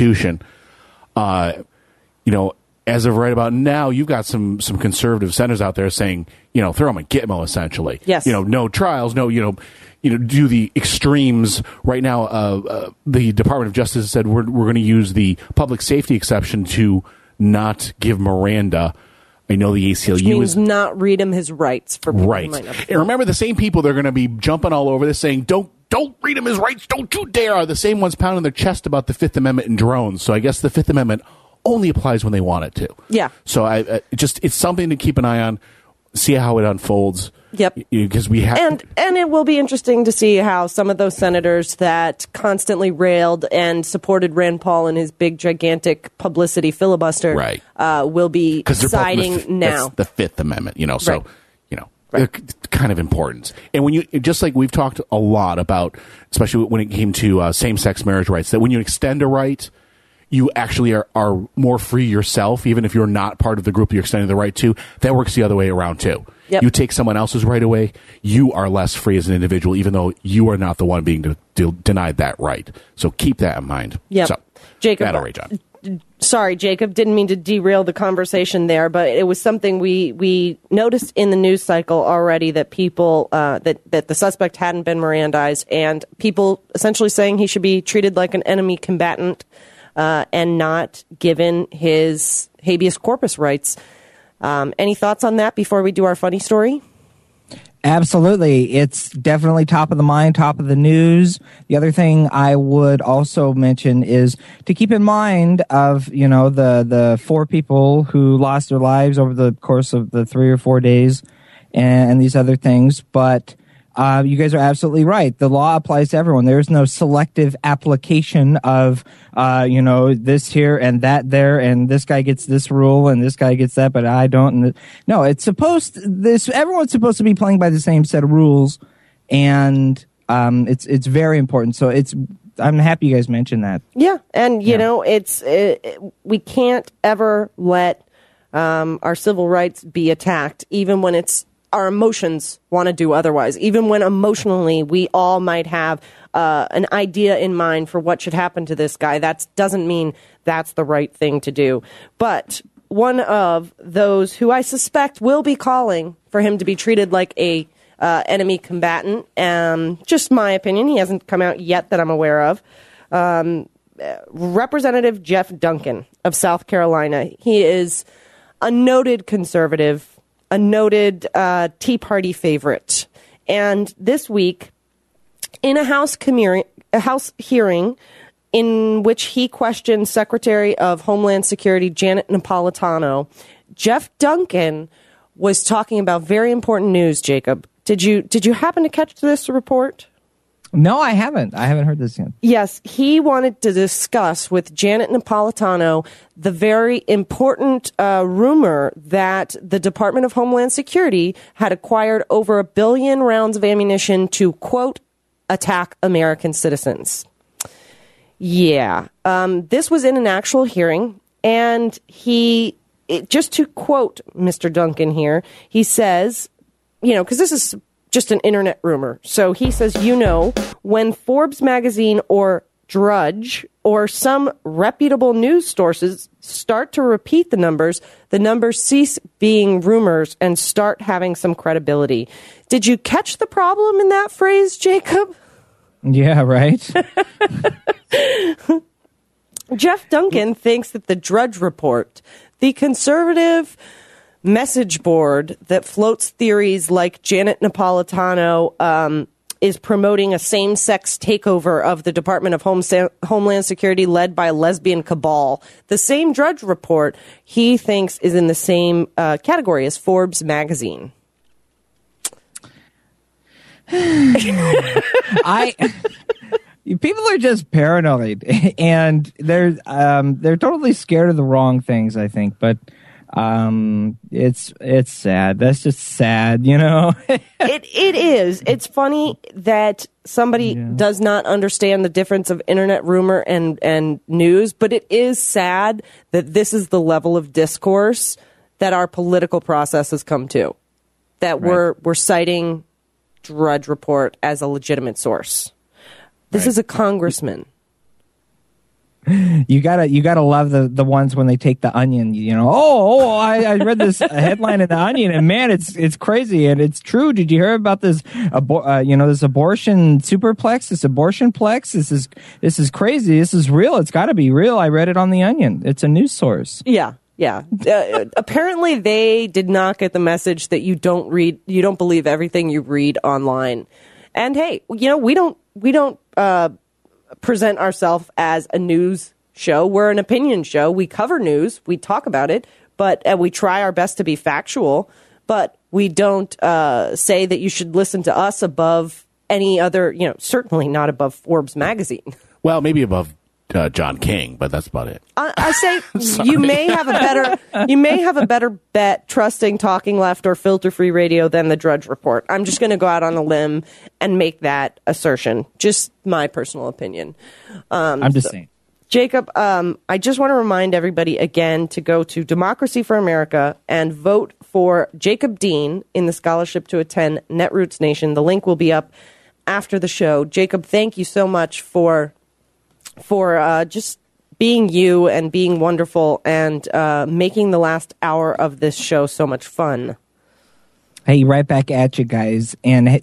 Constitution. As of right about now, you've got some conservative senators out there saying, throw them a Gitmo, essentially. Yes. No trials, no, do the extremes. Right now, the Department of Justice said we're going to use the public safety exception to not give Miranda. I know the ACLU Which means not read him his rights for people right. who might not. And remember, the same people they're going to be jumping all over this, saying, "Don't read him his rights. Don't you dare!" Are the same ones pounding their chest about the Fifth Amendment and drones. So I guess the Fifth Amendment only applies when they want it to. Yeah. So it's something to keep an eye on, see how it unfolds. Yep. Because we have, and it will be interesting to see how some of those senators that constantly railed and supported Rand Paul in his big, gigantic publicity filibuster, right. Will be siding now. That's the Fifth Amendment, So, right. They're kind of important. And when just like we've talked a lot about, especially when it came to same-sex marriage rights, that when you extend a right, you actually are more free yourself, even if you're not part of the group you're extending the right to. That works the other way around, too. Yep. You take someone else's right away, you are less free as an individual, even though you are not the one being denied that right. So keep that in mind. Yeah. So, Jacob, that'll rage on. Sorry, Jacob, didn't mean to derail the conversation there, but it was something we noticed in the news cycle already that people, that the suspect hadn't been Mirandized, and people essentially saying he should be treated like an enemy combatant and not given his habeas corpus rights. Any thoughts on that before we do our funny story? Absolutely. It's definitely top of the mind, top of the news. The other thing I would also mention is to keep in mind of, the 4 people who lost their lives over the course of the 3 or 4 days and these other things. But you guys are absolutely right. The law applies to everyone. There's no selective application of, this here and that there, and this guy gets this rule and this guy gets that, but I don't. No, everyone's supposed to be playing by the same set of rules, and it's very important. So I'm happy you guys mentioned that. Yeah, and we can't ever let our civil rights be attacked, even when our emotions want to do otherwise. Even when emotionally we all might have an idea in mind for what should happen to this guy, that doesn't mean that's the right thing to do. But one of those who I suspect will be calling for him to be treated like a enemy combatant, just my opinion, he hasn't come out yet that I'm aware of, Representative Jeff Duncan of South Carolina. He is a noted conservative, a noted Tea Party favorite. And this week, in a House hearing in which he questioned Secretary of Homeland Security Janet Napolitano, Jeff Duncan was talking about very important news, Jacob. Did you happen to catch this report? No, I haven't. I haven't heard this yet. Yes, he wanted to discuss with Janet Napolitano the very important rumor that the Department of Homeland Security had acquired over 1 billion rounds of ammunition to, quote, attack American citizens. Yeah, this was in an actual hearing, and just to quote Mr. Duncan here, he says, because this is just an internet rumor. So he says, when Forbes magazine or Drudge or some reputable news sources start to repeat the numbers cease being rumors and start having some credibility. Did you catch the problem in that phrase, Jacob? Yeah, right. Jeff Duncan thinks that the Drudge Report, the conservative message board that floats theories like Janet Napolitano is promoting a same-sex takeover of the Department of Homeland Security led by a lesbian cabal. The same Drudge Report he thinks is in the same category as Forbes magazine. People are just paranoid, and they're totally scared of the wrong things, I think, but it's sad. That's just sad, It is. It's funny that somebody does not understand the difference of internet rumor and news, but it is sad that this is the level of discourse that our political process has come to. That we're citing Drudge Report as a legitimate source. This is a congressman. You gotta love the ones when they take the Onion. I read this headline in the Onion, and man, it's crazy and it's true. Did you hear about this? This abortion superplex, this abortion plex. This is crazy. This is real. It's got to be real. I read it on the Onion. It's a news source. Yeah. Apparently, they did not get the message that you don't believe everything you read online. And hey, we don't present ourselves as a news show. We're an opinion show. We cover news. We talk about it, but we try our best to be factual. But we don't say that you should listen to us above any other. Certainly not above Forbes magazine. Well, maybe above John King, but that's about it. I say you may have a better bet trusting Talking Left or Filter Free Radio than the Drudge Report. I'm just going to go out on a limb and make that assertion. Just my personal opinion. I'm just saying. Jacob, I just want to remind everybody again to go to Democracy for America and vote for Jacob Dean in the scholarship to attend Netroots Nation. The link will be up after the show. Jacob, thank you so much for just being you and being wonderful and making the last hour of this show so much fun. Hey, right back at you guys. And,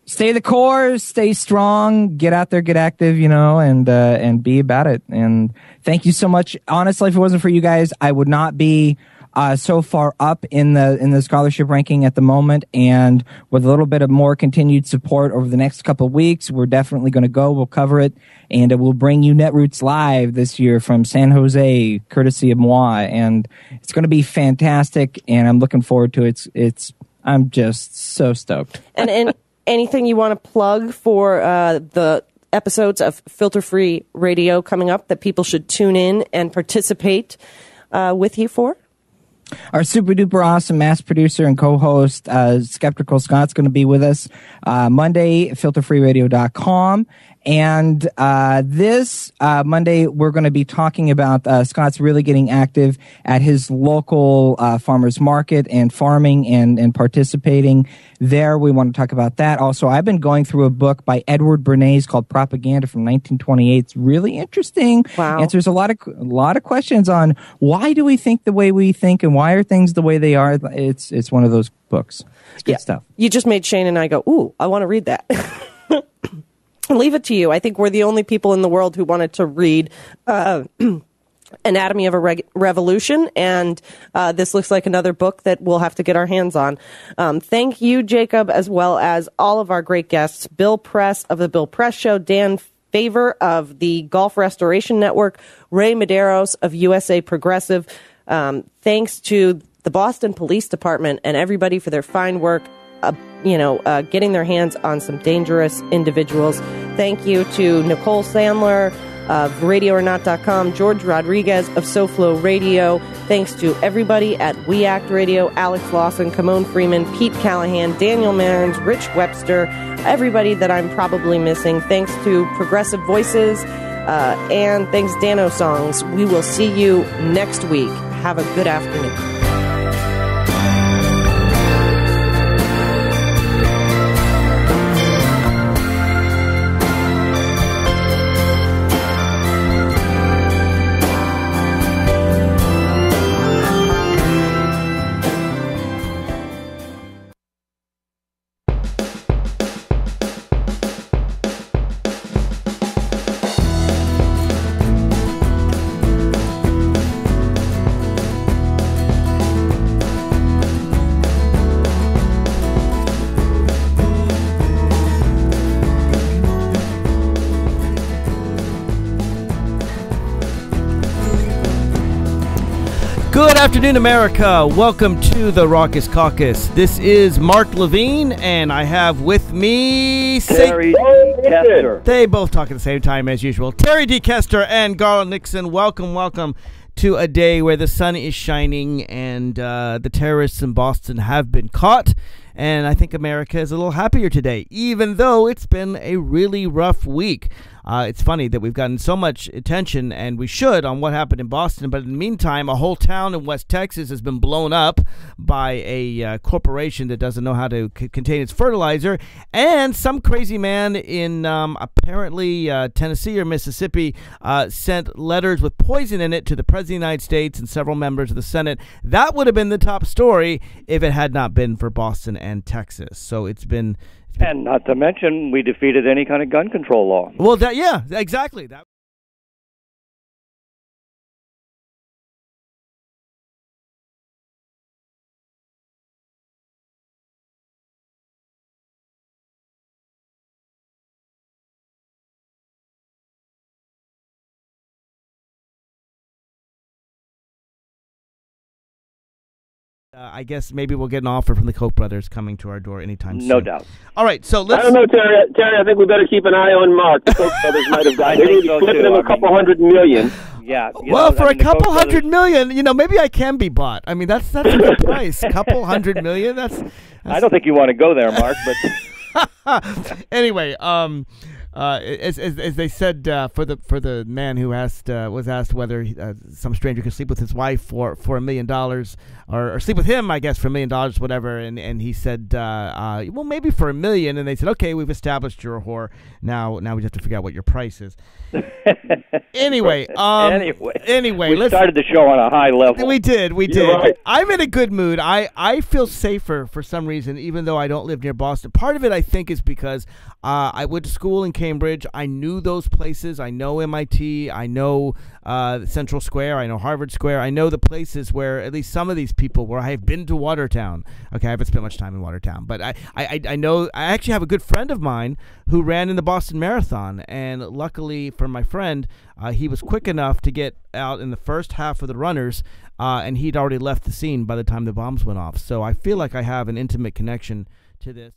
stay the course, stay strong, get out there, get active, and be about it. And thank you so much. Honestly, if it wasn't for you guys, I would not be so far up in the scholarship ranking at the moment. And with a little bit of more continued support over the next couple of weeks, we're definitely going to go. We'll cover it, and we'll bring you Netroots live this year from San Jose, courtesy of moi. And it's going to be fantastic, and I'm looking forward to it. I'm just so stoked. And anything you want to plug for the episodes of Filter Free Radio coming up that people should tune in and participate with you for? Our super duper awesome mass producer and co-host, Skeptical Scott's going to be with us Monday, filterfreeradio.com. And this Monday, we're going to be talking about Scott's really getting active at his local farmers market and farming and participating there. We want to talk about that. Also, I've been going through a book by Edward Bernays called Propaganda from 1928. It's really interesting. Wow. Answers a lot of questions on why do we think the way we think and why are things the way they are. It's one of those books. It's good stuff. You just made Shane and I go, ooh, I want to read that. Leave it to you. I think we're the only people in the world who wanted to read Anatomy of a Revolution, and this looks like another book that we'll have to get our hands on. Thank you, Jacob, as well as all of our great guests, Bill Press of The Bill Press Show, Dan Favor of the Golf Restoration Network, Ray Medeiros of USA Progressive. Thanks to the Boston Police Department and everybody for their fine work, getting their hands on some dangerous individuals. Thank you to Nicole Sandler of RadioOrNot.com, George Rodriguez of SoFlo Radio. Thanks to everybody at We Act Radio, Alex Lawson, Kimon Freeman, Pete Callahan, Daniel Marins, Rich Webster, everybody that I'm probably missing. Thanks to Progressive Voices, and thanks Dano Songs. We will see you next week. Have a good afternoon. Good afternoon, America. Welcome to the Raucous Caucus. This is Mark Levine, and I have with me Terry D. Kester. They both talk at the same time as usual. Terry D. Kester and Garland Nixon. Welcome to a day where the sun is shining and the terrorists in Boston have been caught. And I think America is a little happier today, even though it's been a really rough week. it's funny that we've gotten so much attention, and we should, on what happened in Boston. But in the meantime, a whole town in West Texas has been blown up by a corporation that doesn't know how to contain its fertilizer. And some crazy man in apparently Tennessee or Mississippi sent letters with poison in it to the President of the United States and several members of the Senate. That would have been the top story if it had not been for Boston and Texas. So it's been and not to mention, we defeated any kind of gun control law. well, yeah, exactly. That. I guess maybe we'll get an offer from the Koch brothers coming to our door anytime soon. No doubt. All right, so let's. I don't know, Terry. I think we better keep an eye on Mark. The Koch brothers might have died. They're going to be flipping him a couple $100 million. Yeah. Well, for a couple $100 million, maybe I can be bought. I mean, that's a good price. Couple $100 million. That's. I don't think you want to go there, Mark. But anyway, as they said, for the man who was asked whether some stranger could sleep with his wife for $1 million, or sleep with him, I guess, for $1 million, whatever, and he said, well, maybe for $1 million, and they said, okay, we've established you're a whore. Now we just have to figure out what your price is. Anyway, we started the show on a high level. We did. Right. I'm in a good mood. I feel safer for some reason, even though I don't live near Boston. Part of it, I think, is because I went to school in Cambridge. I knew those places. I know MIT. I know Central Square. I know Harvard Square. I know the places where at least some of these people were. I have been to Watertown. Okay, I haven't spent much time in Watertown, but I know. I actually have a good friend of mine who ran in the Boston Marathon, and luckily for my friend, he was quick enough to get out in the first half of the runners, and he'd already left the scene by the time the bombs went off. So I feel like I have an intimate connection to this.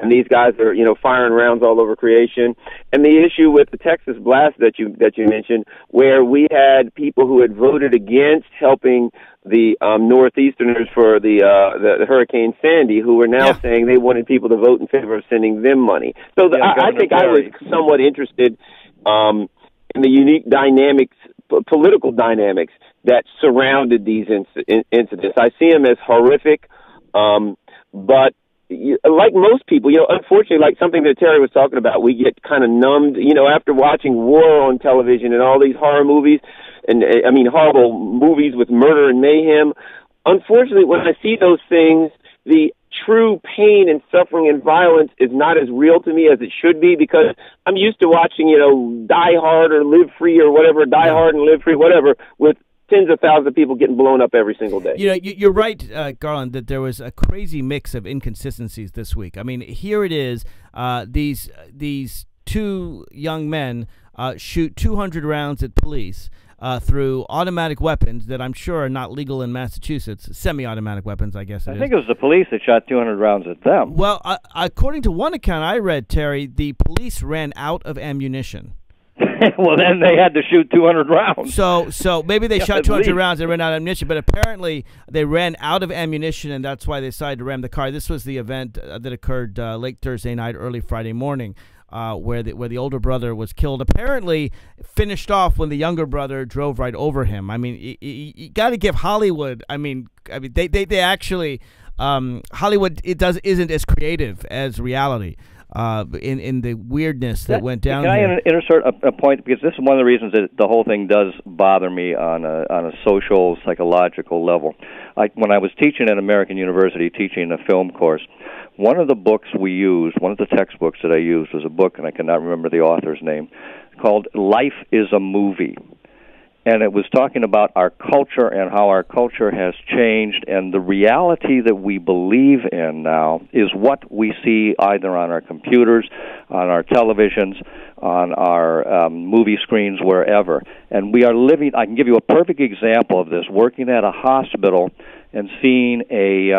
And these guys are, firing rounds all over creation. And the issue with the Texas blast that you mentioned, where we had people who had voted against helping the Northeasterners for the Hurricane Sandy, who were now saying they wanted people to vote in favor of sending them money. So I think I was somewhat interested in the unique dynamics, political dynamics that surrounded these incidents. I see them as horrific, but like most people, unfortunately, like something that Terry was talking about, we get kind of numbed, after watching war on television and all these horror movies, and horrible movies with murder and mayhem. Unfortunately, when I see those things, the true pain and suffering and violence is not as real to me as it should be, because I'm used to watching, Die Hard or Live Free or whatever, Die Hard and Live Free, whatever, with tens of thousands of people getting blown up every single day. You're right, Garland, that there was a crazy mix of inconsistencies this week. I mean, here it is, these two young men shoot 200 rounds at police through automatic weapons that I'm sure are not legal in Massachusetts, semi-automatic weapons, I guess it is. I think it was the police that shot 200 rounds at them. Well, according to one account I read, Terry, the police ran out of ammunition. Well, then they had to shoot 200 rounds. So maybe they shot 200 rounds and ran out of ammunition, but apparently they ran out of ammunition, and that's why they decided to ram the car. This was the event that occurred late Thursday night, early Friday morning, where the older brother was killed. Apparently finished off when the younger brother drove right over him. I mean, you got to give Hollywood. I mean, they actually Hollywood isn't as creative as reality. In the weirdness that went down. Can I insert a point, because this is one of the reasons that the whole thing does bother me on a social, psychological level. When I was teaching at American University, teaching a film course, one of the books we used, one of the textbooks that I used, was a book, and I cannot remember the author's name, called Life is a Movie. And it was talking about our culture and how our culture has changed, and the reality that we believe in now is what we see either on our computers, on our televisions, on our movie screens, wherever. And we are living, I can give you a perfect example of this, working at a hospital and seeing a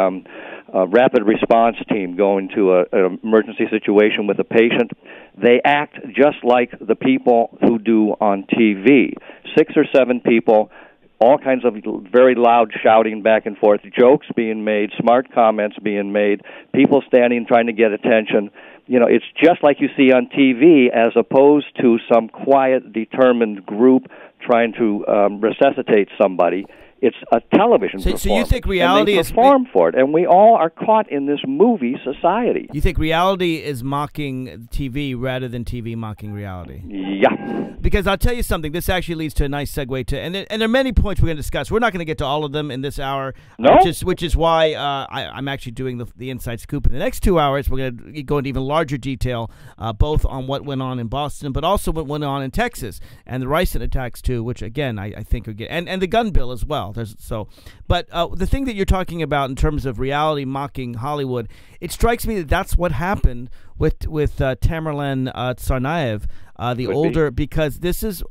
rapid response team going to an emergency situation with a patient. They act just like the people who do on TV. 6 or 7 people, all kinds of very loud shouting back and forth, jokes being made, smart comments being made, people standing trying to get attention. It's just like you see on TV, as opposed to some quiet, determined group trying to resuscitate somebody. It's a television performance. So you think reality is perform for it, and we all are caught in this movie society. You think reality is mocking TV rather than TV mocking reality? Yeah. Because I'll tell you something. This actually leads to a nice segue to, and there are many points we're going to discuss. We're not going to get to all of them in this hour, no? which is why I'm actually doing the inside scoop. In the next 2 hours, we're going to go into even larger detail, both on what went on in Boston, but also what went on in Texas and the ricin attacks too, which again I think are good, and the gun bill as well. But the thing that you're talking about in terms of reality mocking Hollywood, it strikes me that that's what happened with Tamerlan Tsarnaev, because this is,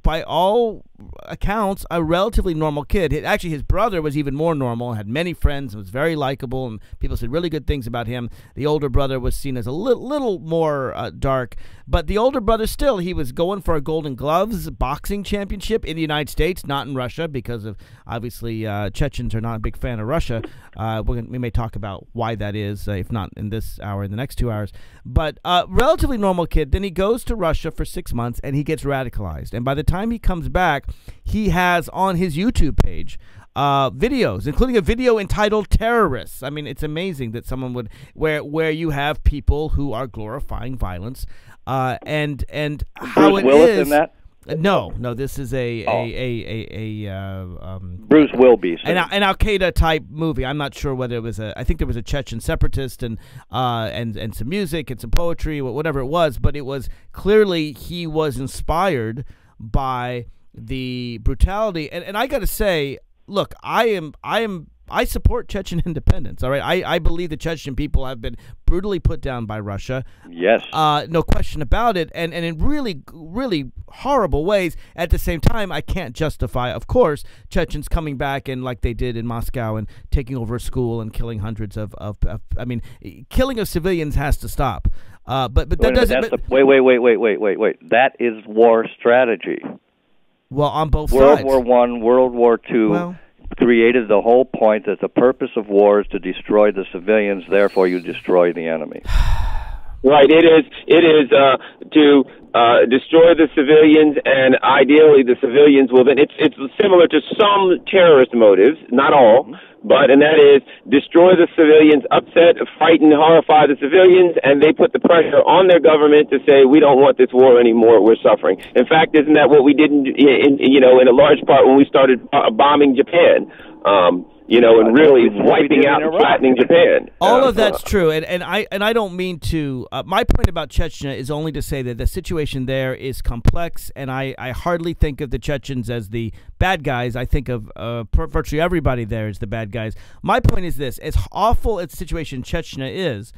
by all accounts, a relatively normal kid. Actually, his brother was even more normal, had many friends, and was very likable, and people said really good things about him. The older brother was seen as a little more dark, but the older brother still, he was going for a Golden Gloves boxing championship in the United States, not in Russia, because of, obviously, Chechens are not a big fan of Russia. We may talk about why that is, if not in this hour, in the next 2 hours. But relatively normal kid. Then he goes to Russia for 6 months, and he gets radicalized. And by the time he comes back, he has on his YouTube page videos, including a video entitled "Terrorists." I mean, it's amazing that someone would where you have people who are glorifying violence, and how Bruce it Willis is. In that? No, this is a Bruce Wilby, an Al Qaeda type movie. I'm not sure whether it was I think there was a Chechen separatist and some music and some poetry, whatever it was. But it was clearly he was inspired by the brutality. And I got to say, look, I support Chechen independence. All right, I believe the Chechen people have been brutally put down by Russia. Yes, no question about it, and in really, really horrible ways. At the same time, I can't justify, of course, Chechens coming back and like they did in Moscow and taking over a school and killing hundreds of I mean, killing of civilians has to stop. But that doesn't. Wait. That is war strategy. Well, on both sides. World War I, World War II created the whole point that the purpose of war is to destroy the civilians, therefore you destroy the enemy. Right. It is to destroy the civilians, and ideally the civilians will then, it's similar to some terrorist motives, not all, but, and that is destroy the civilians, upset, frighten, horrify the civilians, and they put the pressure on their government to say, we don't want this war anymore, we're suffering. In fact, isn't that what we did in a large part when we started bombing Japan? And really wiping out and flattening Japan. All of that's true, and I don't mean to. My point about Chechnya is only to say that the situation there is complex, and I hardly think of the Chechens as the bad guys. I think of virtually everybody there as the bad guys. My point is this: as awful as the situation in Chechnya is,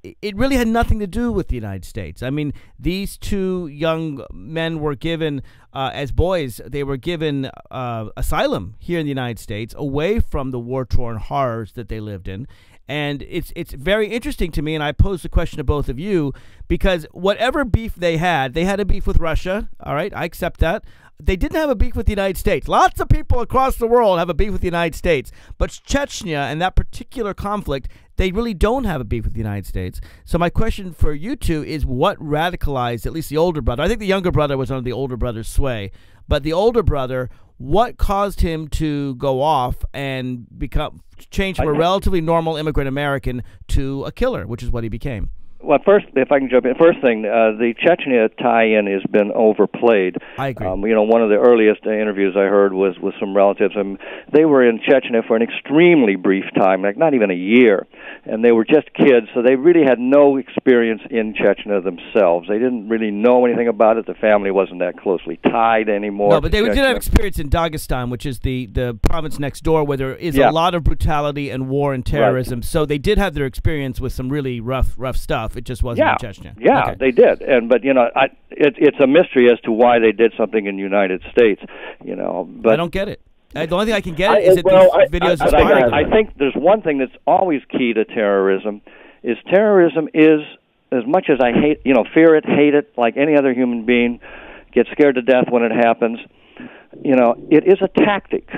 it really had nothing to do with the United States. I mean, these two young men were given, as boys, they were given asylum here in the United States, away from the war-torn horrors that they lived in. And it's very interesting to me, and I pose the question to both of you, because whatever beef they had a beef with Russia, all right, I accept that. They didn't have a beef with the United States. Lots of people across the world have a beef with the United States. But Chechnya and that particular conflict, they really don't have a beef with the United States. So my question for you two is, what radicalized at least the older brother? I think the younger brother was under the older brother's sway. But the older brother, what caused him to go off and change from a relatively normal immigrant American to a killer, which is what he became? Well, first, if I can jump in, first thing, the Chechnya tie-in has been overplayed. I agree. One of the earliest interviews I heard was with some relatives, and they were in Chechnya for an extremely brief time, like not even a year, and they were just kids, so they really had no experience in Chechnya themselves. They didn't really know anything about it. The family wasn't that closely tied anymore. No, but they did have experience in Dagestan, which is the province next door, where there is a lot of brutality and war and terrorism. Right. So they did have their experience with some really rough stuff. It just wasn't in Chechnya. Yeah, okay. They did, but it's a mystery as to why they did something in the United States. But I don't get it. The only thing I can get is that these videos inspired them. I think there's one thing that's always key to terrorism is as much as I fear it, hate it, like any other human being, get scared to death when it happens. It is a tactic.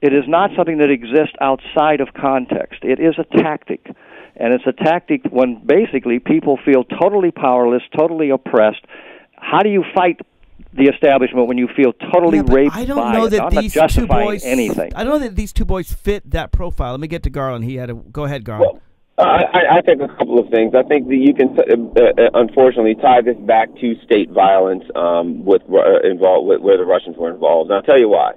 It is not something that exists outside of context. It is a tactic. And it's a tactic when basically people feel totally powerless, totally oppressed. How do you fight the establishment when you feel totally raped by it? I don't know that these two boys. Anything. I don't know that these two boys fit that profile. Let me get to Garland. Go ahead, Garland. Well, I think a couple of things. I think that you can unfortunately tie this back to state violence with where the Russians were involved. And I'll tell you why.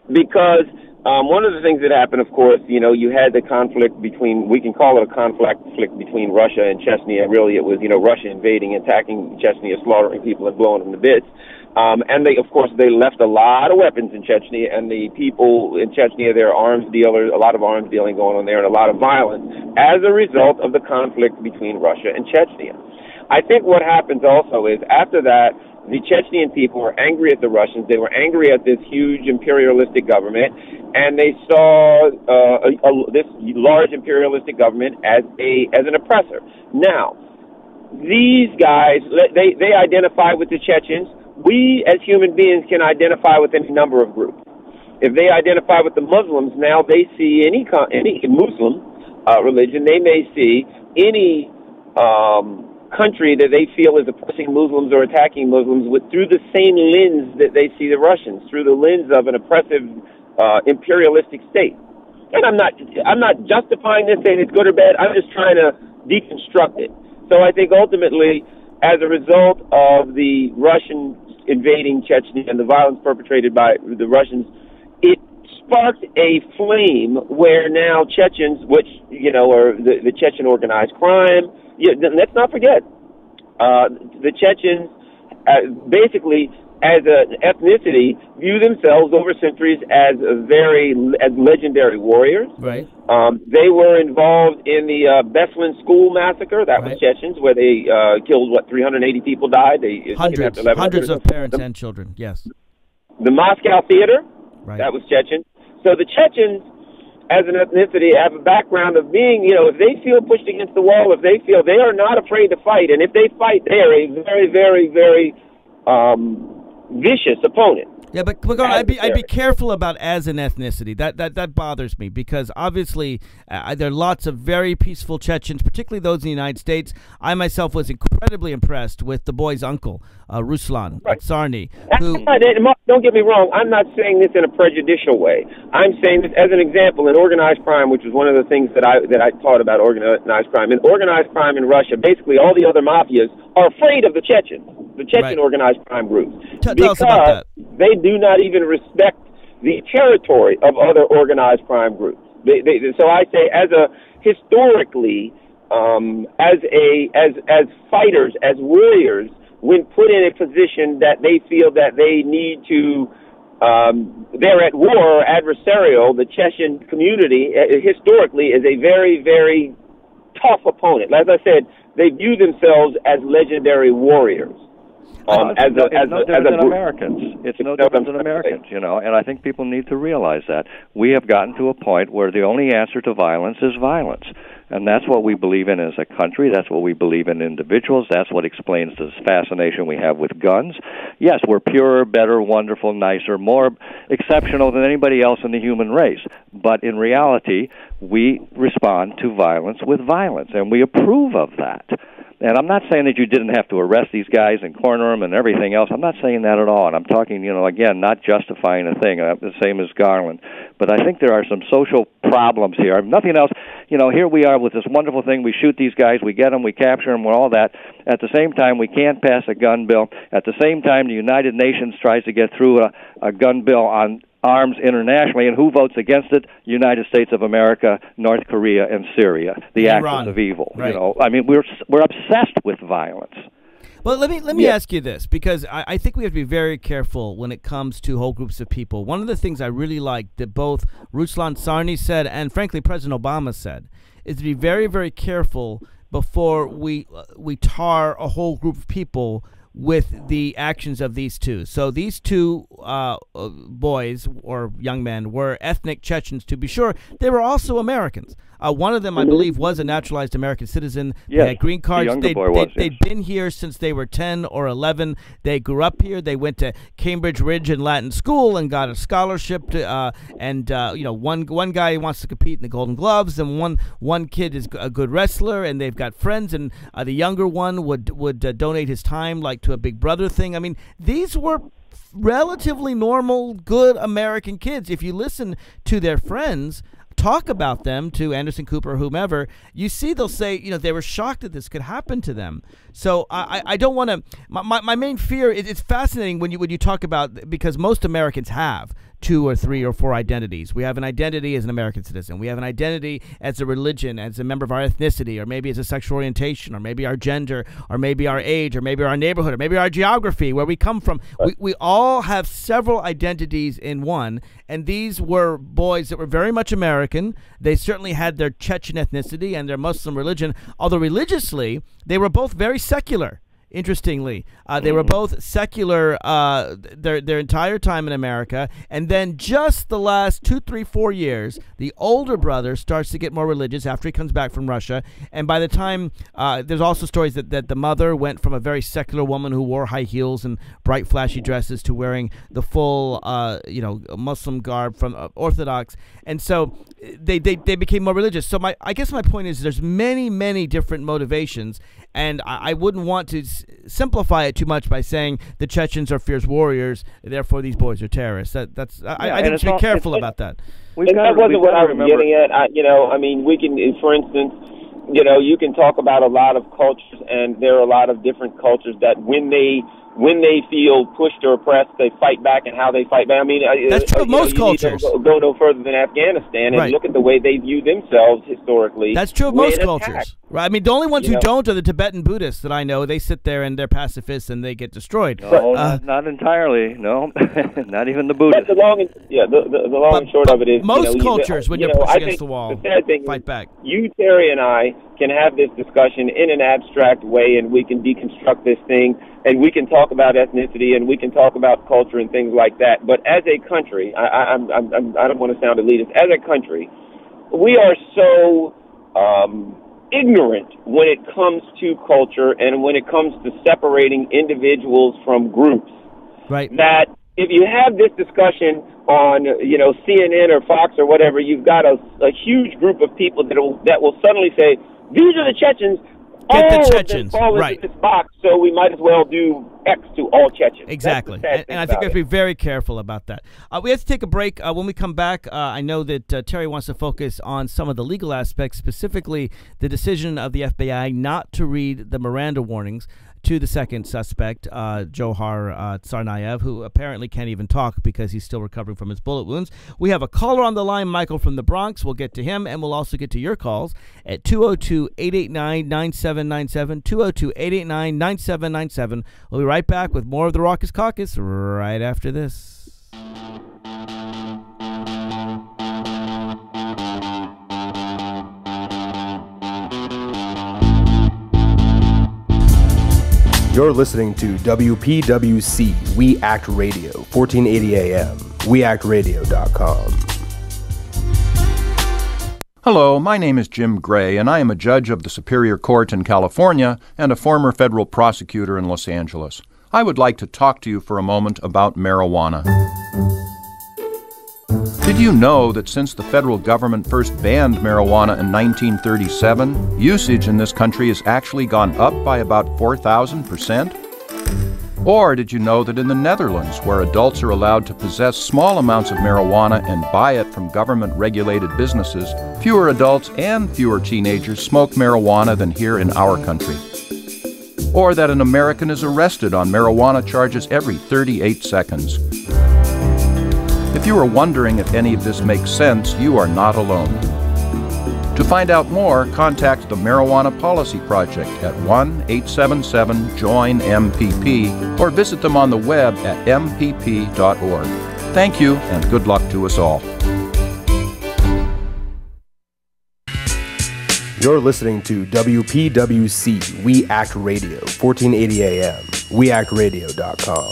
Because one of the things that happened, of course, you had the conflict we can call it a conflict between Russia and Chechnya. Really, it was, Russia invading, attacking Chechnya, slaughtering people and blowing them to bits. And they left a lot of weapons in Chechnya, and the people in Chechnya, there are arms dealers, a lot of arms dealing going on there, and a lot of violence as a result of the conflict between Russia and Chechnya. I think what happens also is after that, the Chechnyan people were angry at the Russians. They were angry at this huge imperialistic government, and they saw this large imperialistic government as an oppressor. Now, these guys, they identify with the Chechens. We, as human beings, can identify with any number of groups. If they identify with the Muslims, now they see any Muslim religion. They may see any country that they feel is oppressing Muslims or attacking Muslims through the same lens that they see the Russians, through the lens of an oppressive imperialistic state. And I'm not justifying this, saying it's good or bad. I'm just trying to deconstruct it. So I think ultimately, as a result of the Russians invading Chechnya and the violence perpetrated by the Russians, it sparked a flame where now Chechens, which, are the Chechen organized crime. Let's not forget, the Chechens basically, as an ethnicity, view themselves over centuries as legendary warriors. Right. They were involved in the Beslin school massacre. That was Chechens, where they killed 380 people died. Hundreds of parents and children. Yes. The Moscow theater. Right. That was Chechen. So the Chechens, as an ethnicity, have a background of being, if they feel pushed against the wall, if they feel they are not afraid to fight, and if they fight, they are a very, very, very vicious opponent. Yeah, but I'd be careful about as an ethnicity. That bothers me because obviously there are lots of very peaceful Chechens, particularly those in the United States. I myself was incredibly impressed with the boy's uncle, Ruslan Tsarny. Don't get me wrong. I'm not saying this in a prejudicial way. I'm saying this as an example in organized crime, which is one of the things that I taught about organized crime. In organized crime in Russia, basically all the other mafias are afraid of the Chechens, the Chechen organized crime groups, Tell us about that. They do not even respect the territory of other organized crime groups. So I say, historically, as fighters, as warriors, when put in a position that they feel that they need to, they're at war or adversarial, the Chechen community historically is a very, very tough opponent. As I said, they view themselves as legendary warriors. It's no different than Americans. It's no different than Americans, and I think people need to realize that. We have gotten to a point where the only answer to violence is violence. And that's what we believe in as a country. That's what we believe in individuals. That's what explains this fascination we have with guns. Yes, we're purer, better, wonderful, nicer, more exceptional than anybody else in the human race. But in reality, we respond to violence with violence, and we approve of that. And I'm not saying that you didn't have to arrest these guys and corner them and everything else. I'm not saying that at all. And I'm talking, again, not justifying a thing, the same as Garland. But I think there are some social problems here. If nothing else, here we are with this wonderful thing. We shoot these guys, we get them, we capture them, all that. At the same time, we can't pass a gun bill. At the same time, the United Nations tries to get through a gun bill on arms internationally, and who votes against it? United States of America, North Korea, and Syria, the axis of evil. Right. We're obsessed with violence. Well, let me ask you this, because I think we have to be very careful when it comes to whole groups of people. One of the things I really like that both Ruslan Tsarny said and, frankly, President Obama said is to be very, very careful before we tar a whole group of people with the actions of these two. So these two boys or young men were ethnic Chechens, to be sure. They were also Americans. One of them, I believe, was a naturalized American citizen. Yes, they had green cards. They'd been here since they were 10 or 11. They grew up here. They went to Cambridge Ridge and Latin School and got a scholarship. One guy wants to compete in the Golden Gloves, and one kid is a good wrestler, and they've got friends. And the younger one would donate his time, like to a Big Brother thing. I mean, these were relatively normal, good American kids. If you listen to their friends talk about them, to Anderson Cooper or whomever, you see they'll say, they were shocked that this could happen to them. So I don't want to. My main fear. It's fascinating when you talk about, because most Americans have 2 or 3 or 4 identities. We have an identity as an American citizen. We have an identity as a religion, as a member of our ethnicity, or maybe as a sexual orientation, or maybe our gender, or maybe our age, or maybe our neighborhood, or maybe our geography, where we come from. We all have several identities in one, and these were boys that were very much American. They certainly had their Chechen ethnicity and their Muslim religion, although religiously they were both very secular. Interestingly, they were both secular their entire time in America, and then just the last 2, 3, 4 years, the older brother starts to get more religious after he comes back from Russia. And by the time, there's also stories that the mother went from a very secular woman who wore high heels and bright, flashy dresses to wearing the full, Muslim garb from Orthodox, and so they became more religious. So I guess my point is, there's many, many different motivations. And I wouldn't want to simplify it too much by saying the Chechens are fierce warriors, therefore these boys are terrorists. I think we should be careful about that. That wasn't what I was getting at. We can, for instance, you can talk about a lot of cultures, and there are a lot of different cultures that when they feel pushed or oppressed, they fight back, and how they fight back. That's true of most cultures. Go no further than Afghanistan and look at the way they view themselves historically. That's true of most cultures. Right? The only ones who don't are the Tibetan Buddhists that I know. They sit there and they're pacifists and they get destroyed. No, not entirely. No, not even the Buddhists. The long and short of it is, most cultures, when you're pushed against the wall, fight back. You, Terry, and I can have this discussion in an abstract way, and we can deconstruct this thing, and we can talk about ethnicity, and we can talk about culture and things like that. But as a country, I don't want to sound elitist. As a country, we are so ignorant when it comes to culture and when it comes to separating individuals from groups. Right. That if you have this discussion on, CNN or Fox or whatever, you've got a huge group of people that will suddenly say, these are the Chechens. Get the all Chechens, of them fall right. into this box, so we might as well do X to all Chechens. Exactly. And I think we have to be very careful about that. We have to take a break. When we come back, I know that Terry wants to focus on some of the legal aspects, specifically the decision of the FBI not to read the Miranda warnings to the second suspect, Johar Tsarnaev, who apparently can't even talk because he's still recovering from his bullet wounds. We have a caller on the line, Michael from the Bronx. We'll get to him, and we'll also get to your calls at 202-889-9797, 202-889-9797. We'll be right back with more of the Raucous Caucus right after this. You're listening to WPWC We Act Radio, 1480 AM, weactradio.com. Hello, my name is Jim Gray, and I am a judge of the Superior Court in California and a former federal prosecutor in Los Angeles. I would like to talk to you for a moment about marijuana. Did you know that since the federal government first banned marijuana in 1937, usage in this country has actually gone up by about 4,000%? Or did you know that in the Netherlands, where adults are allowed to possess small amounts of marijuana and buy it from government-regulated businesses, fewer adults and fewer teenagers smoke marijuana than here in our country? Or that an American is arrested on marijuana charges every 38 seconds? If you are wondering if any of this makes sense, you are not alone. To find out more, contact the Marijuana Policy Project at 1-877-JOIN-MPP or visit them on the web at mpp.org. Thank you, and good luck to us all. You're listening to WPWC We Act Radio, 1480 AM, weactradio.com.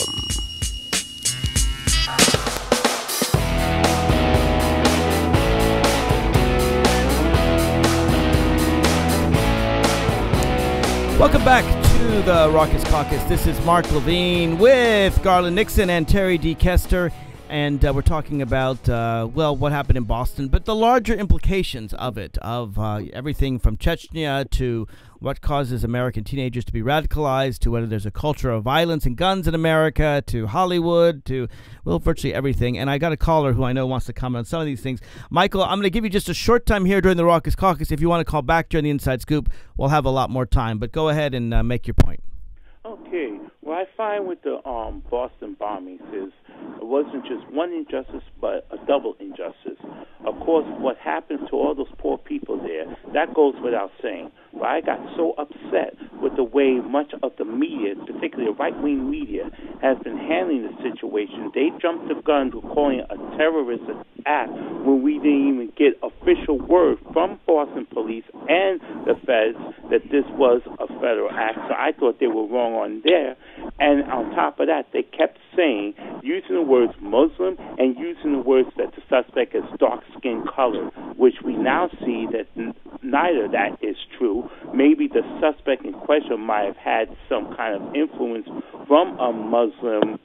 Welcome back to the Raucous Caucus. This is Mark Levine with Garland Nixon and Terry D. Kester, and we're talking about, what happened in Boston, but the larger implications of it, of everything from Chechnya to what causes American teenagers to be radicalized, to whether there's a culture of violence and guns in America, to Hollywood, to, virtually everything. And I got a caller who I know wants to comment on some of these things. Michael, I'm going to give you just a short time here during the Raucous Caucus. If you want to call back during the Inside Scoop, we'll have a lot more time. But go ahead and make your point. Okay. What I find with the Boston bombings is it wasn't just one injustice, but a double injustice. Of course, what happened to all those poor people there, that goes without saying. But I got so upset with the way much of the media, particularly right-wing media, has been handling the situation. They jumped the gun to calling it a terrorist act when we didn't even get official word from Boston police and the feds that this was a federal act. So I thought they were wrong on there. And on top of that, they kept saying, using the words Muslim and using the words that the suspect is dark-skinned color, which we now see that neither of that is true. Maybe the suspect in question might have had some kind of influence from a Muslim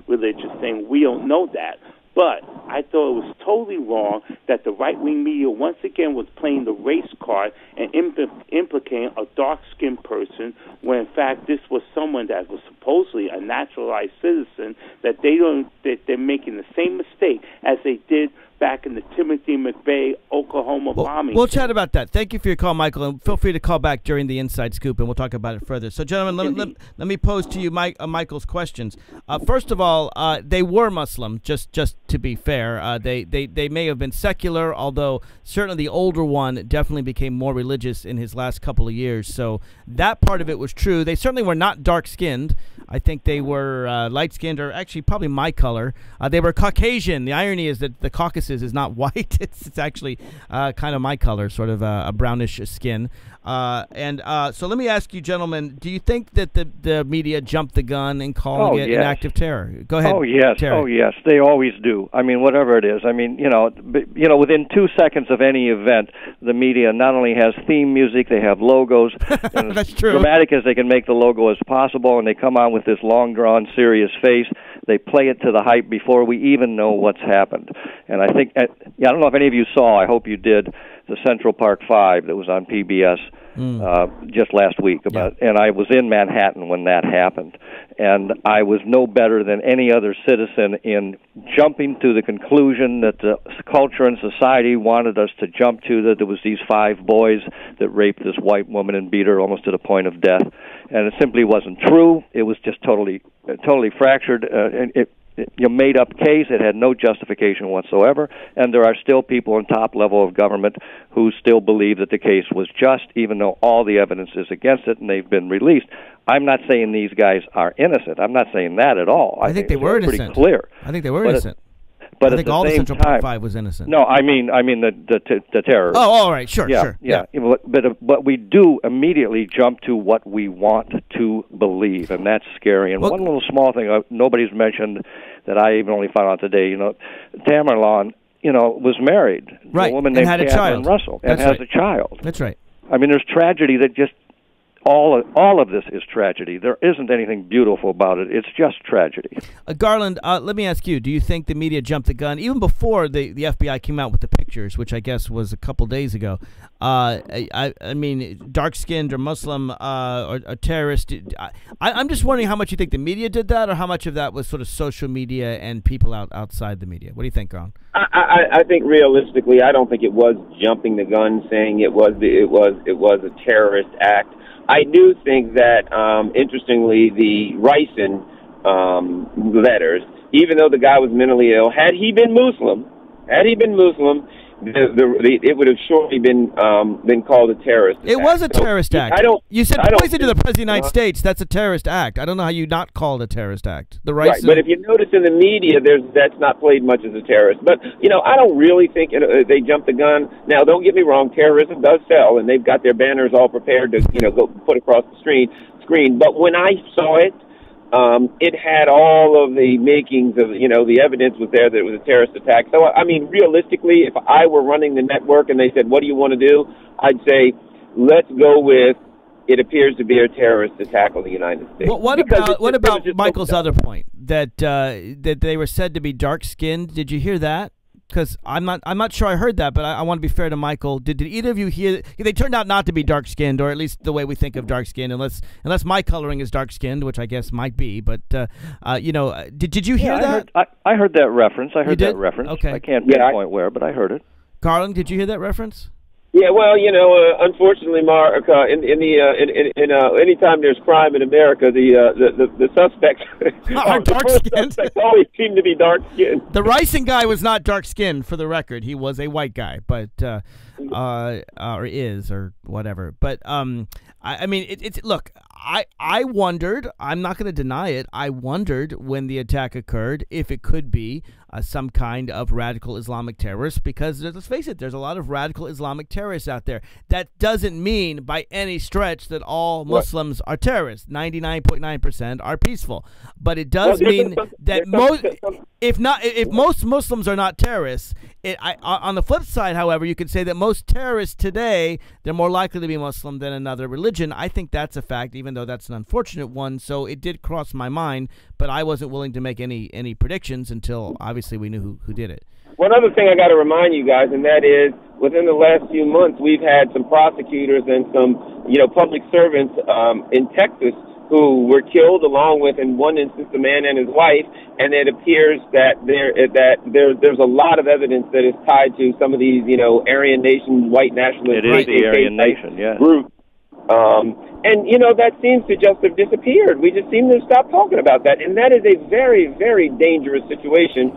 religious thing. We don't know that. But I thought it was totally wrong that the right-wing media once again was playing the race card and implicating a dark-skinned person when, in fact, this was someone that was supposedly a naturalized citizen, that they're making the same mistake as they did back in the Timothy McVeigh, Oklahoma bombing. We'll chat about that. Thank you for your call, Michael, and feel free to call back during the Inside Scoop, and we'll talk about it further. So, gentlemen, let me pose to you Michael's questions. First of all, they were Muslim, just to be fair. They may have been secular, although certainly the older one definitely became more religious in his last couple of years. So that part of it was true. They certainly were not dark-skinned. I think they were light-skinned, or actually probably my color. They were Caucasian. The irony is that the Caucus is not white. It's actually kind of my color, sort of a brownish skin. So let me ask you, gentlemen, do you think that the media jumped the gun in calling it an act of terror? Go ahead. Oh, yes. Terry. Oh, yes. They always do. I mean, whatever it is. I mean, within 2 seconds of any event, the media not only has theme music, they have logos. That's true. Dramatic as they can make the logo as possible, and they come on with with this long-drawn, serious face. They play it to the hype before we even know what's happened. And I think, I don't know if any of you saw, I hope you did, the Central Park 5 that was on PBS just last week. And I was in Manhattan when that happened. And I was no better than any other citizen in jumping to the conclusion that the culture and society wanted us to jump to, that there was these 5 boys that raped this white woman and beat her almost to the point of death. And it simply wasn't true. It was just totally fractured. Made up case. It had no justification whatsoever, and there are still people in top level of government who still believe that the case was just, even though all the evidence is against it, and they've been released. I'm not saying these guys are innocent. I'm not saying that at all. I think they were innocent. Pretty clear. I think they were innocent. But I think all the Central Park 5 was innocent. No, I mean the terror. Oh, all right, sure. Yeah. But we do immediately jump to what we want to believe, and that's scary. And one little small thing nobody's mentioned that I even only found out today. Tamerlan, was married, right, a woman and named had a Catherine child. Russell, and has a child. That's right. I mean, there's tragedy that just. All of this is tragedy. There isn't anything beautiful about it. It's just tragedy. Garland, let me ask you, do you think the media jumped the gun, even before the FBI came out with the pictures, which I guess was a couple days ago? I mean, dark-skinned or Muslim or terrorist. I'm just wondering how much you think the media did that, or how much of that was sort of social media and people outside the media. What do you think, Garland? I think realistically, I don't think it was jumping the gun, saying it was a terrorist act. I do think that, interestingly, the Ricin letters, even though the guy was mentally ill, had he been Muslim, it would have surely been called a terrorist attack. It was a terrorist act. You said poison to the President of the United States. That's a terrorist act. I don't know how you not call it a terrorist act. Right, but if you notice in the media, that's not played much as a terrorist. But I don't really think they jumped the gun. Now, don't get me wrong, terrorism does sell, and they've got their banners all prepared to go put across the screen. But when I saw it, it had all of the makings of, the evidence was there that it was a terrorist attack. So, I mean, realistically, if I were running the network and they said, what do you want to do? I'd say, let's go with, it appears to be a terrorist attack on the United States. Well, what about Michael's other point, that they were said to be dark-skinned? Did you hear that? Because I'm not sure I heard that, but I want to be fair to Michael. Did either of you hear? They turned out not to be dark-skinned, or at least the way we think of dark-skinned, unless my coloring is dark-skinned, which I guess might be. But did you hear that? I heard that reference. Okay. I can't pinpoint where, but I heard it. Garland, did you hear that reference? Yeah, well, unfortunately, Mark, anytime there's crime in America, the suspects are dark-skinned. Always seem to be dark-skinned. The Ricin guy was not dark-skinned, for the record. He was a white guy, but or is or whatever. But I mean, it's look. I wondered, I'm not going to deny it, I wondered when the attack occurred if it could be some kind of radical Islamic terrorist, because let's face it, there's a lot of radical Islamic terrorists out there. That doesn't mean by any stretch that all Muslims are terrorists. 99.9% are peaceful. But it does mean that if most Muslims are not terrorists, on the flip side, however, you could say that most terrorists today, they're more likely to be Muslim than another religion. I think that's a fact, even though that's an unfortunate one. So it did cross my mind, but I wasn't willing to make any predictions until obviously we knew who did it. One other thing I got to remind you guys, and that is, within the last few months, we've had some prosecutors and some, public servants in Texas who were killed, along with, in one instance, a man and his wife. And it appears that there's a lot of evidence that is tied to some of these, Aryan nation, white nationalist. It is the Aryan nation, yeah. Group. And, that seems to just have disappeared. We just seem to stop talking about that. And that is a very, very dangerous situation.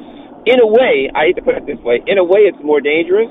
In a way, I hate to put it this way, in a way it's more dangerous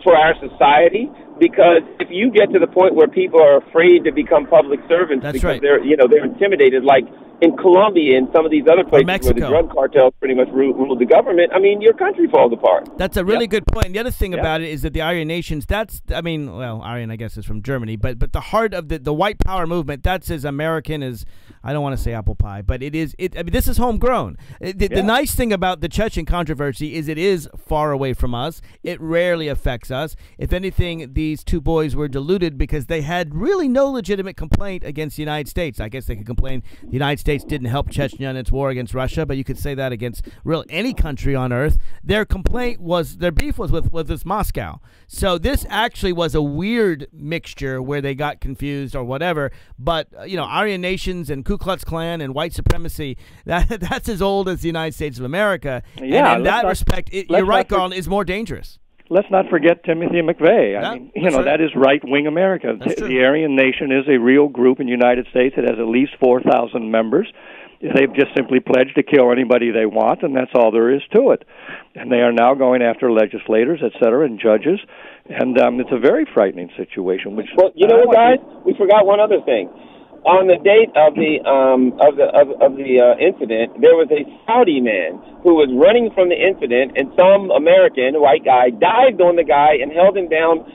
for our society, because if you get to the point where people are afraid to become public servants because they're intimidated, like in Colombia and some of these other places where the drug cartels pretty much rule the government, I mean, your country falls apart. That's a really good point. The other thing about it is that the Aryan nations, Aryan I guess is from Germany, but the heart of the white power movement, that's as American as I don't want to say apple pie, but it is. I mean, this is homegrown. The nice thing about the Chechen controversy is it is far away from us. It rarely affects us. If anything, these two boys were deluded because they had really no legitimate complaint against the United States. I guess they could complain the United States didn't help Chechnya in its war against Russia, but you could say that against really any country on earth. Their complaint was, their beef was with this Moscow. So this actually was a weird mixture where they got confused or whatever. But Aryan nations and Ku Klux Klan and white supremacy, that's as old as the United States of America. Yeah, and in that respect, you're right, Carl, is more dangerous. Let's not forget Timothy McVeigh. I mean, that is right-wing America. The Aryan Nation is a real group in the United States. It has at least 4,000 members. They've just simply pledged to kill anybody they want, and that's all there is to it. And they are now going after legislators, et cetera, and judges. And it's a very frightening situation. Well, you know what, guys? We forgot one other thing. On the date of the incident, there was a Saudi man who was running from the incident, and some American white guy dived on the guy and held him down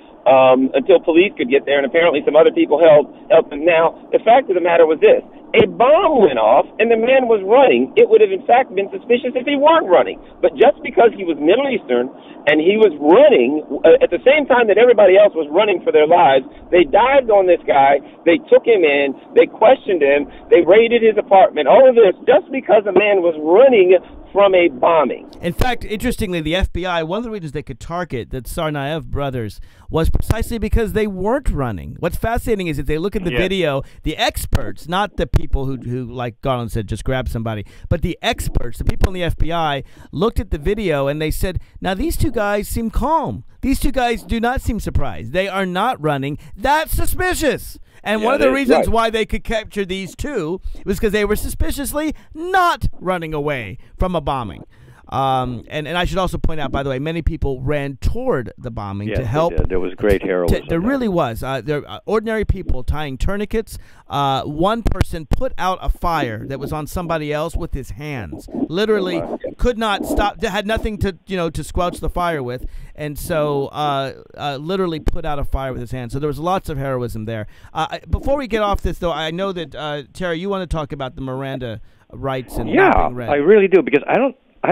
until police could get there, and apparently some other people helped him. Now, the fact of the matter was this. A bomb went off, and the man was running. It would have, in fact, been suspicious if he weren't running. But just because he was Middle Eastern and he was running at the same time that everybody else was running for their lives, they dived on this guy, they took him in, they questioned him, they raided his apartment, all of this just because a man was running from a bombing. In fact, interestingly, the FBI, one of the reasons they could target the Tsarnaev brothers was precisely because they weren't running. What's fascinating is if they look at the video, the experts, not the people who, like Garland said, just grab somebody, but the experts, the people in the FBI, looked at the video and they said, now these two guys seem calm. These two guys do not seem surprised. They are not running. That's suspicious. And one of the reasons why they could capture these two was because they were suspiciously not running away from a bombing. And I should also point out, by the way, many people ran toward the bombing to help. There was great heroism. There really was. There ordinary people tying tourniquets. One person put out a fire that was on somebody else with his hands. Literally could not stop. Had nothing to squelch the fire with, and so literally put out a fire with his hands. So there was lots of heroism there. Before we get off this, though, I know that Terry, you want to talk about the Miranda rights and not being read. I really do, because I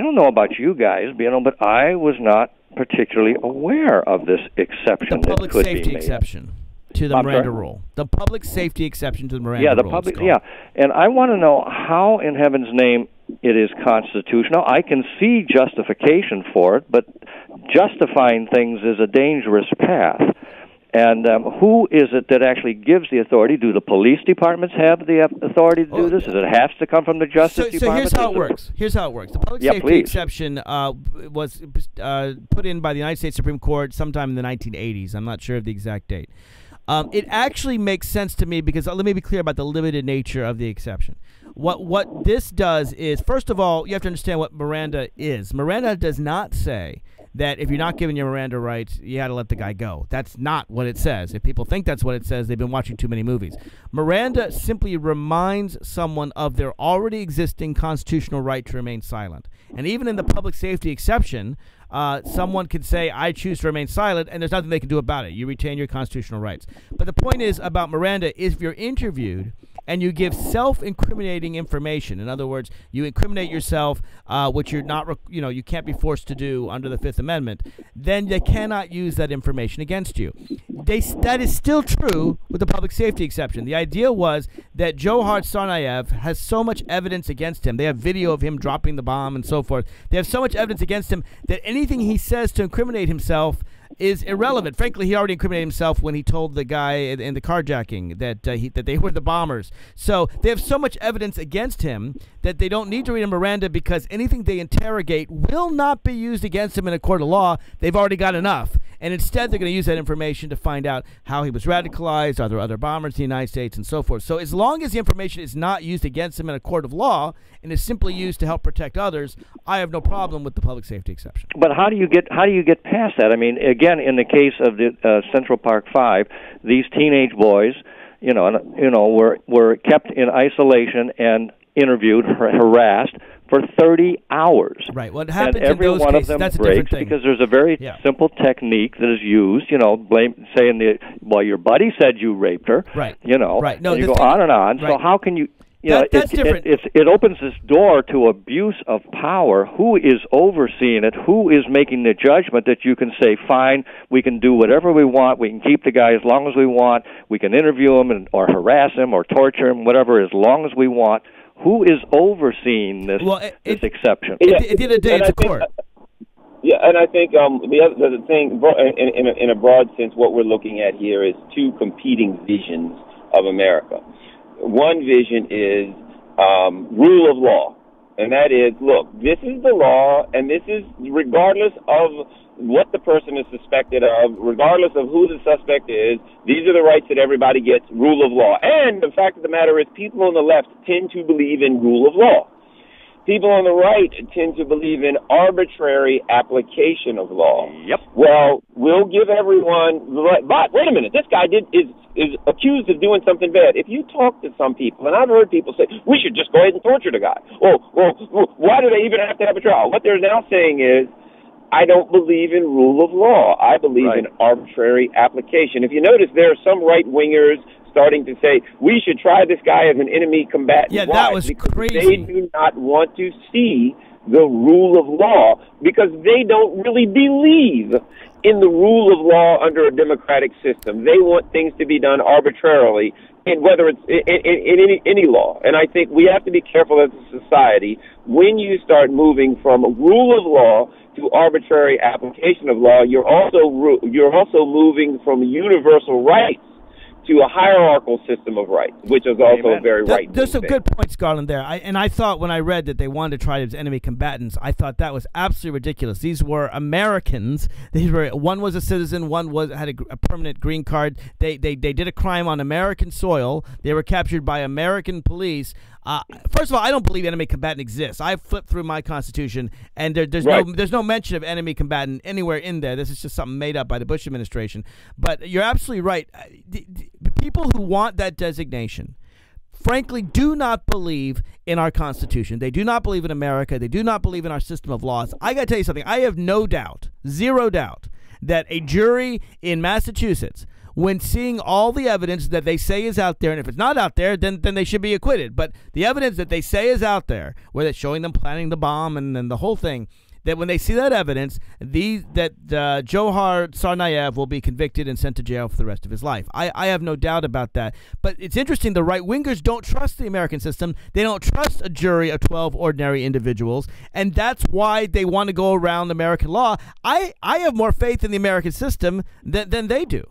don't know about you guys, but I was not particularly aware of this exception. The public that could safety be made. Exception to the Miranda rule. The public safety exception to the Miranda rule. And I want to know how, in heaven's name, it is constitutional. I can see justification for it, but justifying things is a dangerous path. And who is it that actually gives the authority? Do the police departments have the authority to do this? Does it have to come from the Justice Department? So here's how it works. The public safety exception was put in by the United States Supreme Court sometime in the 1980s. I'm not sure of the exact date. It actually makes sense to me because let me be clear about the limited nature of the exception. What this does is, first of all, you have to understand what Miranda is. Miranda does not say that if you're not given your Miranda rights, you got to let the guy go. That's not what it says. If people think that's what it says, they've been watching too many movies. Miranda simply reminds someone of their already existing constitutional right to remain silent. And even in the public safety exception, someone could say, I choose to remain silent, and there's nothing they can do about it. You retain your constitutional rights. But the point is about Miranda is if you're interviewed and you give self-incriminating information. In other words, you incriminate yourself, which you're not, you can't be forced to do under the Fifth Amendment. Then they cannot use that information against you. That is still true with the public safety exception. The idea was that Johar Tsarnaev has so much evidence against him. They have video of him dropping the bomb and so forth. They have so much evidence against him that anything he says to incriminate himself is irrelevant. Frankly, he already incriminated himself when he told the guy in the carjacking that they were the bombers. So they have so much evidence against him that they don't need to read a Miranda because anything they interrogate will not be used against him in a court of law. They've already got enough. And instead, they're going to use that information to find out how he was radicalized, are there other bombers in the United States, and so forth. So as long as the information is not used against him in a court of law and is simply used to help protect others, I have no problem with the public safety exception. But how do you get past that? I mean, again, in the case of the Central Park Five, these teenage boys, were kept in isolation and interviewed, harassed for 30 hours. Right. What happens and every in those one cases, of them that's a breaks different thing. because there's a very simple technique that is used, saying your buddy said you raped her. Right. Right. No, and you go on and on. Right. So how can you That's different. It opens this door to abuse of power. Who is overseeing it? Who is making the judgment that you can say, fine, we can do whatever we want, we can keep the guy as long as we want, we can interview him or harass him or torture him, whatever, as long as we want. Who is overseeing this, this exception? At the end of the day, it's a court. Yeah, and I think the other thing, in a broad sense, what we're looking at here is two competing visions of America. One vision is rule of law, and that is, look, this is the law, and this is regardless of what the person is suspected of, regardless of who the suspect is, these are the rights that everybody gets, rule of law. And the fact of the matter is, people on the left tend to believe in rule of law. People on the right tend to believe in arbitrary application of law. Yep. Well, we'll give everyone the right, but wait a minute, this guy is accused of doing something bad. If you talk to some people, and I've heard people say, we should just go ahead and torture the guy. Well, why do they even have to have a trial? What they're now saying is, I don't believe in rule of law. I believe in arbitrary application. If you notice, there are some right-wingers starting to say, we should try this guy as an enemy combatant. Yeah, Why? that was because crazy. They do not want to see the rule of law because they don't really believe in the rule of law under a democratic system. They want things to be done arbitrarily, and whether it's in any law. And I think we have to be careful as a society when you start moving from a rule of law to arbitrary application of law. You're also moving from universal rights to a hierarchical system of rights, which is also a very right. There's some good points, Garland, there. I thought when I read that they wanted to try as enemy combatants, I thought that was absolutely ridiculous. These were Americans. One was a citizen, one had a permanent green card. They did a crime on American soil. They were captured by American police. First of all, I don't believe enemy combatant exists. I flipped through my Constitution, and there's no mention of enemy combatant anywhere in there. This is just something made up by the Bush administration. But you're absolutely right. The people who want that designation, frankly, do not believe in our Constitution. They do not believe in America. They do not believe in our system of laws. I got to tell you something. I have no doubt, zero doubt, that a jury in Massachusetts, when seeing all the evidence that they say is out there, and if it's not out there, then they should be acquitted. But the evidence that they say is out there, where they're showing them planning the bomb and the whole thing, that when they see that evidence, Johar Tsarnaev will be convicted and sent to jail for the rest of his life. I have no doubt about that. But it's interesting, the right-wingers don't trust the American system. They don't trust a jury of 12 ordinary individuals, and that's why they want to go around American law. I have more faith in the American system than they do.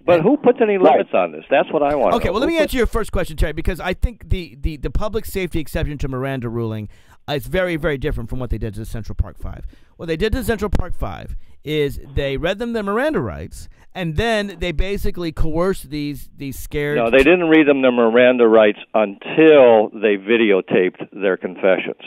But who puts any limits on this? That's what I want to know. Okay, well, let me answer your first question, Terry, because I think the public safety exception to Miranda ruling is very, very different from what they did to the Central Park Five. What they did to Central Park Five is they read them their Miranda rights, and then they basically coerced these scared... No, they didn't read them their Miranda rights until they videotaped their confessions.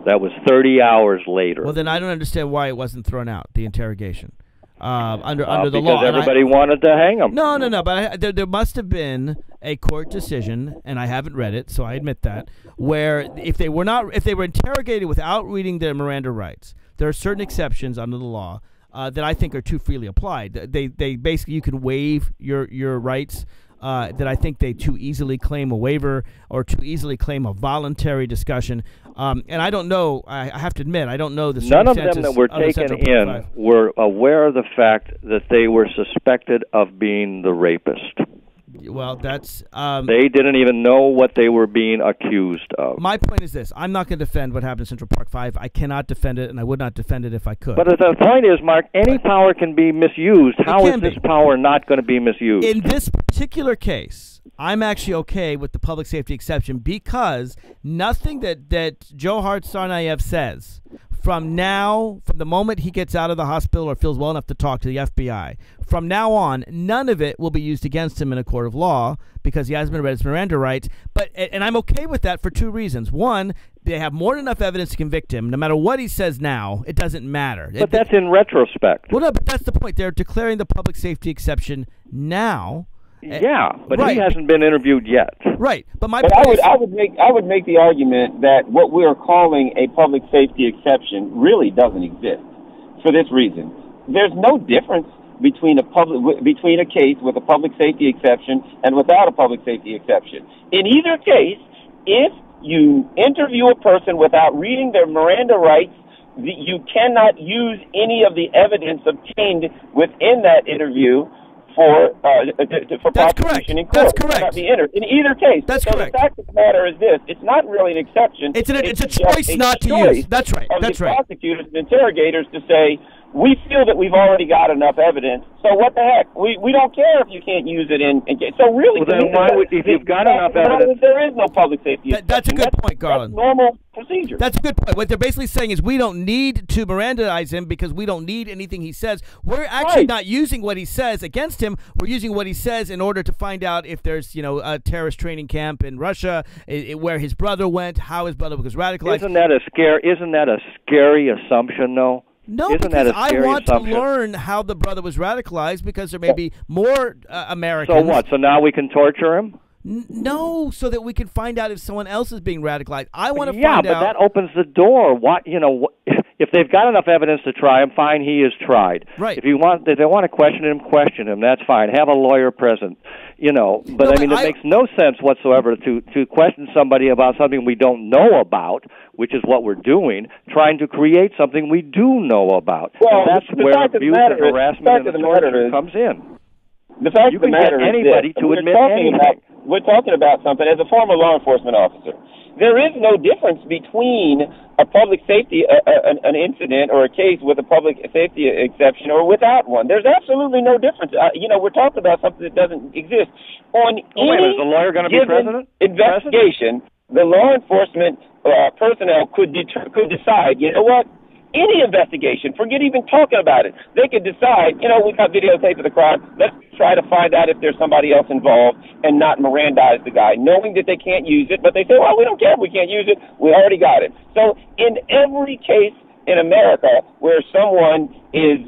That was 30 hours later. Well, then I don't understand why it wasn't thrown out, the interrogation. Under the law. Because everybody wanted to hang them. No. But there must have been a court decision, and I haven't read it, so I admit that, where if they were interrogated without reading their Miranda rights, there are certain exceptions under the law that I think are too freely applied. They basically, you can waive your rights. That I think they too easily claim a waiver or too easily claim a voluntary discussion. And I don't know, I have to admit, I don't know the circumstances. None of them that were taken in were aware of the fact that they were suspected of being the rapist. Well, that's... they didn't even know what they were being accused of. My point is this. I'm not going to defend what happened in Central Park 5. I cannot defend it, and I would not defend it if I could. But the point is, Mark, any power can be misused. How is this power not going to be misused? In this particular case, I'm actually okay with the public safety exception because nothing that Johar Tsarnaev says from the moment he gets out of the hospital or feels well enough to talk to the FBI, from now on, none of it will be used against him in a court of law because he hasn't been read his Miranda rights. And I'm okay with that for two reasons. One, they have more than enough evidence to convict him. No matter what he says now, it doesn't matter. But that's in retrospect. Well, no, but that's the point. They're declaring the public safety exception now. Yeah, but he hasn't been interviewed yet. Right, but I would make the argument that what we are calling a public safety exception really doesn't exist for this reason. There's no difference between a case with a public safety exception and without a public safety exception. In either case, if you interview a person without reading their Miranda rights, you cannot use any of the evidence obtained within that interview for prosecution in court. That's correct. Cannot be entered in either case. That's correct. The fact of the matter is this: it's not really an exception. It's a choice not to use. That's right. That's right. Prosecutors and interrogators to say, we feel that we've already got enough evidence, so what the heck? We don't care if you can't use it in so really, well, then why would, if you've got enough evidence, there is no public safety. That's a good point, Garland. That's normal procedure. That's a good point. What they're basically saying is we don't need to Mirandaize him because we don't need anything he says. We're actually not using what he says against him. We're using what he says in order to find out if there's, a terrorist training camp in Russia, where his brother went, how his brother was radicalized. Isn't that a scary assumption, though? No, because I want to learn how the brother was radicalized because there may be more Americans. So what? So now we can torture him? No, so that we can find out if someone else is being radicalized. I want to find out. Yeah, but that opens the door. If they've got enough evidence to try him, fine, he is tried. Right. If they want to question him, that's fine. Have a lawyer present. But it makes no sense whatsoever to question somebody about something we don't know about, which is what we're doing, trying to create something we do know about. Well, and that's where abuse and harassment and torture comes in. The fact you of the can matter get anybody to admit anything. We're talking about something, as a former law enforcement officer, there is no difference between a public safety, an incident or a case with a public safety exception or without one. There's absolutely no difference. We're talking about something that doesn't exist. On is the lawyer going to be president? Investigation, the law enforcement personnel could decide, you know what? Any investigation, forget even talking about it. They could decide, we've got videotape of the crime. Let's try to find out if there's somebody else involved and not Mirandize the guy, knowing that they can't use it. But they say, well, we don't care if we can't use it. We already got it. So in every case in America where someone is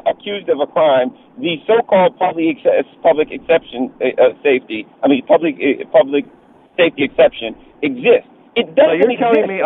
accused of a crime, the so-called public exception safety exception exists. It doesn't exist.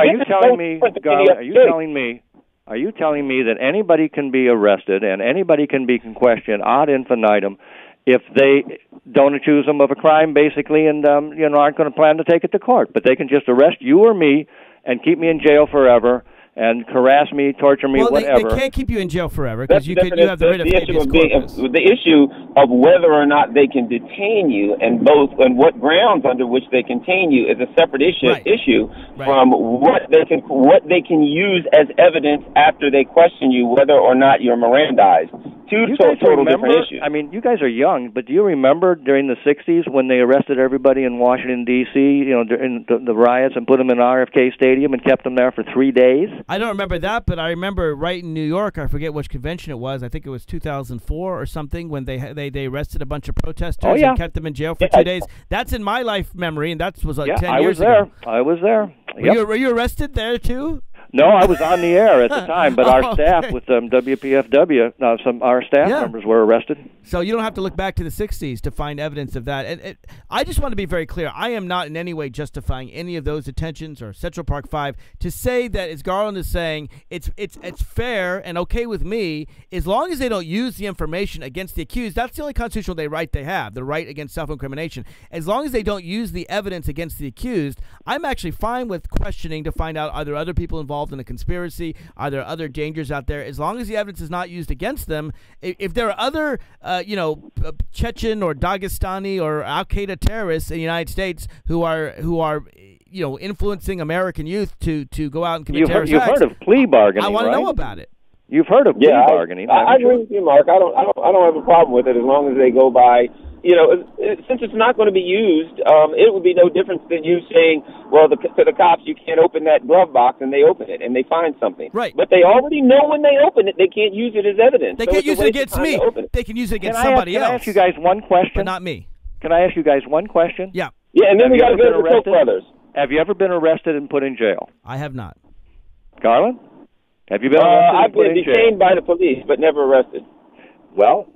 Are you telling me that anybody can be arrested and anybody can be questioned ad infinitum if they don't accuse them of a crime, basically, and aren't going to plan to take it to court? But they can just arrest you or me and keep me in jail forever and harass me, torture me, whatever. They can't keep you in jail forever because you have the right of habeas corpus. The issue of whether or not they can detain you and what grounds under which they can detain you is a separate issue from what they can use as evidence after they question you whether or not you're Mirandized. Two total different issues. I mean, you guys are young, but do you remember during the 60s when they arrested everybody in Washington, D.C., during the riots and put them in RFK Stadium and kept them there for 3 days? I don't remember that, but I remember right in New York, I forget which convention it was, I think it was 2004 or something, when they arrested a bunch of protesters and kept them in jail for 2 days. That's in my life memory, and that was 10 years ago. I was there. Were you arrested there, too? No, I was on the air at the time, but our staff with WPFW, our staff members were arrested. So you don't have to look back to the 60s to find evidence of that. And I just want to be very clear. I am not in any way justifying any of those detentions or Central Park 5. To say that, as Garland is saying, it's fair and okay with me, as long as they don't use the information against the accused. That's the only constitutional right they have, the right against self-incrimination. As long as they don't use the evidence against the accused, I'm actually fine with questioning to find out, are there other people involved in a conspiracy? Are there other dangers out there? As long as the evidence is not used against them. If there are other, Chechen or Dagestani or Al-Qaeda terrorists in the United States who are influencing American youth to go out and commit terrorist acts, you've heard of plea bargaining, I want to right? know about it. You've heard of plea bargaining. I agree with you, Mark. I don't have a problem with it as long as they go by. Since it's not going to be used, it would be no difference than you saying, well, to the cops, you can't open that glove box, and they open it, and they find something. Right. But they already know when they open it, they can't use it as evidence. They can't use it against me. They can use it against somebody else. Can I ask you guys one question? But not me. Can I ask you guys one question? Yeah. Yeah, and then we got to go to the Koch brothers. Have you ever been arrested and put in jail? I have not. Garland? Have you been arrested and put in jail? I've been detained by the police, but never arrested. Well,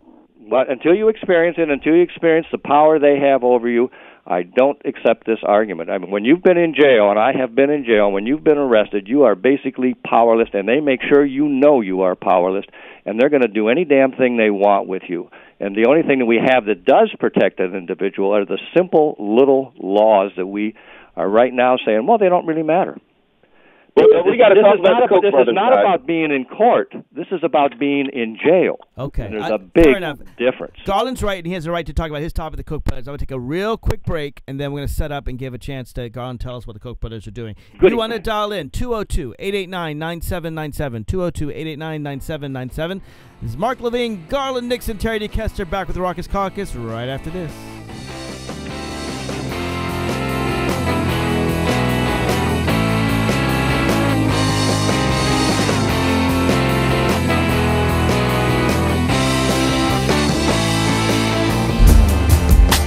until you experience it, until you experience the power they have over you, I don't accept this argument. I mean, when you've been in jail, and I have been in jail, when you've been arrested, you are basically powerless, and they make sure you know you are powerless, and they're going to do any damn thing they want with you. And the only thing that we have that does protect an individual are the simple little laws that we are right now saying, well, they don't really matter. Well, we got to talk about the Koch this brothers. This is not about being in court. This is about being in jail. Okay. And there's a big difference. Garland's right, and he has a right to talk about his topic, the Koch brothers. I'm going to take a real quick break, and then we're going to set up and give a chance to Garland tell us what the Koch brothers are doing. If you want to dial in, 202-889-9797, 202-889-9797. This is Mark Levine, Garland Nixon, Terry D. Kester, back with the Raucous Caucus right after this.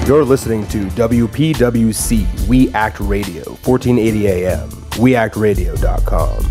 You're listening to WPWC, We Act Radio, 1480 AM, weactradio.com.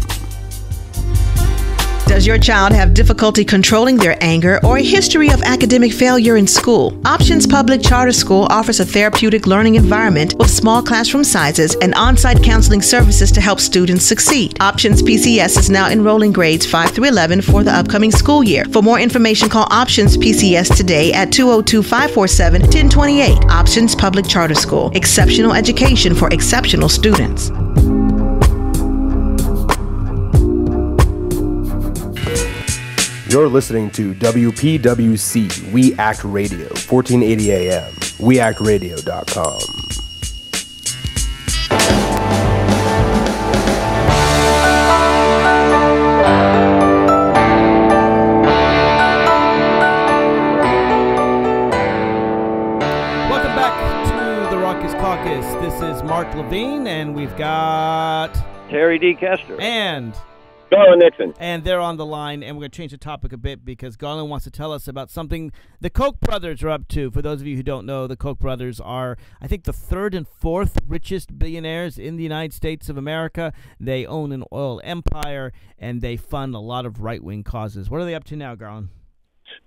Does your child have difficulty controlling their anger or a history of academic failure in school? Options Public Charter School offers a therapeutic learning environment with small classroom sizes and on-site counseling services to help students succeed. Options PCS is now enrolling grades 5 through 11 for the upcoming school year. For more information, call Options PCS today at 202-547-1028. Options Public Charter School. Exceptional education for exceptional students. You're listening to WPWC, We Act Radio, 1480 AM, weactradio.com. Welcome back to the Raucous Caucus. This is Mark Levine, and we've got Terry D. Kester. And Garland Nixon. And they're on the line, and we're going to change the topic a bit because Garland wants to tell us about something the Koch brothers are up to. For those of you who don't know, the Koch brothers are, I think, the third and fourth richest billionaires in the United States of America. They own an oil empire, and they fund a lot of right-wing causes. What are they up to now, Garland?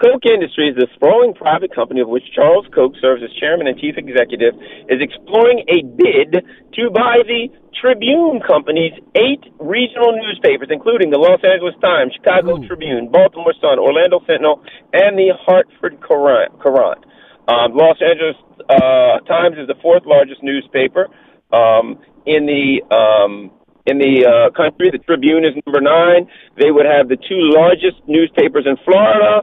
Koch Industries, the sprawling private company of which Charles Koch serves as chairman and chief executive, is exploring a bid to buy the Tribune Company's 8 regional newspapers, including the Los Angeles Times, Chicago Tribune, Baltimore Sun, Orlando Sentinel, and the Hartford Courant. Los Angeles Times is the 4th largest newspaper in the country. The Tribune is number 9. They would have the 2 largest newspapers in Florida,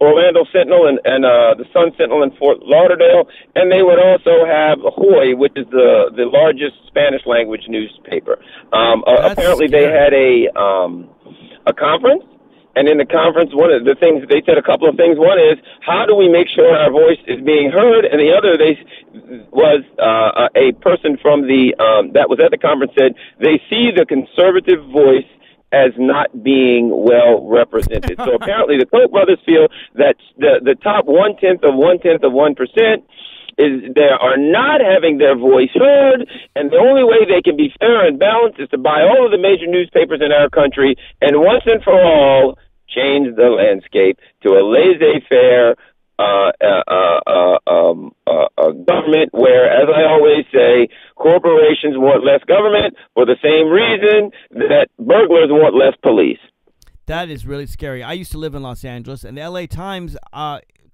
Orlando Sentinel and the Sun Sentinel in Fort Lauderdale, and they would also have Hoy, which is the largest Spanish language newspaper. Apparently, they had a conference. And in the conference, one of the things, they said a couple of things. One is, how do we make sure our voice is being heard? And the other, was a person from that was at the conference said they see the conservative voice as not being well represented. So apparently the Koch brothers feel that the top 1/10 of 1% is they are not having their voice heard, and the only way they can be fair and balanced is to buy all of the major newspapers in our country and once and for all change the landscape to a laissez-faire government where, as I always say, corporations want less government for the same reason that burglars want less police. That is really scary. I used to live in Los Angeles, and the LA Times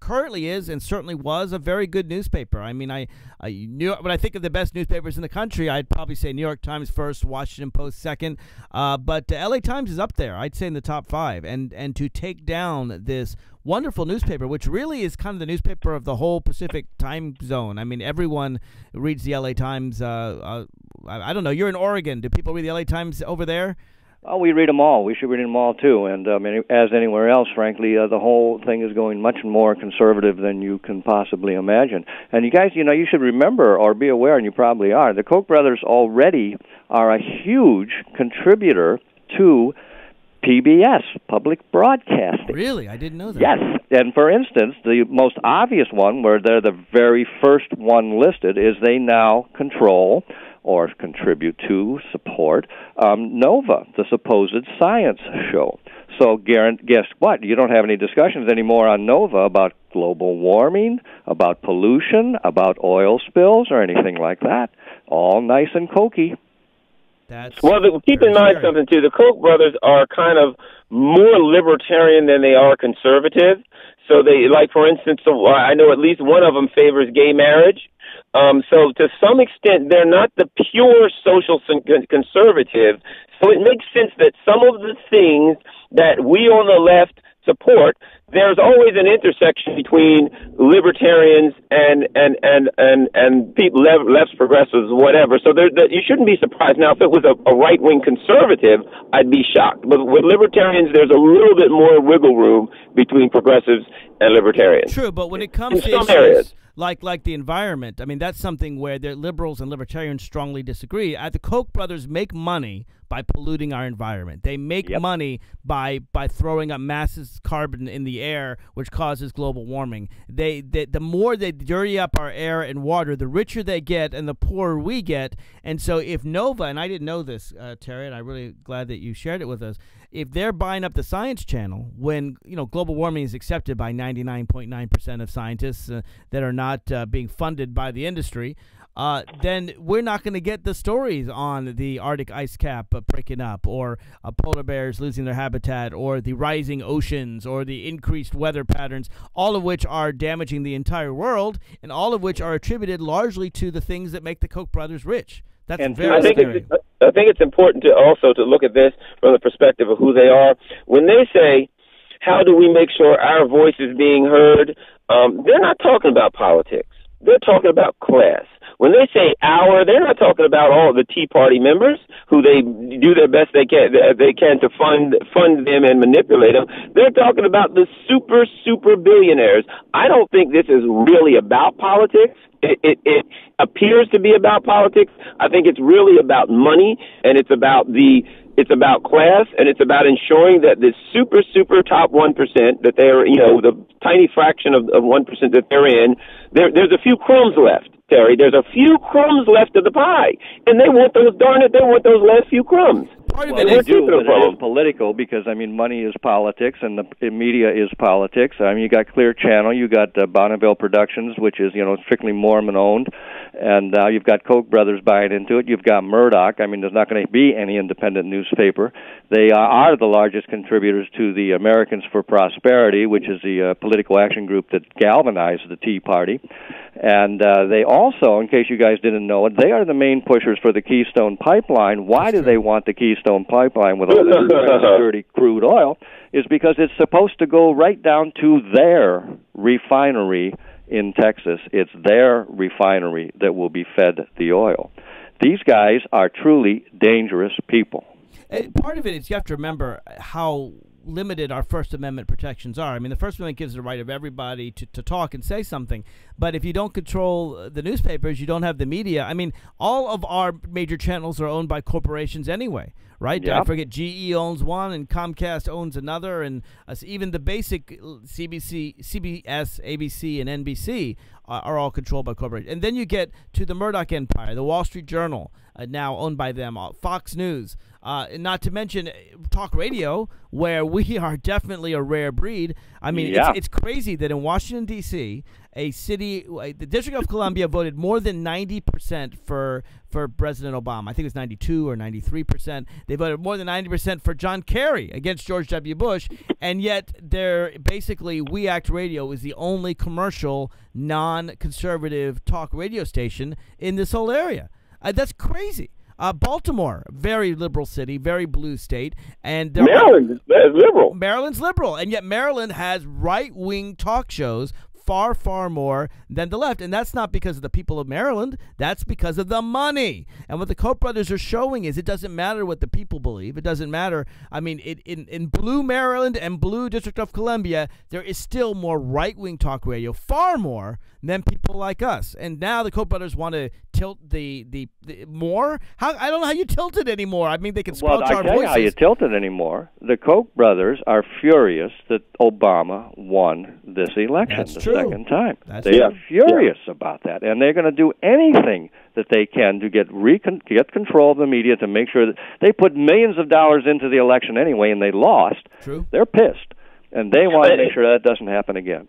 currently is and certainly was a very good newspaper. I mean, I knew when I think of the best newspapers in the country, I'd probably say New York Times first, Washington Post second, but the LA Times is up there. I'd say in the top 5. And to take down this wonderful newspaper, which really is kind of the newspaper of the whole Pacific time zone. I mean, everyone reads the LA Times. I don't know. You're in Oregon. Do people read the LA Times over there? Oh, we read them all. We should read them all, too. And as anywhere else, frankly, the whole thing is going much more conservative than you can possibly imagine. And you guys, you should remember or be aware, and you probably are, the Koch brothers already are a huge contributor to PBS, public broadcasting. Really? I didn't know that. Yes. And for instance, the most obvious one, where they're the very first one listed, is they now control or contribute to, support, Nova, the supposed science show. So guess what? You don't have any discussions anymore on Nova about global warming, about pollution, about oil spills, or anything like that. All nice and cokey. Keep in mind something, too. The Koch brothers are kind of more libertarian than they are conservative. So they, like, for instance, I know at least one of them favors gay marriage. So to some extent, they're not the pure social conservative. So it makes sense that some of the things that we on the left support, there's always an intersection between libertarians and people, left progressives, whatever. So you shouldn't be surprised. Now, if it was a right-wing conservative, I'd be shocked. But with libertarians, there's a little bit more wiggle room between progressives and libertarians. True, but when it comes to issues areas, like the environment, I mean, that's something where the liberals and libertarians strongly disagree. The Koch brothers make money by polluting our environment. They make money by throwing up massive carbon in the air, which causes global warming. The more they dirty up our air and water, the richer they get and the poorer we get. And so if Nova, and I didn't know this, Terry, and I'm really glad that you shared it with us, if they're buying up the Science Channel, when global warming is accepted by 99.9% of scientists that are not being funded by the industry, then we're not going to get the stories on the Arctic ice cap breaking up, or polar bears losing their habitat, or the rising oceans, or the increased weather patterns, all of which are damaging the entire world, and all of which are attributed largely to the things that make the Koch brothers rich. That's very scary. I think it's important to also to look at this from the perspective of who they are. When they say, how do we make sure our voice is being heard, they're not talking about politics. They're talking about class. When they say our, they're not talking about all the Tea Party members who they do their best they can to fund them and manipulate them. They're talking about the super billionaires. I don't think this is really about politics. It appears to be about politics. I think it's really about money, and it's about class, and it's about ensuring that the super top 1% that they're, the tiny fraction of 1% that they're in, there's a few crumbs left, Terry. There's a few crumbs left of the pie, and they want those last few crumbs. Well, they do, but it is political because, money is politics and the media is politics. You got Clear Channel, you got Bonneville Productions, which is, strictly Mormon-owned, and now you've got Koch brothers buying into it. You've got Murdoch. There's not going to be any independent newspaper. They are the largest contributors to the Americans for Prosperity, which is the political action group that galvanized the Tea Party. And they also, in case you guys didn't know it, they are the main pushers for the Keystone Pipeline. Why do they want the Keystone Pipeline with all this dirty crude oil? Is because it's supposed to go right down to their refinery in Texas. It's their refinery that will be fed the oil. These guys are truly dangerous people. Part of it is you have to remember how limited our First Amendment protections are. The First Amendment gives the right of everybody to talk and say something. But if you don't control the newspapers, you don't have the media. All of our major channels are owned by corporations anyway, right? Yep. I forget, GE owns one and Comcast owns another, and even the basic CBS, ABC, and NBC are all controlled by corporations. And then you get to the Murdoch empire, the Wall Street Journal, now owned by them, Fox News, not to mention talk radio, where we are definitely a rare breed. It's crazy that in Washington, D.C., the District of Columbia voted more than 90% for President Obama. I think it was 92 or 93%. They voted more than 90% for John Kerry against George W. Bush, and yet We Act Radio is the only commercial, non-conservative talk radio station in this whole area. That's crazy. Baltimore, very liberal city, very blue state, and Maryland is liberal. Maryland's liberal, and yet Maryland has right-wing talk shows far more than the left. And that's not because of the people of Maryland. That's because of the money. And what the Koch brothers are showing is it doesn't matter what the people believe. It doesn't matter. In blue Maryland and blue District of Columbia, there is still more right-wing talk radio, far more than people like us. And now the Koch brothers want to tilt the more. I don't know how you tilt it anymore. They can squelch our voices. Well, I tell you how you tilt it anymore. The Koch brothers are furious that Obama won this election. That's the true. Second time. They are furious about that, and they're going to do anything that they can to get control of the media, to make sure that they put millions of dollars into the election anyway, and they lost. True. They're pissed, and they want to make sure that doesn't happen again.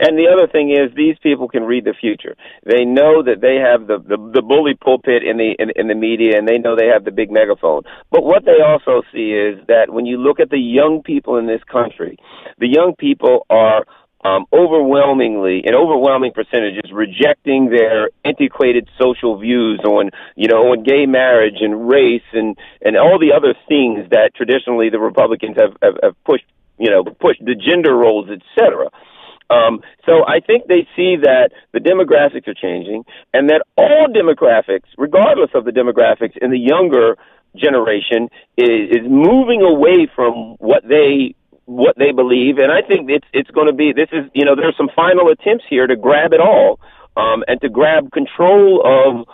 And the other thing is, these people can read the future. They know that they have the bully pulpit in the media, and they know they have the big megaphone. But what they also see is that when you look at the young people in this country, the young people are overwhelming percentages rejecting their antiquated social views on, on gay marriage and race and all the other things that traditionally the Republicans have pushed, pushed the gender roles, etc. So I think they see that the demographics are changing and that all demographics, regardless of the demographics in the younger generation, is moving away from what they believe. And I think it's going to be, there's some final attempts here to grab it all, and to grab control of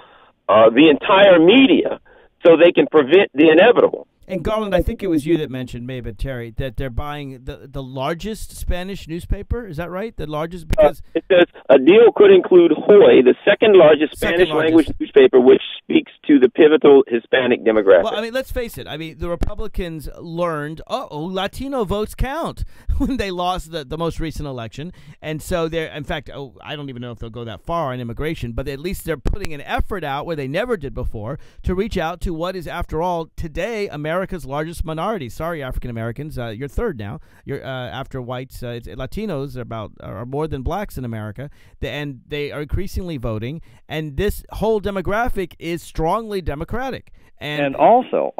the entire media so they can prevent the inevitable. And Garland, I think it was you that mentioned, maybe Terry, that they're buying the largest Spanish newspaper. Is that right? The largest, because it says a deal could include Hoy, the second largest Spanish language newspaper, which speaks to the pivotal Hispanic demographic. Well, I mean, let's face it. I mean, the Republicans learned, Latino votes count when they lost the most recent election, and so they're, in fact, I don't even know if they'll go that far on immigration, but at least they're putting an effort out where they never did before to reach out to what is, after all, today America's largest minority. Sorry, African Americans, you're third now. You're after whites. Latinos are more than blacks in America, and they are increasingly voting. And this whole demographic is strongly Democratic. And also,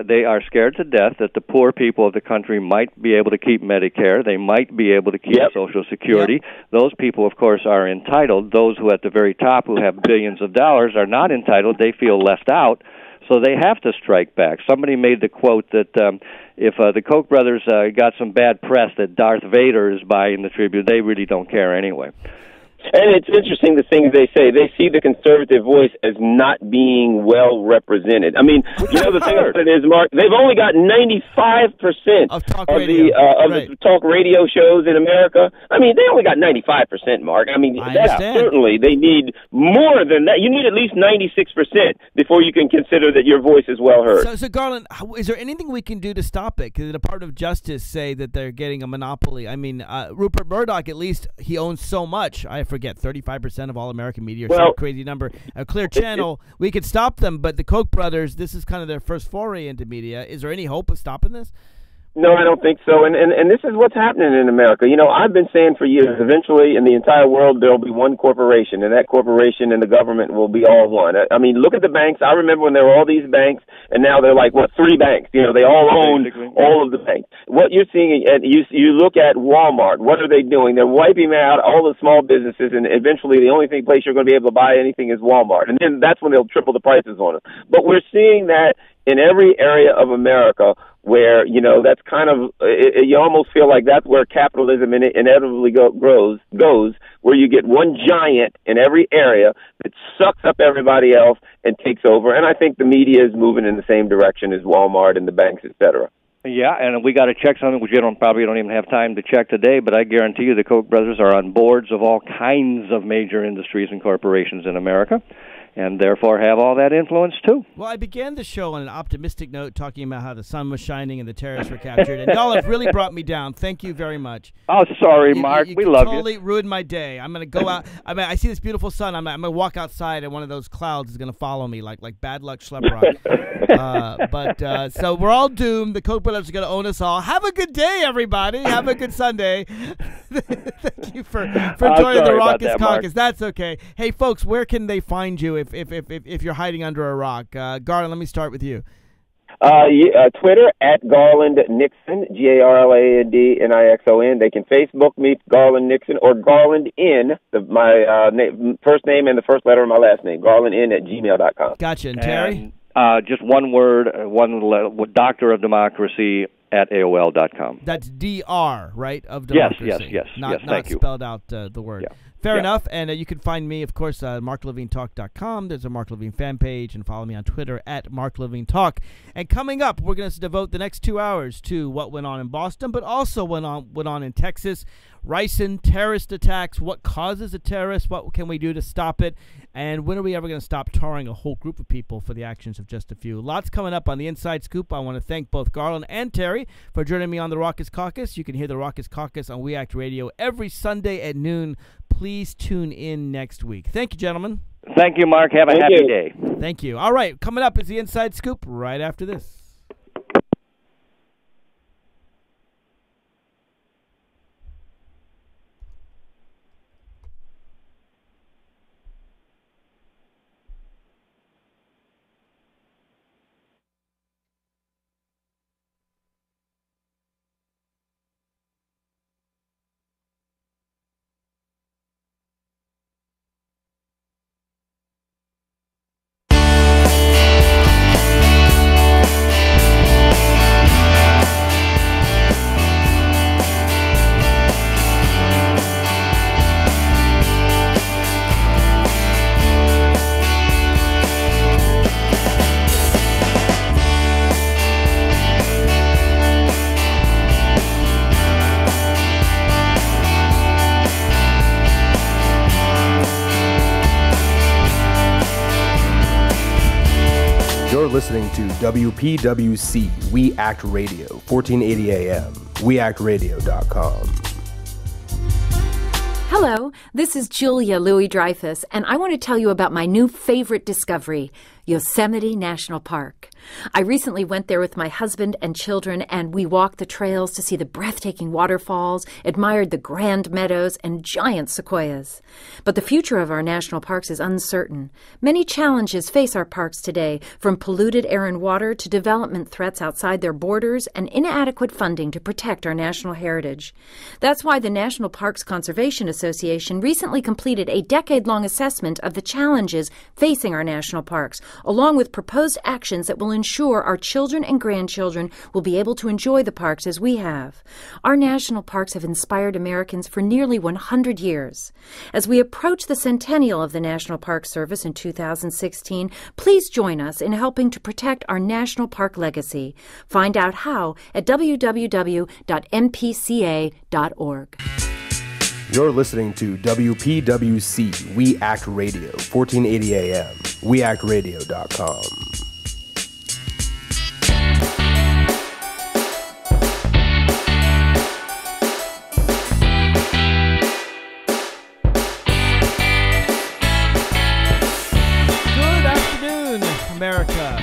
they are scared to death that the poor people of the country might be able to keep Medicare. They might be able to keep Social Security. Those people, of course, are entitled. Those who at the very top, who have billions of dollars, are not entitled. They feel left out. So they have to strike back. Somebody made the quote that if the Koch brothers got some bad press that Darth Vader is buying the tribute, they really don't care anyway. And it's interesting the things they say. They see the conservative voice as not being well represented. I mean, the thing about it is, Mark, they've only got 95% of the talk radio shows in America. I mean, they only got 95%, Mark. I mean, certainly they need more than that. You need at least 96% before you can consider that your voice is well heard. So Garland, is there anything we can do to stop it? Because the Department of Justice say that they're getting a monopoly. I mean, Rupert Murdoch, at least, he owns so much. I forget, 35% of all American media, or some crazy number. A Clear Channel, we could stop them, but the Koch brothers, this is kind of their first foray into media. Is there any hope of stopping this? No, I don't think so. And this is what's happening in America. I've been saying for years, eventually in the entire world, there'll be one corporation, and that corporation and the government will be all one. I mean, look at the banks. I remember when there were all these banks, and now they're like, 3 banks? They all own all of the banks. What you're seeing, and you look at Walmart, what are they doing? They're wiping out all the small businesses, and eventually the only place you're going to be able to buy anything is Walmart. And then that's when they'll triple the prices on it. But we're seeing that in every area of America where, that's kind of, you almost feel like that's where capitalism inevitably goes, where you get one giant in every area that sucks up everybody else and takes over. And I think the media is moving in the same direction as Walmart and the banks, et cetera. Yeah, and we got to check something which you probably don't even have time to check today, but I guarantee you the Koch brothers are on boards of all kinds of major industries and corporations in America, and therefore have all that influence too. Well, I began the show on an optimistic note, talking about how the sun was shining and the terrorists were captured, and y'all have really brought me down. Thank you very much. Oh, sorry, Mark. We love you. You totally ruined my day. I'm going to go out. I see this beautiful sun. I'm going to walk outside, and one of those clouds is going to follow me like bad luck Schleprock. So we're all doomed. The Koch brothers are going to own us all. Have a good day, everybody. Have a good Sunday. Thank you for joining the Raucous Caucus. That's okay. Hey, folks, where can they find you if you're hiding under a rock? Garland, let me start with you. Twitter at Garland Nixon, GarlandNixon. They can Facebook me, Garland Nixon, or Garland in my first name and the first letter of my last name, garlandin@gmail.com. Gotcha. And Terry? Just one word, Doctor of Democracy at AOL.com. That's DR, right? Of democracy. Yes. Not thank you. Spelled out the word. Yeah. Fair enough. And you can find me, of course, MarkLevineTalk.com. There's a Mark Levine fan page, and follow me on Twitter at MarkLevineTalk. And coming up, we're going to devote the next 2 hours to what went on in Boston, but also went on in Texas. Ricin, terrorist attacks, what causes a terrorist, what can we do to stop it, and when are we ever going to stop tarring a whole group of people for the actions of just a few? Lots coming up on the Inside Scoop. I want to thank both Garland and Terry for joining me on the Raucous Caucus. You can hear the Raucous Caucus on We Act Radio every Sunday at noon. Please tune in next week. Thank you, gentlemen. Thank you, Mark. Have a happy day. Thank you. All right, coming up is the Inside Scoop right after this. listening to WPWC, We Act Radio, 1480 AM, weactradio.com. Hello, this is Julia Louis-Dreyfus, and I want to tell you about my new favorite discovery, Yosemite National Park. I recently went there with my husband and children, and we walked the trails to see the breathtaking waterfalls, admired the grand meadows, and giant sequoias. But the future of our national parks is uncertain. Many challenges face our parks today, from polluted air and water to development threats outside their borders and inadequate funding to protect our national heritage. That's why the National Parks Conservation Association recently completed a decade-long assessment of the challenges facing our national parks, along with proposed actions that will ensure our children and grandchildren will be able to enjoy the parks as we have. Our national parks have inspired Americans for nearly 100 years. As we approach the centennial of the National Park Service in 2016, please join us in helping to protect our national park legacy. Find out how at www.npca.org. You're listening to WPWC, We Act Radio, 1480 AM, weactradio.com. Good afternoon, America.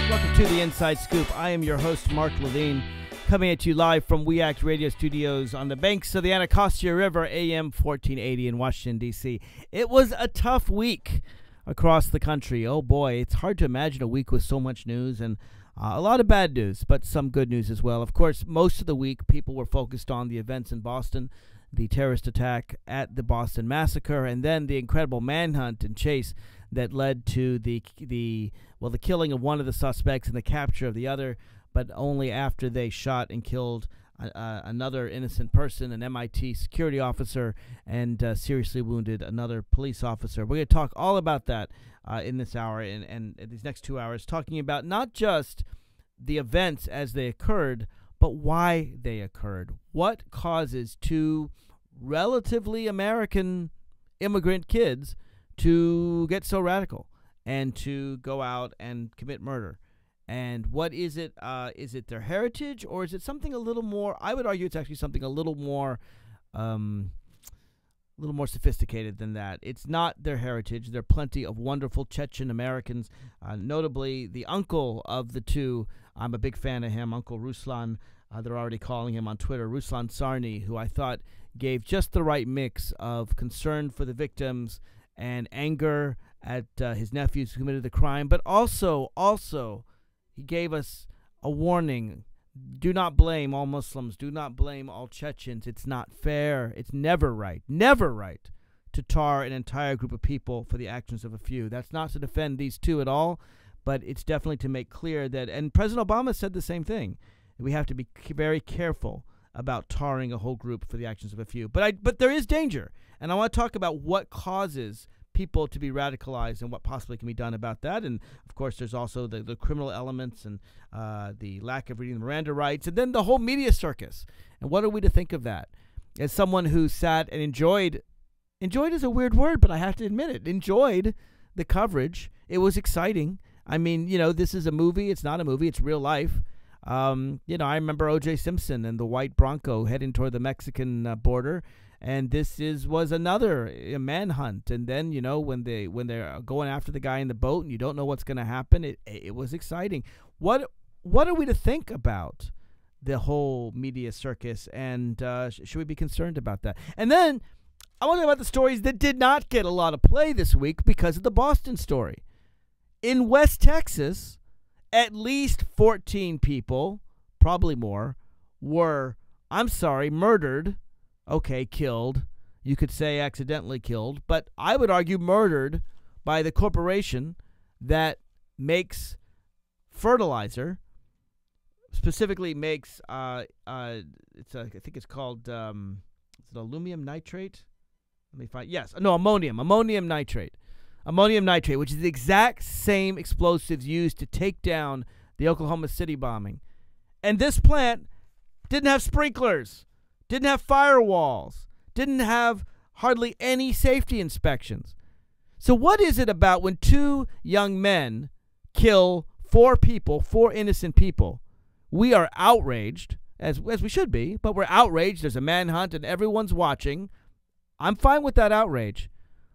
Welcome to the Inside Scoop. I am your host, Mark Levine, coming at you live from We Act Radio Studios on the banks of the Anacostia River, AM 1480 in Washington, D.C. It was a tough week across the country. Oh, boy, it's hard to imagine a week with so much news and a lot of bad news, but some good news as well. Of course, most of the week, people were focused on the events in Boston, the terrorist attack at the Boston Massacre, and then the incredible manhunt and chase that led to the killing of one of the suspects and the capture of the other, but only after they shot and killed another innocent person, an MIT security officer, and seriously wounded another police officer. We're going to talk all about that in this hour and these next 2 hours, talking about not just the events as they occurred, but why they occurred. What causes two relatively American immigrant kids to get so radical and to go out and commit murder? And what is it? Is it their heritage, or is it something a little more? I would argue it's actually something a little more sophisticated than that. It's not their heritage. There are plenty of wonderful Chechen Americans, notably the uncle of the two. I'm a big fan of him, Uncle Ruslan. They're already calling him on Twitter, Ruslan Sarny, who I thought gave just the right mix of concern for the victims and anger at his nephews who committed the crime, but also he gave us a warning. Do not blame all Muslims. Do not blame all Chechens. It's not fair. It's never right to tar an entire group of people for the actions of a few. That's not to defend these two at all, but it's definitely to make clear that, and President Obama said the same thing, we have to be very careful about tarring a whole group for the actions of a few. But there is danger, and I want to talk about what causes people to be radicalized and what possibly can be done about that. And of course there's also the criminal elements and the lack of reading the Miranda rights, and then the whole media circus. And what are we to think of that? As someone who sat and enjoyed is a weird word, but I have to admit it, enjoyed the coverage. It was exciting. I mean, this is a movie. It's not a movie. It's real life. I remember O.J. Simpson and the white Bronco heading toward the Mexican border. And this was another manhunt. And then, when they're going after the guy in the boat and you don't know what's going to happen, it was exciting. What are we to think about the whole media circus? And should we be concerned about that? And then I want to talk about the stories that did not get a lot of play this week because of the Boston story. In West Texas, at least 14 people, probably more, were, murdered. Okay, killed. You could say accidentally killed, but I would argue murdered by the corporation that makes fertilizer. Specifically makes I think it's called is it aluminum nitrate? Let me find. Yes, no, ammonium nitrate. Ammonium nitrate, which is the exact same explosives used to take down the Oklahoma City bombing. And this plant didn't have sprinklers. Didn't have firewalls, didn't have hardly any safety inspections. So what is it about when two young men kill 4 people, 4 innocent people. We are outraged, as we should be, but we're outraged. There's a manhunt and everyone's watching. I'm fine with that outrage.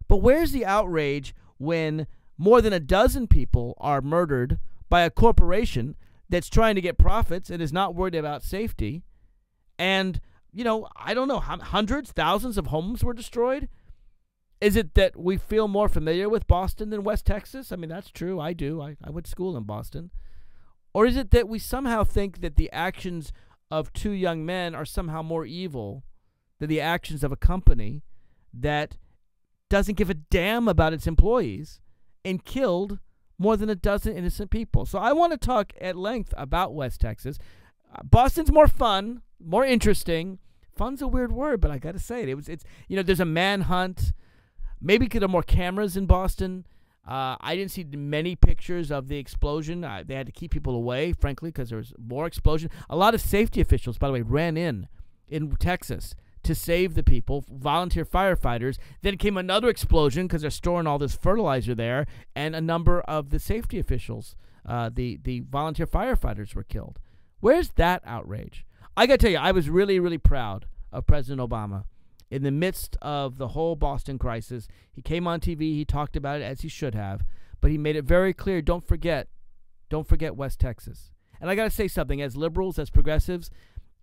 But where's the outrage when more than a dozen people are murdered by a corporation that's trying to get profits and is not worried about safety? And, I don't know, hundreds, thousands of homes were destroyed? Is it that we feel more familiar with Boston than West Texas? I mean, that's true. I do. I went to school in Boston. Or is it that we somehow think that the actions of 2 young men are somehow more evil than the actions of a company that doesn't give a damn about its employees and killed more than a dozen innocent people? So I want to talk at length about West Texas. Boston's more fun, more interesting. Fun's a weird word, but I got to say it. It's there's a manhunt. Maybe there are more cameras in Boston. I didn't see many pictures of the explosion. They had to keep people away, frankly, because there was more explosion. A lot of safety officials, by the way, ran in Texas to save the people, volunteer firefighters. Then came another explosion because they're storing all this fertilizer there, and a number of the safety officials, the volunteer firefighters, were killed. Where's that outrage? I got to tell you, I was really, really proud of President Obama. In the midst of the whole Boston crisis, he came on TV, he talked about it as he should have, but he made it very clear, don't forget West Texas. And I got to say something, as liberals, as progressives,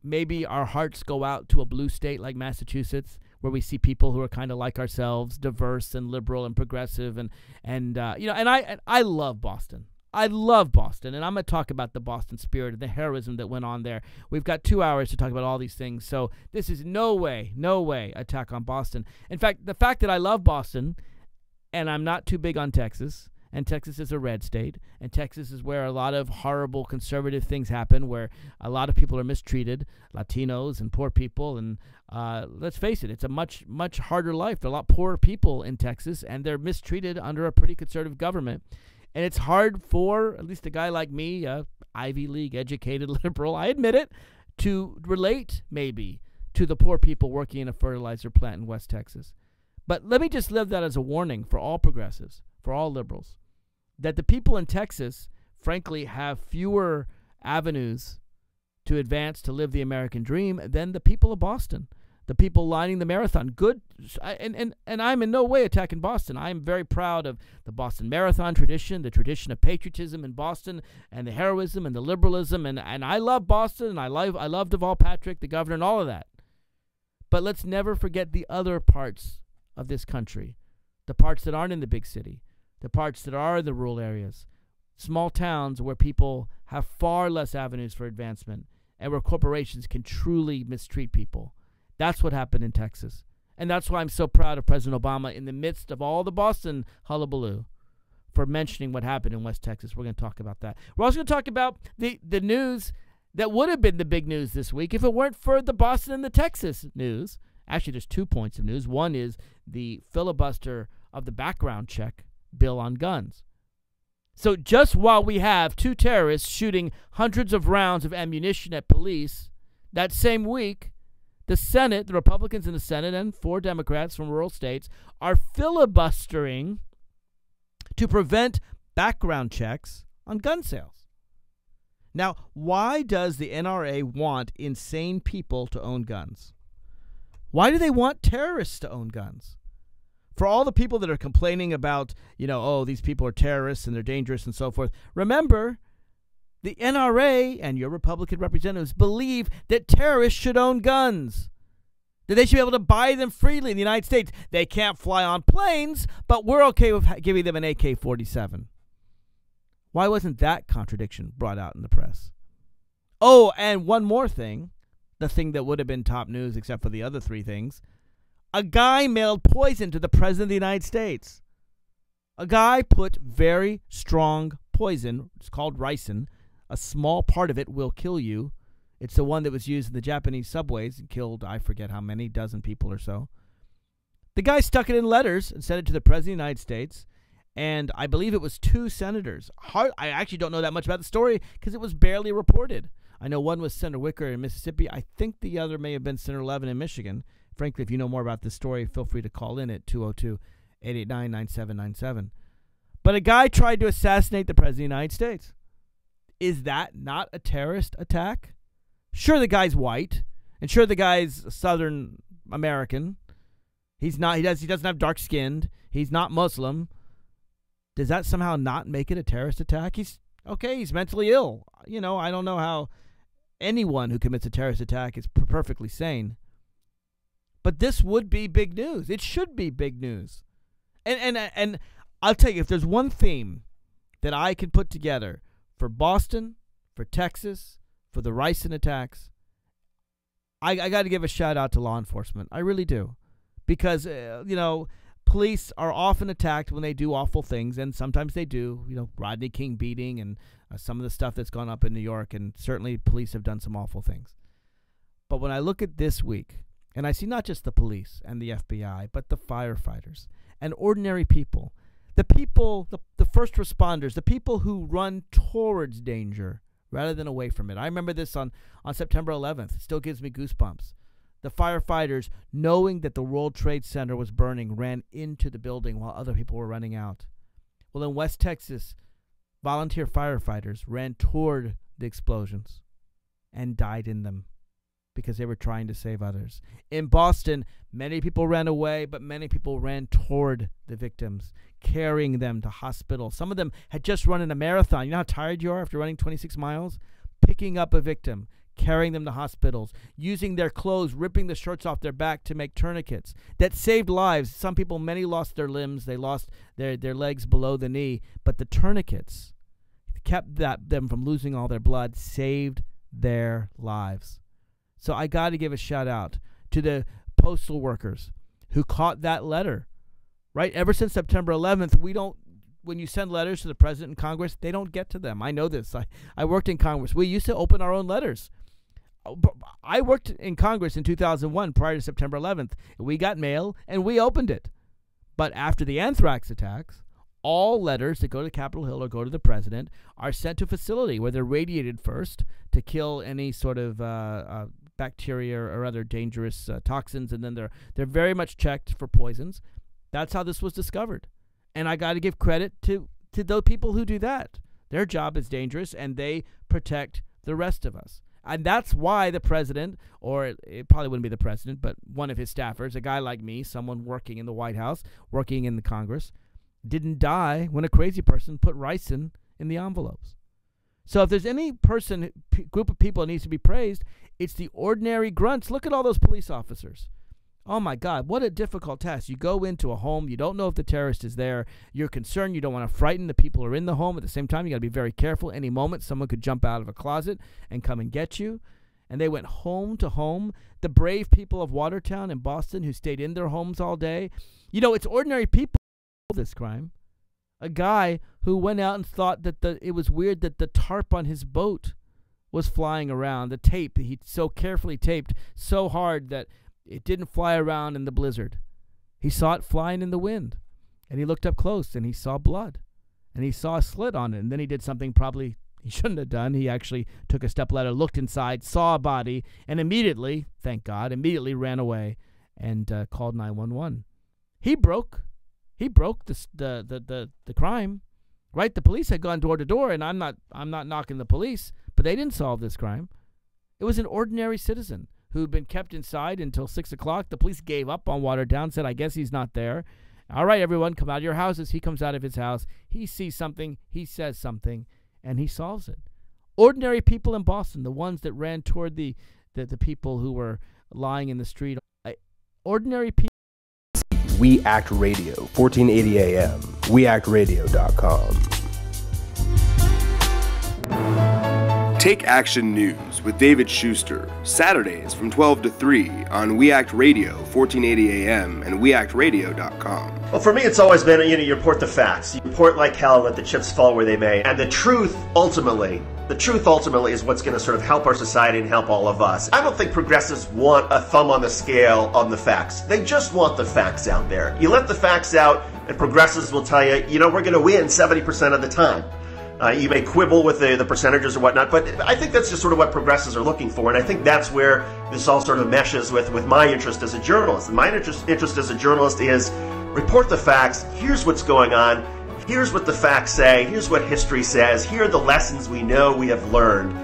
maybe our hearts go out to a blue state like Massachusetts, where we see people who are kind of like ourselves, diverse and liberal and progressive, and I love Boston. I love Boston, and I'm going to talk about the Boston spirit and the heroism that went on there. We've got 2 hours to talk about all these things, so this is no way attack on Boston. In fact, the fact that I love Boston, and I'm not too big on Texas, and Texas is a red state, and Texas is where a lot of horrible conservative things happen, where a lot of people are mistreated, Latinos and poor people, and let's face it, it's a much, much harder life. There are a lot poorer people in Texas, and they're mistreated under a pretty conservative government. And it's hard for, at least a guy like me, a Ivy League educated liberal, I admit it, to relate maybe to the poor people working in a fertilizer plant in West Texas. But let me just leave that as a warning for all progressives, for all liberals, that the people in Texas, frankly, have fewer avenues to advance to live the American dream than the people of Boston. The people lining the marathon. Good, and I'm in no way attacking Boston. I am very proud of the Boston Marathon tradition, the tradition of patriotism in Boston, and the heroism and the liberalism, and I love Boston, and I love Deval Patrick, the governor, and all of that. But let's never forget the other parts of this country, the parts that aren't in the big city, the parts that are in the rural areas, small towns where people have far less avenues for advancement, and where corporations can truly mistreat people. That's what happened in Texas. And that's why I'm so proud of President Obama in the midst of all the Boston hullabaloo for mentioning what happened in West Texas. We're going to talk about that. We're also going to talk about the news that would have been the big news this week if it weren't for the Boston and the Texas news. Actually, there's 2 points of news. One is the filibuster of the background check bill on guns. So just while we have 2 terrorists shooting hundreds of rounds of ammunition at police, that same week, the Senate, the Republicans in the Senate, and 4 Democrats from rural states are filibustering to prevent background checks on gun sales. Now, why does the NRA want insane people to own guns? Why do they want terrorists to own guns? For all the people that are complaining about, these people are terrorists and they're dangerous and so forth, remember, the NRA and your Republican representatives believe that terrorists should own guns, that they should be able to buy them freely in the United States. They can't fly on planes, but we're okay with giving them an AK-47. Why wasn't that contradiction brought out in the press? Oh, and one more thing, the thing that would have been top news except for the other 3 things. A guy mailed poison to the President of the United States. A guy put very strong poison, it's called ricin. A small part of it will kill you. It's the one that was used in the Japanese subways and killed, I forget how many, dozen people or so. The guy stuck it in letters and sent it to the President of the United States, and I believe it was 2 senators. I actually don't know that much about the story because it was barely reported. I know one was Senator Wicker in Mississippi. I think the other may have been Senator Levin in Michigan. Frankly, if you know more about this story, feel free to call in at 202-889-9797. But a guy tried to assassinate the President of the United States. Is that not a terrorist attack? Sure, the guy's white, and sure, the guy's Southern American. He's not. He doesn't have dark skin. He's not Muslim. Does that somehow not make it a terrorist attack? He's mentally ill. I don't know how anyone who commits a terrorist attack is perfectly sane. But this would be big news. It should be big news. And I'll tell you, if there's one theme that I can put together for Boston, for Texas, for the ricin attacks, I got to give a shout out to law enforcement. I really do. Because, police are often attacked when they do awful things, and sometimes they do. Rodney King beating and some of the stuff that's gone up in New York, and certainly police have done some awful things. But when I look at this week, and I see not just the police and the FBI, but the firefighters and ordinary people, the first responders, the people who run towards danger rather than away from it. I remember this on September 11th. It still gives me goosebumps. The firefighters, knowing that the World Trade Center was burning, ran into the building while other people were running out. Well, in West Texas, volunteer firefighters ran toward the explosions and died in them because they were trying to save others. In Boston, many people ran away, but many people ran toward the victims, carrying them to hospital. Some of them had just run in a marathon. You know how tired you are after running 26 miles? Picking up a victim, carrying them to hospitals, using their clothes, ripping the shirts off their back to make tourniquets that saved lives. Some people, many lost their limbs. They lost their legs below the knee. But the tourniquets kept them from losing all their blood, saved their lives. So I got to give a shout out to the postal workers who caught that letter, right? Ever since September 11th, when you send letters to the president and Congress, they don't get to them. I know this. I worked in Congress. We used to open our own letters. I worked in Congress in 2001 prior to September 11th. We got mail and we opened it. But after the anthrax attacks, all letters that go to Capitol Hill or go to the president are sent to a facility where they're radiated first to kill any sort of bacteria or other dangerous toxins, and then they're very much checked for poisons. That's how this was discovered. And I got to give credit to those people who do that. Their job is dangerous, and they protect the rest of us. And that's why the president, or it probably wouldn't be the president, but one of his staffers, a guy like me, someone working in the White House, working in the Congress, didn't die when a crazy person put ricin in the envelopes. So if there's any group of people that needs to be praised, it's the ordinary grunts. Look at all those police officers. Oh, my God, what a difficult task. You go into a home. You don't know if the terrorist is there. You're concerned. You don't want to frighten the people who are in the home. At the same time, you got to be very careful. Any moment, someone could jump out of a closet and come and get you. And they went home to home. The brave people of Watertown in Boston who stayed in their homes all day. It's ordinary people who did this crime. A guy who went out and thought that it was weird that the tarp on his boat was flying around. The tape, he so carefully taped so hard that it didn't fly around in the blizzard. He saw it flying in the wind. And he looked up close and he saw blood. And he saw a slit on it. And then he did something probably he shouldn't have done. He actually took a step ladder, looked inside, saw a body, and immediately, thank God, ran away and called 911. He broke the crime. Right? The police had gone door to door, and I'm not knocking the police, but they didn't solve this crime. It was an ordinary citizen who'd been kept inside until 6 o'clock. The police gave up on Watertown, said, I guess he's not there. All right, everyone, come out of your houses. He comes out of his house. He sees something. He says something, and he solves it. Ordinary people in Boston, the ones that ran toward the people who were lying in the street. Ordinary people. We Act Radio, 1480 AM, weactradio.com. Take Action News with David Schuster, Saturdays from 12 to 3 on We Act Radio, 1480 AM, and weactradio.com. Well, for me, it's always been, you report the facts. You report like hell, let the chips fall where they may. And the truth ultimately is what's going to sort of help our society and help all of us. I don't think progressives want a thumb on the scale on the facts. They just want the facts out there. You let the facts out, and progressives will tell you, we're going to win 70% of the time. You may quibble with the percentages or whatnot, but I think that's just sort of what progressives are looking for, and I think that's where this all sort of meshes with my interest as a journalist. And my interest as a journalist is report the facts. Here's what's going on. Here's what the facts say. Here's what history says. Here are the lessons we know we have learned.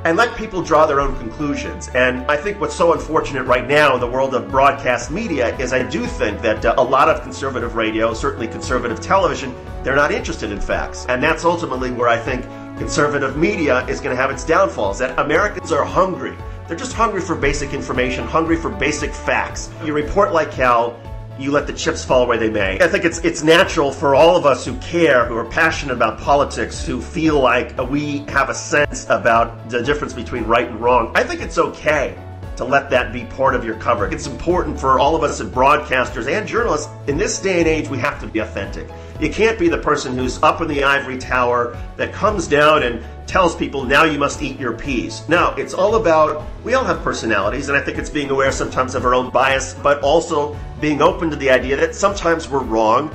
And let people draw their own conclusions. And I think what's so unfortunate right now in the world of broadcast media is I do think that a lot of conservative radio, certainly conservative television, they're not interested in facts. And that's ultimately where I think conservative media is going to have its downfalls, that Americans are hungry. They're just hungry for basic information, hungry for basic facts. You report like hell, you let the chips fall where they may. I think it's natural for all of us who care, who are passionate about politics, who feel like we have a sense about the difference between right and wrong. I think it's okay to let that be part of your coverage. It's important for all of us as broadcasters and journalists. In this day and age, we have to be authentic. You can't be the person who's up in the ivory tower that comes down and tells people, now you must eat your peas. No, it's all about, we all have personalities, and I think it's being aware sometimes of our own bias, but also being open to the idea that sometimes we're wrong,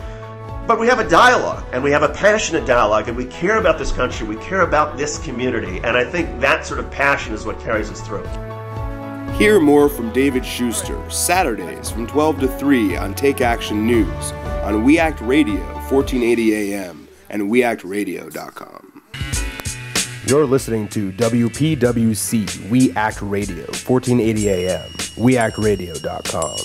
but we have a dialogue, and we have a passionate dialogue, and we care about this country, we care about this community, and I think that sort of passion is what carries us through. Hear more from David Schuster, Saturdays from 12 to 3 on Take Action News, on We Act Radio, 1480 AM, and weactradio.com. You're listening to WPWC, We Act Radio, 1480 AM, weactradio.com.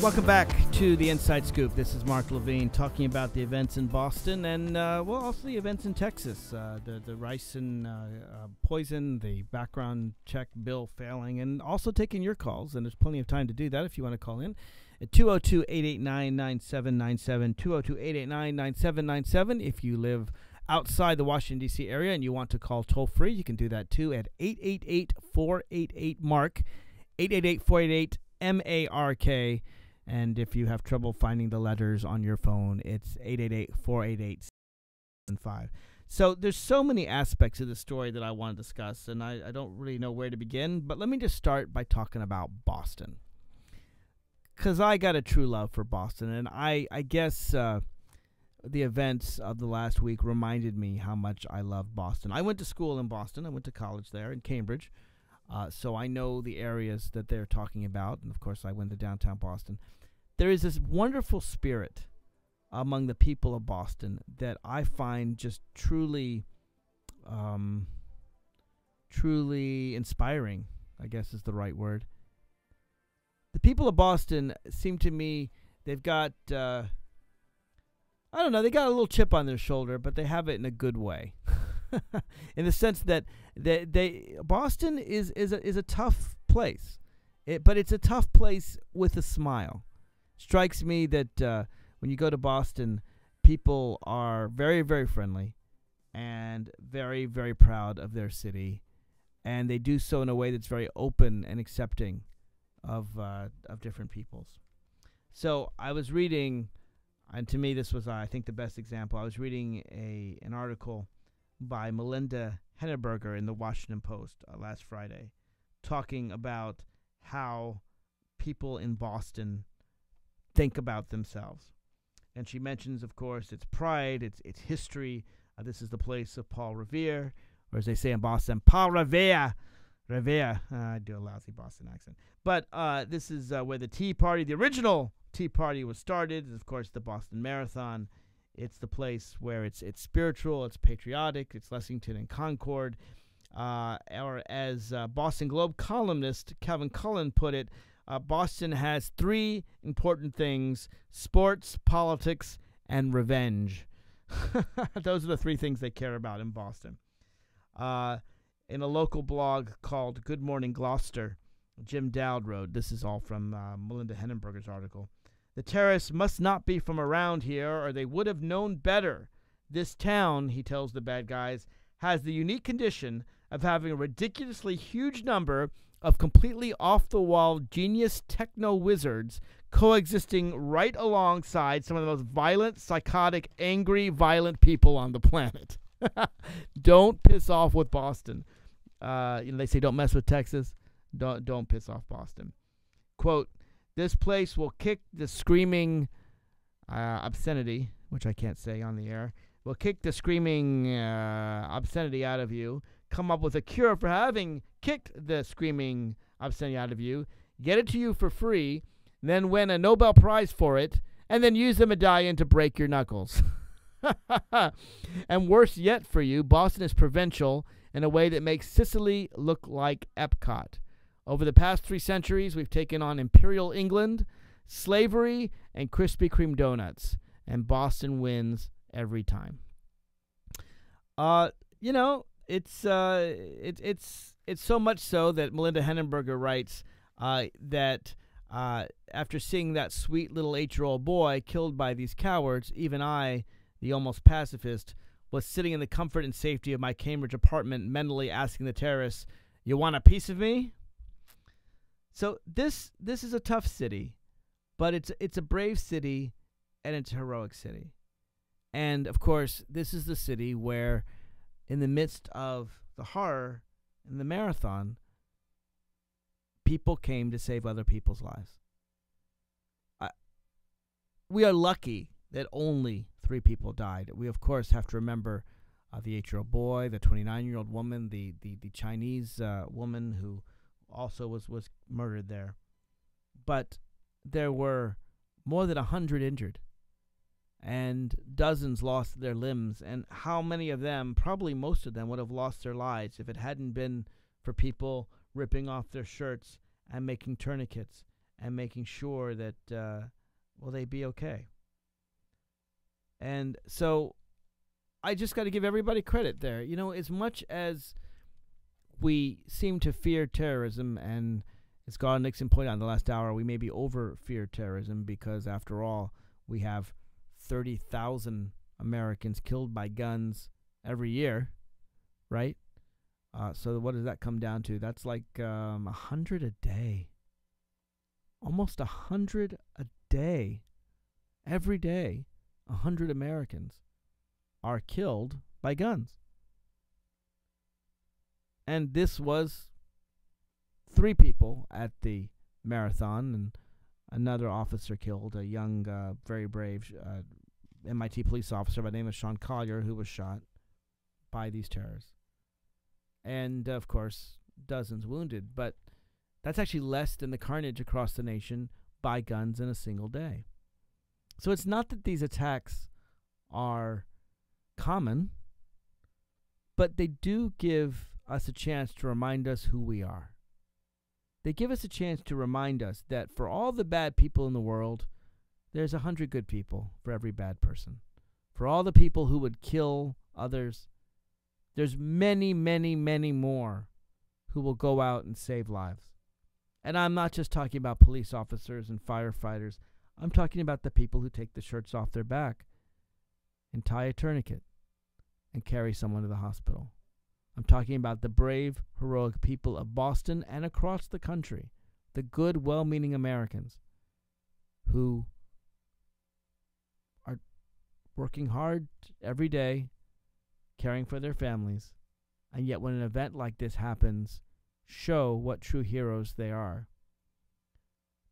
Welcome back to the Inside Scoop. This is Mark Levine talking about the events in Boston and, also the events in Texas. The rice and poison, the background check bill failing, and also taking your calls. And there's plenty of time to do that if you want to call in at 202-889-9797, 202-889-9797. If you live outside the Washington, D.C. area and you want to call toll-free, you can do that too at 888-488-MARK, 888-488-MARK. And if you have trouble finding the letters on your phone, it's 888-488-75. So there's so many aspects of the story that I want to discuss, and I don't really know where to begin. But let me just start by talking about Boston, because I got a true love for Boston. And I guess the events of the last week reminded me how much I love Boston. I went to school in Boston. I went to college there in Cambridge. So I know the areas that they're talking about. And, of course, I went to downtown Boston. There is this wonderful spirit among the people of Boston that I find just truly inspiring, I guess is the right word. The people of Boston seem to me, they've got, they got a little chip on their shoulder, but they have it in a good way. In the sense that Boston is a tough place, but it's a tough place with a smile. Strikes me that when you go to Boston, people are very, very friendly and very, very proud of their city, and they do so in a way that's very open and accepting of different peoples. So I was reading, and to me this was, I think, the best example. I was reading an article by Melinda Henneberger in the Washington Post last Friday, talking about how people in Boston think about themselves. And she mentions, of course, its pride, its history. This is the place of Paul Revere, or as they say in Boston, Paul Revere. Revere. I do a lousy Boston accent. But this is where the Tea Party, the original Tea Party, was started. Of course, the Boston Marathon. It's the place where it's spiritual, it's patriotic, it's Lexington and Concord. Or as Boston Globe columnist Calvin Cullen put it, Boston has three important things: sports, politics, and revenge. Those are the three things they care about in Boston. In a local blog called Good Morning Gloucester, Jim Dowd wrote, this is all from Melinda Henneberger's article, "The terrorists must not be from around here, or they would have known better. This town," he tells the bad guys, "has the unique condition of having a ridiculously huge number of completely off-the-wall genius techno-wizards coexisting right alongside some of the most violent, psychotic, angry, violent people on the planet." Don't piss off with Boston. They say don't mess with Texas. Don't piss off Boston. Quote, "This place will kick the screaming obscenity which I can't say on the air, will kick the screaming obscenity out of you, come up with a cure for having kicked the screaming obscenity out of you, get it to you for free, then win a Nobel Prize for it, and then use the medallion to break your knuckles. And worse yet for you, Boston is provincial in a way that makes Sicily look like Epcot. Over the past 3 centuries, we've taken on Imperial England, slavery, and Krispy Kreme donuts, and Boston wins every time. It's so much so that Melinda Henneberger writes that after seeing that sweet little 8-year-old boy killed by these cowards, even I, the almost pacifist, was sitting in the comfort and safety of my Cambridge apartment, mentally asking the terrorists, "You want a piece of me?" So this is a tough city, but it's a brave city, and it's a heroic city. And, of course, this is the city where, in the midst of the horror in the marathon, people came to save other people's lives. We are lucky that only 3 people died. We, of course, have to remember the 8-year-old boy, the 29-year-old woman, the Chinese woman who also was murdered there. But there were more than 100 injured, and dozens lost their limbs. And how many of them, probably most of them, would have lost their lives if it hadn't been for people ripping off their shirts and making tourniquets and making sure that, they'd be okay. And so I just got to give everybody credit there. You know, as much as we seem to fear terrorism, and as Garland Nixon pointed out in the last hour, we maybe over-fear terrorism because, after all, we have 30,000 Americans killed by guns every year, right? So what does that come down to? That's like 100 a day. Almost 100 a day. Every day, 100 Americans are killed by guns. And this was 3 people at the marathon, and another officer killed, a young, very brave MIT police officer by the name of Sean Collier, who was shot by these terrorists. And, of course, dozens wounded. But that's actually less than the carnage across the nation by guns in a single day. So it's not that these attacks are common, but they do give us a chance to remind us who we are. They give us a chance to remind us that for all the bad people in the world, there's 100 good people for every bad person. For all the people who would kill others, there's many, many, many more who will go out and save lives. And I'm not just talking about police officers and firefighters. I'm talking about the people who take the shirts off their back and tie a tourniquet and carry someone to the hospital. I'm talking about the brave, heroic people of Boston and across the country, the good, well-meaning Americans who are working hard every day, caring for their families, and yet when an event like this happens, show what true heroes they are.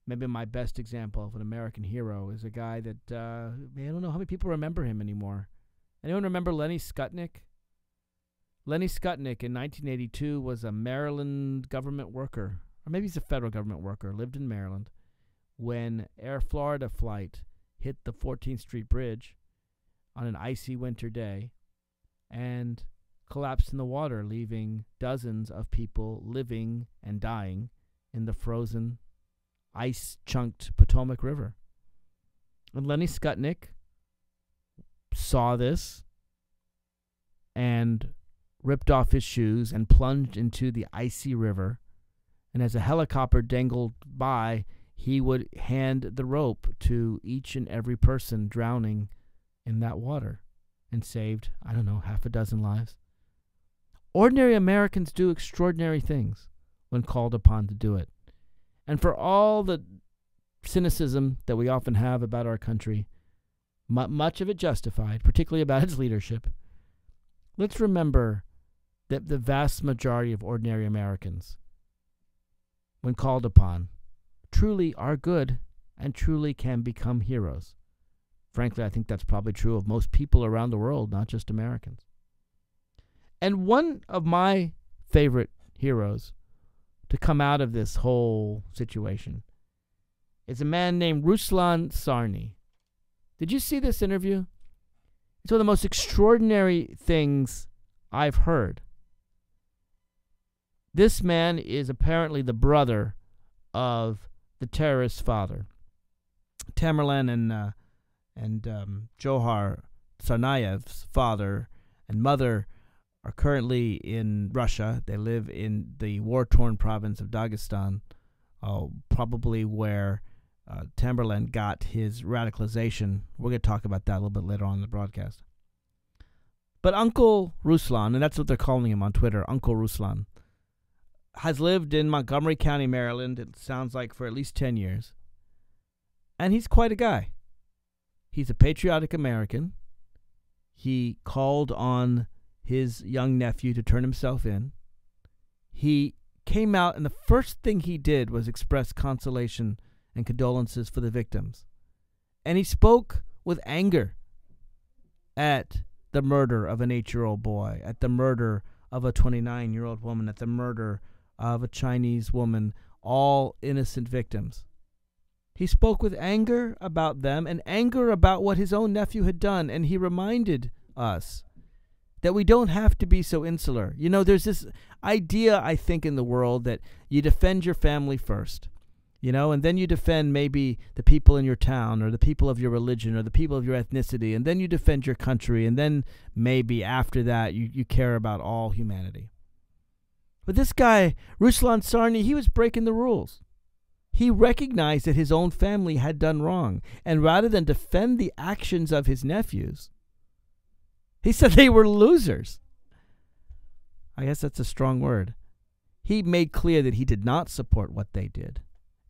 Maybe my best example of an American hero is a guy that, I don't know how many people remember him anymore. Anyone remember Lenny Skutnik? Lenny Skutnik in 1982 was a Maryland government worker, or maybe he's a federal government worker, lived in Maryland, when Air Florida flight hit the 14th Street Bridge on an icy winter day and collapsed in the water, leaving dozens of people living and dying in the frozen, ice-chunked Potomac River. And Lenny Skutnik saw this and ripped off his shoes and plunged into the icy river. And as a helicopter dangled by, he would hand the rope to each and every person drowning in that water and saved, half a dozen lives. Ordinary Americans do extraordinary things when called upon to do it. And for all the cynicism that we often have about our country, much of it justified, particularly about its leadership, let's remember that the vast majority of ordinary Americans, when called upon, truly are good and truly can become heroes. Frankly, I think that's probably true of most people around the world, not just Americans. And one of my favorite heroes to come out of this whole situation is a man named Ruslan Sarny. Did you see this interview? It's one of the most extraordinary things I've heard. This man is apparently the brother of the terrorist's father. Tamerlan and Johar Tsarnaev's father and mother are currently in Russia. They live in the war-torn province of Dagestan, probably where Tamerlan got his radicalization. We're going to talk about that a little bit later on in the broadcast. But Uncle Ruslan, and that's what they're calling him on Twitter, Uncle Ruslan, has lived in Montgomery County, Maryland, it sounds like for at least 10 years. And he's quite a guy. He's a patriotic American. He called on his young nephew to turn himself in. He came out, and the first thing he did was express consolation and condolences for the victims. And he spoke with anger at the murder of an 8-year-old boy, at the murder of a 29-year-old woman, at the murder of a Chinese woman, all innocent victims. He spoke with anger about them and anger about what his own nephew had done, and he reminded us that we don't have to be so insular. You know, there's this idea, I think, in the world that you defend your family first, you know, and then you defend maybe the people in your town or the people of your religion or the people of your ethnicity, and then you defend your country, and then maybe after that you care about all humanity. But this guy, Ruslan Sarny, he was breaking the rules. He recognized that his own family had done wrong, and rather than defend the actions of his nephews, he said they were losers. I guess that's a strong word. He made clear that he did not support what they did.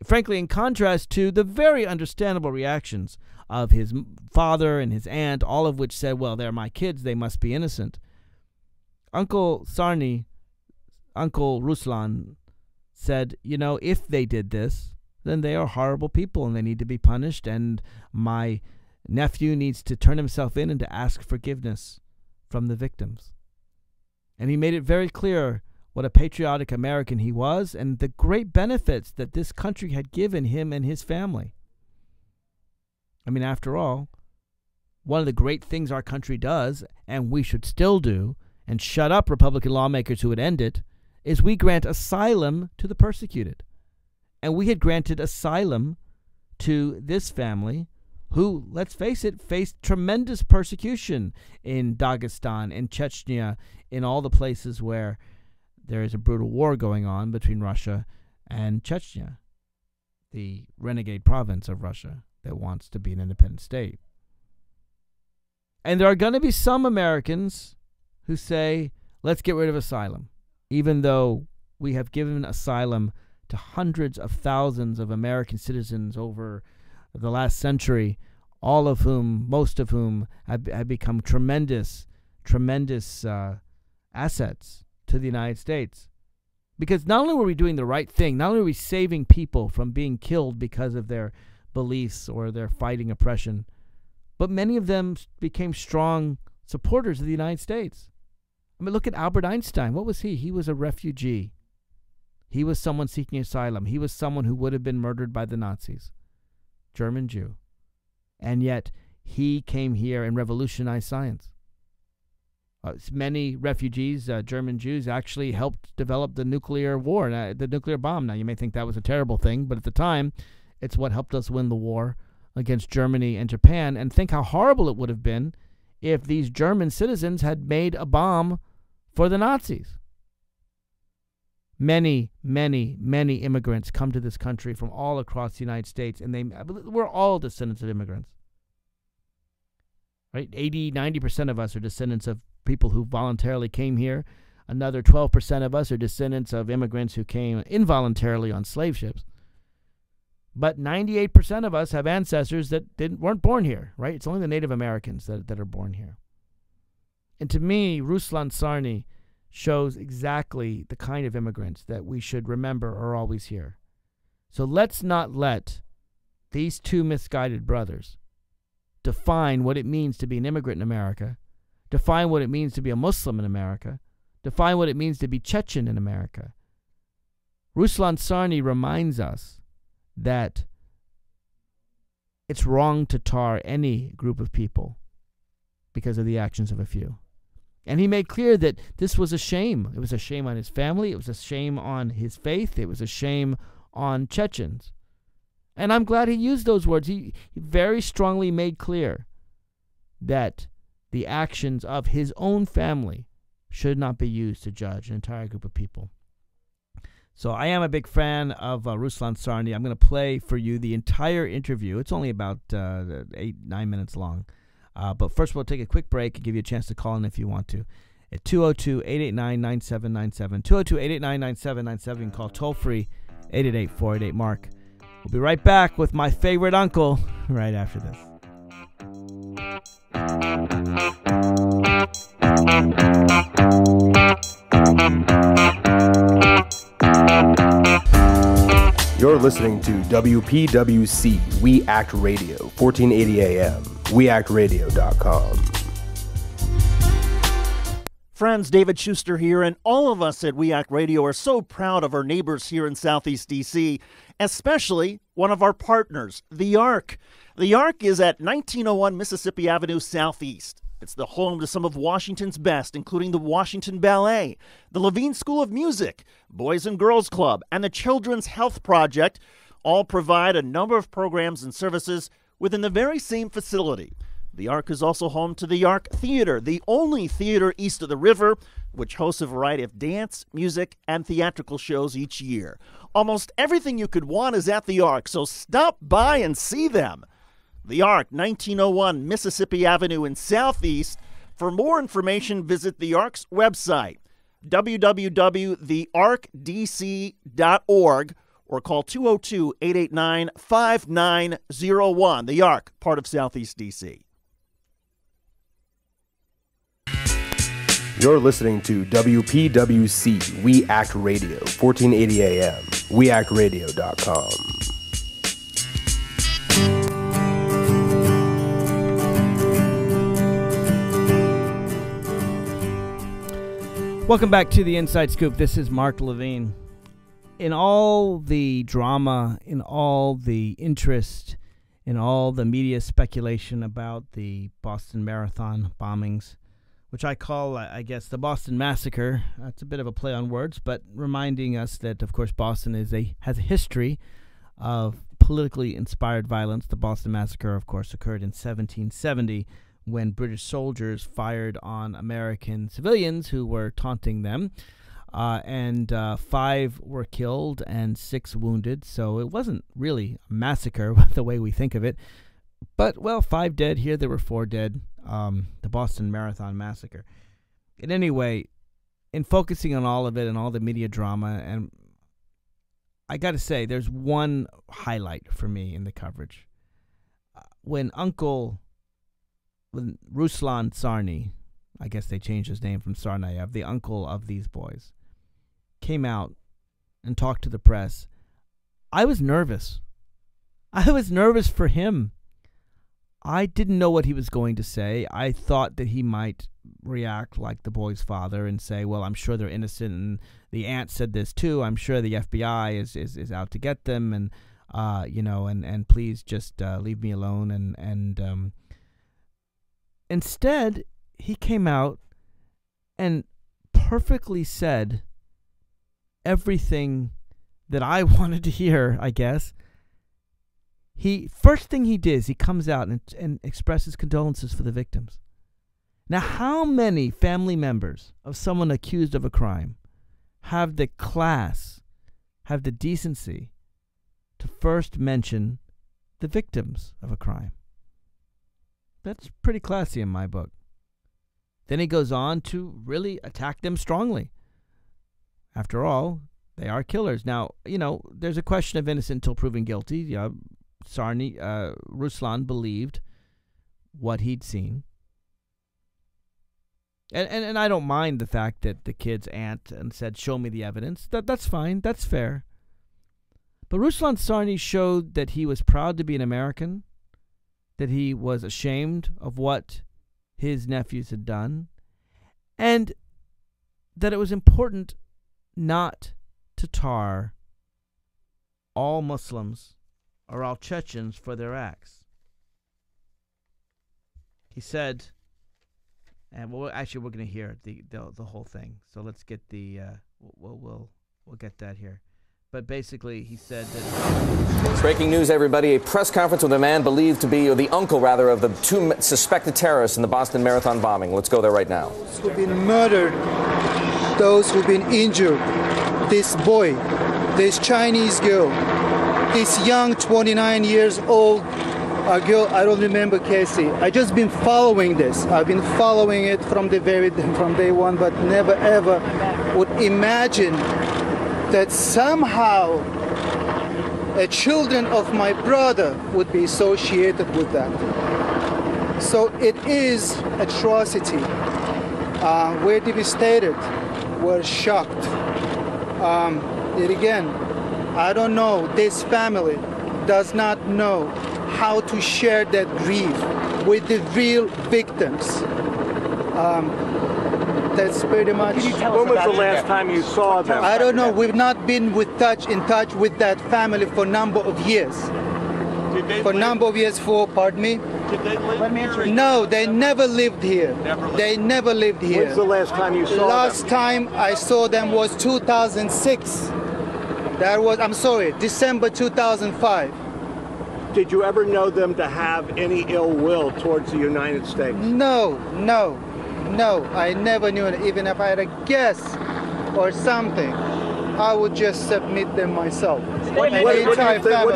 Frankly, in contrast to the very understandable reactions of his father and his aunt, all of which said, well, they're my kids, they must be innocent. Uncle Sarny, Uncle Ruslan, said, you know, if they did this, then they are horrible people and they need to be punished, and my nephew needs to turn himself in and to ask forgiveness from the victims. And he made it very clear what a patriotic American he was and the great benefits that this country had given him and his family. I mean, after all, one of the great things our country does, and we should still do, and shut up Republican lawmakers who would end it, is we grant asylum to the persecuted. And we had granted asylum to this family who, let's face it, faced tremendous persecution in Dagestan, in Chechnya, in all the places where there is a brutal war going on between Russia and Chechnya, the renegade province of Russia that wants to be an independent state. And there are going to be some Americans who say, let's get rid of asylum, even though we have given asylum to hundreds of thousands of American citizens over the last century, all of whom, most of whom, have become tremendous assets to the United States. Because not only were we doing the right thing, not only were we saving people from being killed because of their beliefs or their fighting oppression, but many of them became strong supporters of the United States. I mean, look at Albert Einstein. What was he? He was a refugee. He was someone seeking asylum. He was someone who would have been murdered by the Nazis. German Jew. And yet, he came here and revolutionized science. Many refugees, German Jews, actually helped develop the nuclear war, the nuclear bomb. Now, you may think that was a terrible thing, but at the time, it's what helped us win the war against Germany and Japan. And think how horrible it would have been if these German citizens had made a bomb for the Nazis. Many, many, many immigrants come to this country from all across the United States, and we're all descendants of immigrants. Right? 80, 90% of us are descendants of people who voluntarily came here. Another 12% of us are descendants of immigrants who came involuntarily on slave ships. But 98% of us have ancestors that weren't born here, right? It's only the Native Americans that are born here. And to me, Ruslan Sarny shows exactly the kind of immigrants that we should remember are always here. So let's not let these two misguided brothers define what it means to be an immigrant in America, define what it means to be a Muslim in America, define what it means to be Chechen in America. Ruslan Sarny reminds us that it's wrong to tar any group of people because of the actions of a few. And he made clear that this was a shame. It was a shame on his family. It was a shame on his faith. It was a shame on Chechens. And I'm glad he used those words. He very strongly made clear that the actions of his own family should not be used to judge an entire group of people. So I am a big fan of Ruslan Sarny. I'm going to play for you the entire interview. It's only about 8-9 minutes long. But first we'll take a quick break and give you a chance to call in if you want to. At 202-889-9797. 202-889-9797. You can call toll-free 888-488-MARK. We'll be right back with my favorite uncle right after this. You're listening to WPWC We Act Radio, 1480 AM, weactradio.com. Friends, David Schuster here, and all of us at We Act Radio are so proud of our neighbors here in Southeast D.C., especially one of our partners, the Ark. The Ark is at 1901 Mississippi Avenue Southeast. It's the home to some of Washington's best, including the Washington Ballet, the Levine School of Music, Boys and Girls Club, and the Children's Health Project. All provide a number of programs and services within the very same facility. The Ark is also home to the Ark Theater, the only theater east of the river, which hosts a variety of dance, music, and theatrical shows each year. Almost everything you could want is at the Ark, so stop by and see them. The Ark, 1901 Mississippi Avenue in Southeast. For more information, visit the Ark's website, www.thearkdc.org, or call 202-889-5901. The Ark, part of Southeast D.C. You're listening to WPWC We Act Radio, 1480 AM, weactradio.com. Welcome back to the Inside Scoop. This is Mark Levine. In all the drama, in all the interest, in all the media speculation about the Boston Marathon bombings, which I call, I guess, the Boston Massacre. It's a bit of a play on words, but reminding us that, of course, Boston has a history of politically inspired violence. The Boston Massacre, of course, occurred in 1770 when British soldiers fired on American civilians who were taunting them, and 5 were killed and 6 wounded. So it wasn't really a massacre the way we think of it. But, well, 5 dead. Here there were 4 dead. The Boston Marathon Massacre. And anyway, in focusing on all of it and all the media drama, and I got to say, there's one highlight for me in the coverage. When Ruslan Sarny, I guess they changed his name from Tsarnaev, the uncle of these boys, came out and talked to the press, I was nervous. I was nervous for him. I didn't know what he was going to say. I thought that he might react like the boy's father and say, well, I'm sure they're innocent, and the aunt said this too. I'm sure the FBI is out to get them, and and please just leave me alone. And instead, he came out and perfectly said everything that I wanted to hear, I guess. First thing he did is he comes out and expresses condolences for the victims. Now, how many family members of someone accused of a crime have the class, have the decency to first mention the victims of a crime? That's pretty classy in my book. Then he goes on to really attack them strongly. After all, they are killers. Now, there's a question of innocent until proven guilty. Ruslan believed what he'd seen. And I don't mind the fact that the kid's aunt and said, show me the evidence. That's fine. That's fair. But Ruslan Sarny showed that he was proud to be an American, that he was ashamed of what his nephews had done, and that it was important not to tar all Muslims or all Chechens for their acts. He said, and we're going to hear the whole thing. So let's get we'll get that here. But basically, he said that... Breaking news, everybody. A press conference with a man believed to be, or the uncle, rather, of the two suspected terrorists in the Boston Marathon bombing. Let's go there right now. Those who've been murdered, those who've been injured, this boy, this Chinese girl, this young 29 years old girl, I don't remember Casey. I just been following this. I've been following it from day one, but never ever would imagine that somehow children of my brother would be associated with that. So it is atrocity. We're devastated. We're shocked. Yet again, I don't know. This family does not know how to share that grief with the real victims. That's pretty much. When was the last time you saw them? I don't know. We've not been in touch with that family for a number of years. Pardon me? Did they live here? No, they never lived here. They never lived here. When's the last time you saw them? Last time I saw them was 2006. That was, December 2005. Did you ever know them to have any ill will towards the United States? No. I never knew it. Even if I had a guess or something, I would just submit them myself. What do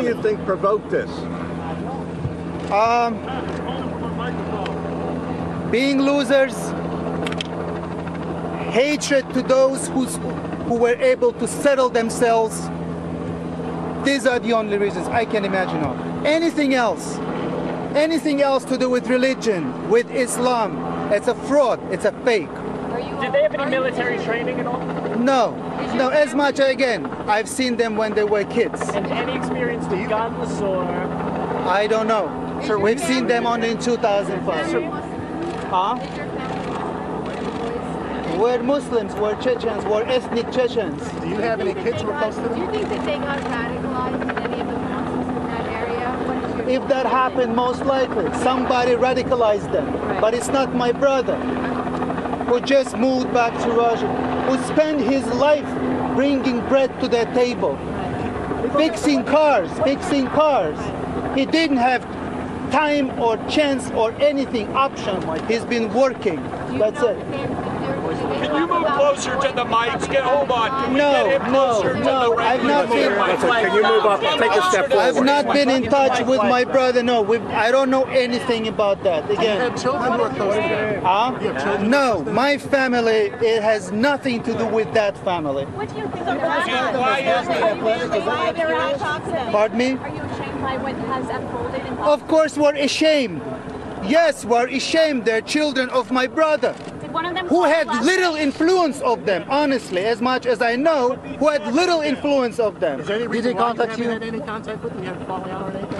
you think provoked this? Being losers, hatred to those who were able to settle themselves. These are the only reasons I can imagine of. Anything else to do with religion, with Islam, it's a fraud, it's a fake. Did they have any military training at all? No, as much, again, I've seen them when they were kids. And any experience with guns or? I don't know. Sir, we've seen them only in 2005. We're Muslims, we're Chechens, we're ethnic Chechens. Do you have any kids who are close to them? Do you think that they got radicalized in any of the mosques in that area? If that happened, most likely, somebody radicalized them. Right. But it's not my brother, who just moved back to Russia, who spent his life bringing bread to their table, fixing cars. He didn't have time or chance or anything option. He's been working. That's it. Can you move closer to the mics? Hold on. No. I've not been. Can you move up? Take a step forward. I've not been in touch with my brother. No, I don't know anything about that. Again. You have children who are close to them? No, my family. It has nothing to do with that family. What do you think of that? Why is Pardon me? Are you ashamed by what has unfolded? Of course, we're ashamed. Yes, we're ashamed. They're children of my brother, who had little influence of them, honestly, as much as I know, who had little influence of them. Is there any reason why you haven't had any contact with them? You haven't fallen out or anything?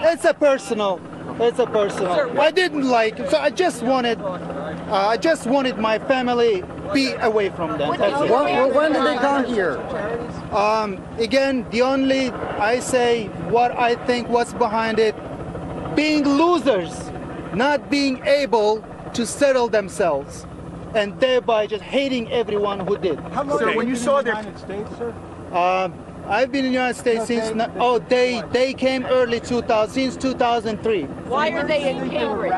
It's a personal. I didn't like it, so I just wanted my family be away from them. When did they come here? Again, I say what I think what's behind it, being losers, not being able to settle themselves, and thereby just hating everyone who did. How long sir, when you saw the United States, sir? I've been in the United States since. They came early 2000, since 2003. Why are they in Cambridge?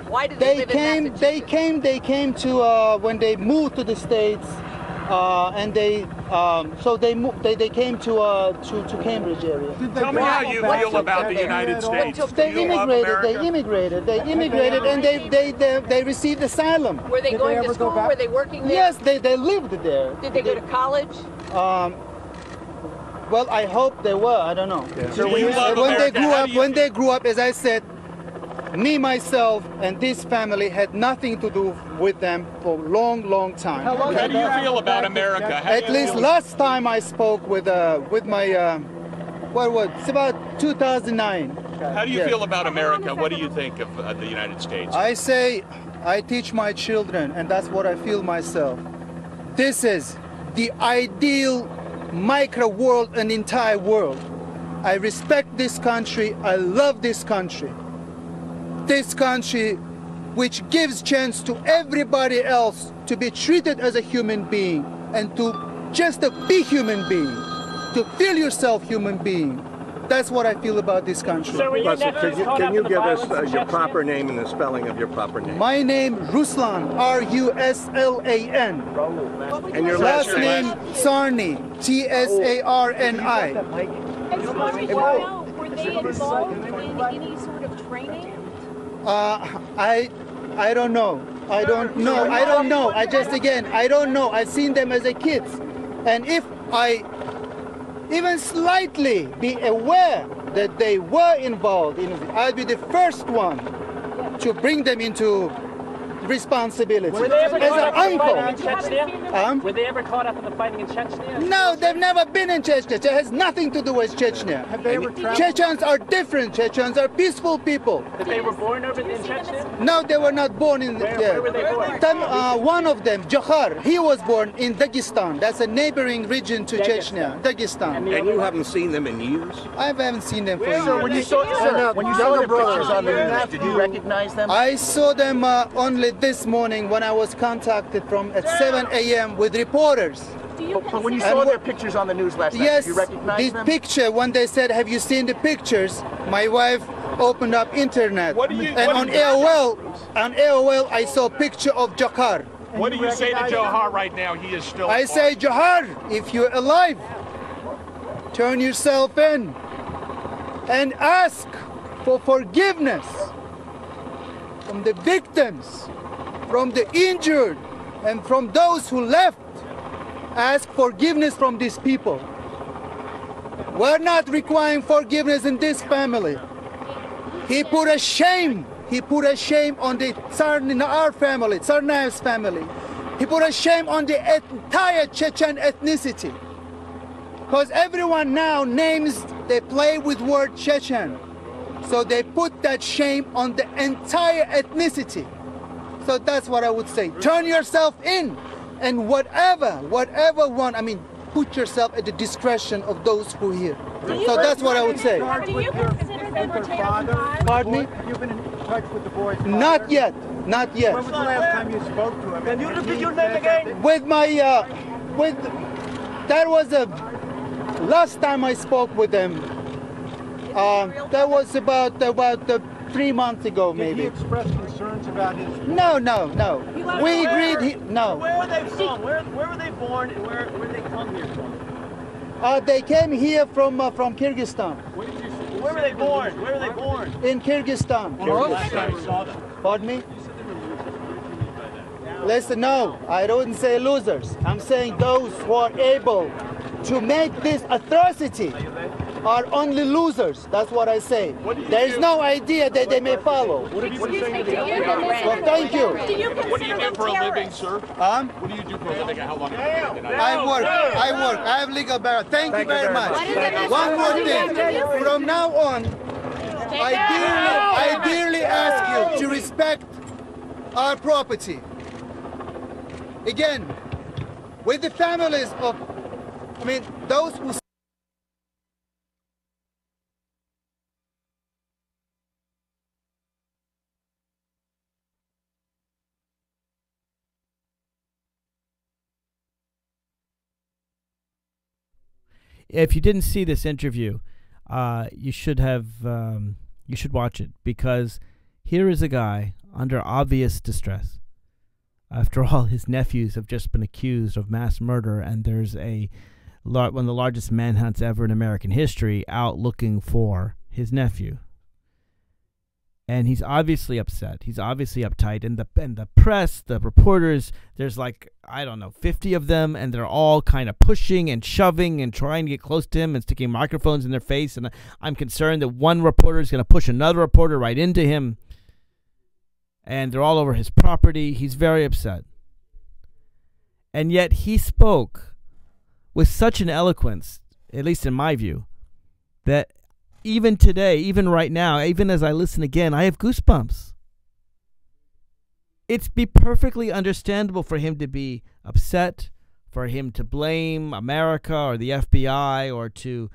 Why did they live in They came to when they moved to the States, and they came to Cambridge area. Tell me how you feel about the United States. They immigrated, and they received asylum. Were they going to school? Were they working there? Yes, they lived there. Did they go to college? Well, I hope they were. I don't know. Yeah. So when they grew up, as I said, me, myself, and this family had nothing to do with them for a long time. How do you feel about America? At least last time I spoke with my, it's about 2009. How do you Yes. feel about America? What do you think of the United States? I say, I teach my children, and that's what I feel myself. This is the ideal micro world, an entire world. I respect this country. I love this country. This country which gives chance to everybody else to be treated as a human being and to just be human being, to feel yourself human being. That's what I feel about this country. So Russell, can you give us your proper name and the spelling of your proper name? My name, Ruslan, R-U-S-L-A-N. And your last last name, name? Tsarni, T-S-A-R-N-I. Were they involved in any sort of training? I don't know. I don't know. I don't know. I've seen them as a kid. And if I even slightly be aware that they were involved in it, I'll be the first one to bring them into responsibility. Were they ever as caught an up in the uncle. fighting in Chechnya? Were they ever caught up in the fighting in Chechnya? No, they've never been in Chechnya. It has nothing to do with Chechnya. Have they ever traveled? Chechens are different. Chechens are peaceful people. That they were born over in Chechnya? No, they were not born in Where were they born? One of them, Johar, he was born in Dagestan. That's a neighboring region to Chechnya, Dagestan. And you haven't seen them in years? I haven't seen them for years. So when you saw the pictures on the news, did you recognize them? I saw them only this morning when I was contacted from at 7 a.m. with reporters. But when you saw their pictures on the news last night, Yes, did you recognize this them? picture, when they said, have you seen the pictures? My wife opened up internet. And on AOL, I saw a picture of Johar. What do you say to Johar right now? He is still. I say, Johar, if you're alive, turn yourself in and ask for forgiveness from the victims, from the injured, and from those who left. Ask forgiveness from these people. We're not requiring forgiveness in this family. He put a shame on the our family, Tsarnaev's family. He put a shame on the entire Chechen ethnicity. Because everyone now they play with word Chechen. So they put that shame on the entire ethnicity. So that's what I would say. Turn yourself in, and whatever one, put yourself at the discretion of those who are here. So that's what I would say. Do you consider them a terrible God? Pardon me? Have you been in touch with the boy's father? Not yet. When was the last time you spoke to him? Can you repeat your name again? With my, that was the last time I spoke with them. That was about 3 months ago, maybe. Did he express concerns about his... No. We agreed, no. Where are they from? Where were they born and where did they come here from? They came here from Kyrgyzstan. Where were they born? Where were they born? In Kyrgyzstan. Pardon me? Listen, no, I don't say losers. I'm saying those who are able to make this atrocity are only losers. That's what I say. There is no idea that they may follow. What have you been saying to the Well, thank you. What do you do for a living, sir? What do you do for a living? How long have you been in I work. I have legal barrier. Thank you very much. One more thing. From now on, I dearly ask you to respect our property. Again, with the families of, those who... If you didn't see this interview, you should watch it, because here is a guy under obvious distress. After all, his nephews have just been accused of mass murder, and there's one of the largest manhunts ever in American history out looking for his nephew. And he's obviously upset. He's obviously uptight. And the press, the reporters, there's 50 of them, and they're all kind of pushing and shoving and trying to get close to him and sticking microphones in their face. And I'm concerned that one reporter is going to push another reporter right into him. And they're all over his property. He's very upset. And yet he spoke with such an eloquence, at least in my view, that even today, even right now, even as I listen again, I have goosebumps. It's be perfectly understandable for him to be upset, for him to blame America or the FBI or to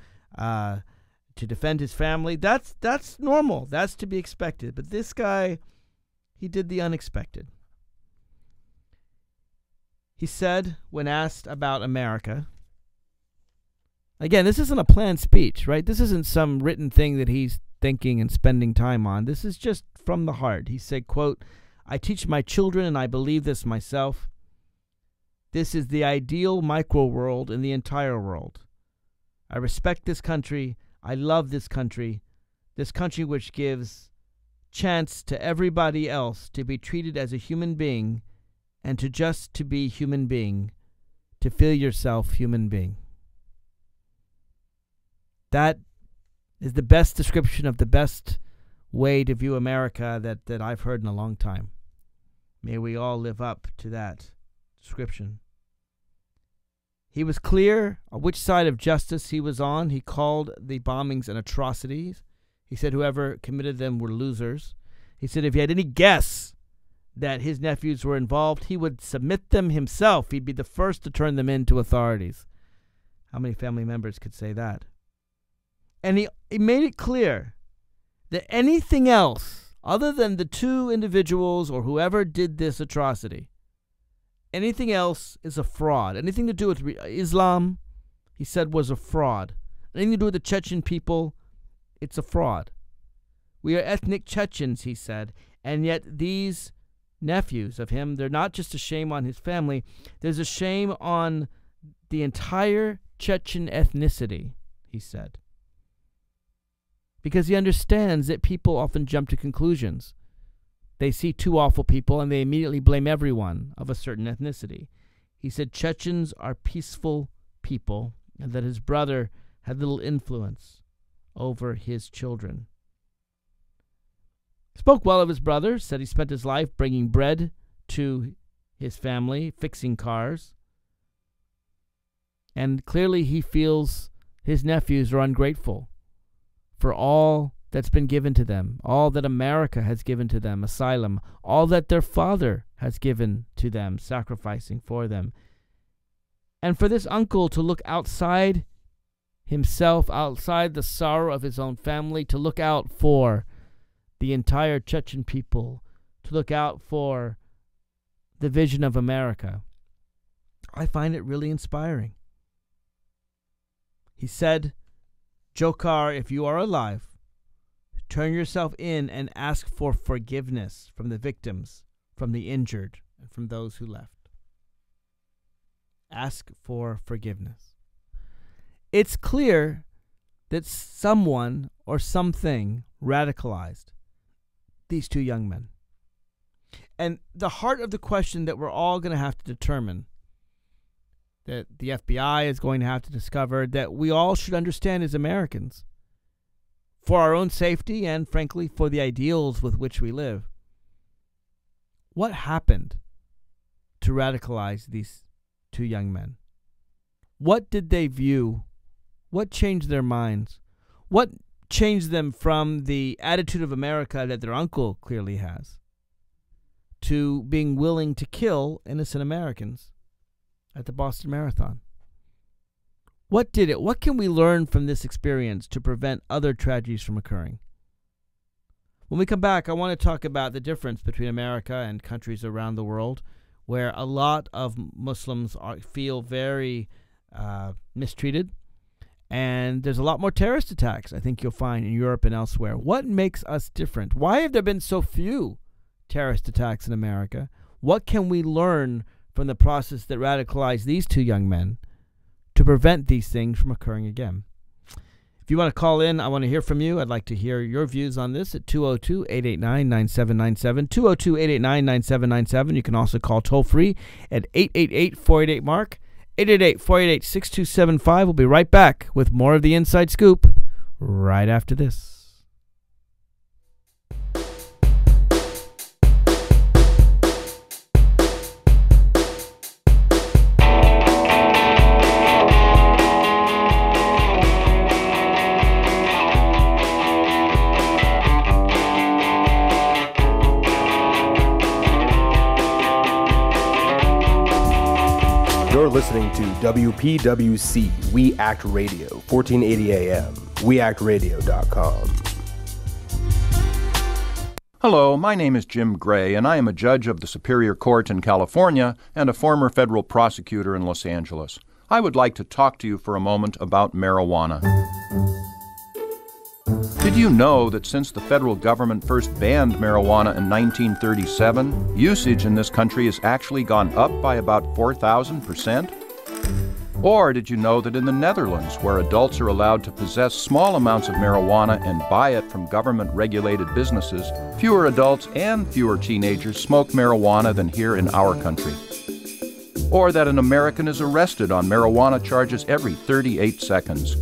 defend his family. That's normal. That's to be expected. But this guy, he did the unexpected. He said, when asked about America, again, this isn't a planned speech, right? This isn't some written thing that he's thinking and spending time on. This is just from the heart. He said, quote, "I teach my children, and I believe this myself. This is the ideal micro world in the entire world. I respect this country. I love this country which gives chance to everybody else to be treated as a human being and to be human being, to feel yourself human being." That is the best description of the best way to view America that I've heard in a long time. May we all live up to that description. He was clear on which side of justice he was on. He called the bombings an atrocity. He said whoever committed them were losers. He said if he had any guess that his nephews were involved, he would submit them himself. He'd be the first to turn them in to authorities. How many family members could say that? And he made it clear that anything else other than the two individuals or whoever did this atrocity, anything else is a fraud. Anything to do with Islam, he said, was a fraud. Anything to do with the Chechen people, it's a fraud. We are ethnic Chechens, he said, and yet these nephews of him, they're not just a shame on his family, there's a shame on the entire Chechen ethnicity, he said. Because he understands that people often jump to conclusions. They see two awful people and they immediately blame everyone of a certain ethnicity. He said Chechens are peaceful people and that his brother had little influence over his children. Spoke well of his brother, said he spent his life bringing bread to his family, fixing cars. And clearly he feels his nephews are ungrateful for all that's been given to them, all that America has given to them, asylum, all that their father has given to them, sacrificing for them. And for this uncle to look outside himself, outside the sorrow of his own family, to look out for the entire Chechen people, to look out for the vision of America, I find it really inspiring. He said, "Jokar, if you are alive, turn yourself in and ask for forgiveness from the victims, from the injured, and from those who left." Ask for forgiveness. It's clear that someone or something radicalized these two young men. And the heart of the question that we're all going to have to determine, that the FBI is going to have to discover, that we all should understand as Americans, for our own safety and, frankly, for the ideals with which we live. What happened to radicalize these two young men? What did they view? What changed their minds? What changed them from the attitude of America that their uncle clearly has to being willing to kill innocent Americans at the Boston Marathon? What did it? What can we learn from this experience to prevent other tragedies from occurring? When we come back, I want to talk about the difference between America and countries around the world where a lot of Muslims feel very mistreated. And there's a lot more terrorist attacks, I think you'll find, in Europe and elsewhere. What makes us different? Why have there been so few terrorist attacks in America? What can we learn from the process that radicalized these two young men to prevent these things from occurring again? If you want to call in, I want to hear from you. I'd like to hear your views on this at 202-889-9797, 202-889-9797. You can also call toll-free at 888-488-MARK, 888-488-6275. We'll be right back with more of the Inside Scoop right after this. listening to WPWC We Act Radio, 1480 AM, weactradio.com. Hello, my name is Jim Gray, and I am a judge of the Superior Court in California and a former federal prosecutor in Los Angeles. I would like to talk to you for a moment about marijuana. Did you know that since the federal government first banned marijuana in 1937, usage in this country has actually gone up by about 4,000%? Or did you know that in the Netherlands, where adults are allowed to possess small amounts of marijuana and buy it from government-regulated businesses, fewer adults and fewer teenagers smoke marijuana than here in our country? Or that an American is arrested on marijuana charges every 38 seconds?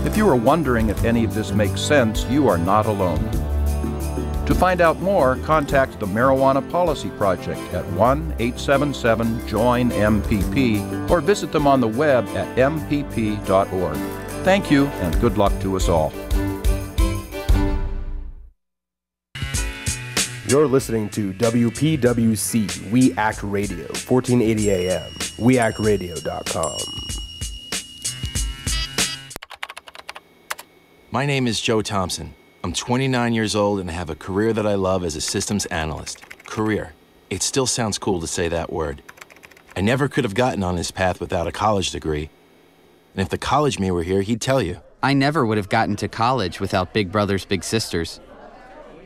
If you are wondering if any of this makes sense, you are not alone. To find out more, contact the Marijuana Policy Project at 1-877-JOIN-MPP or visit them on the web at mpp.org. Thank you, and good luck to us all. You're listening to WPWC We Act Radio, 1480 AM, weactradio.com. My name is Joe Thompson. I'm 29 years old and I have a career that I love as a systems analyst. Career. It still sounds cool to say that word. I never could have gotten on this path without a college degree. And if the college me were here, he'd tell you. I never would have gotten to college without Big Brothers Big Sisters.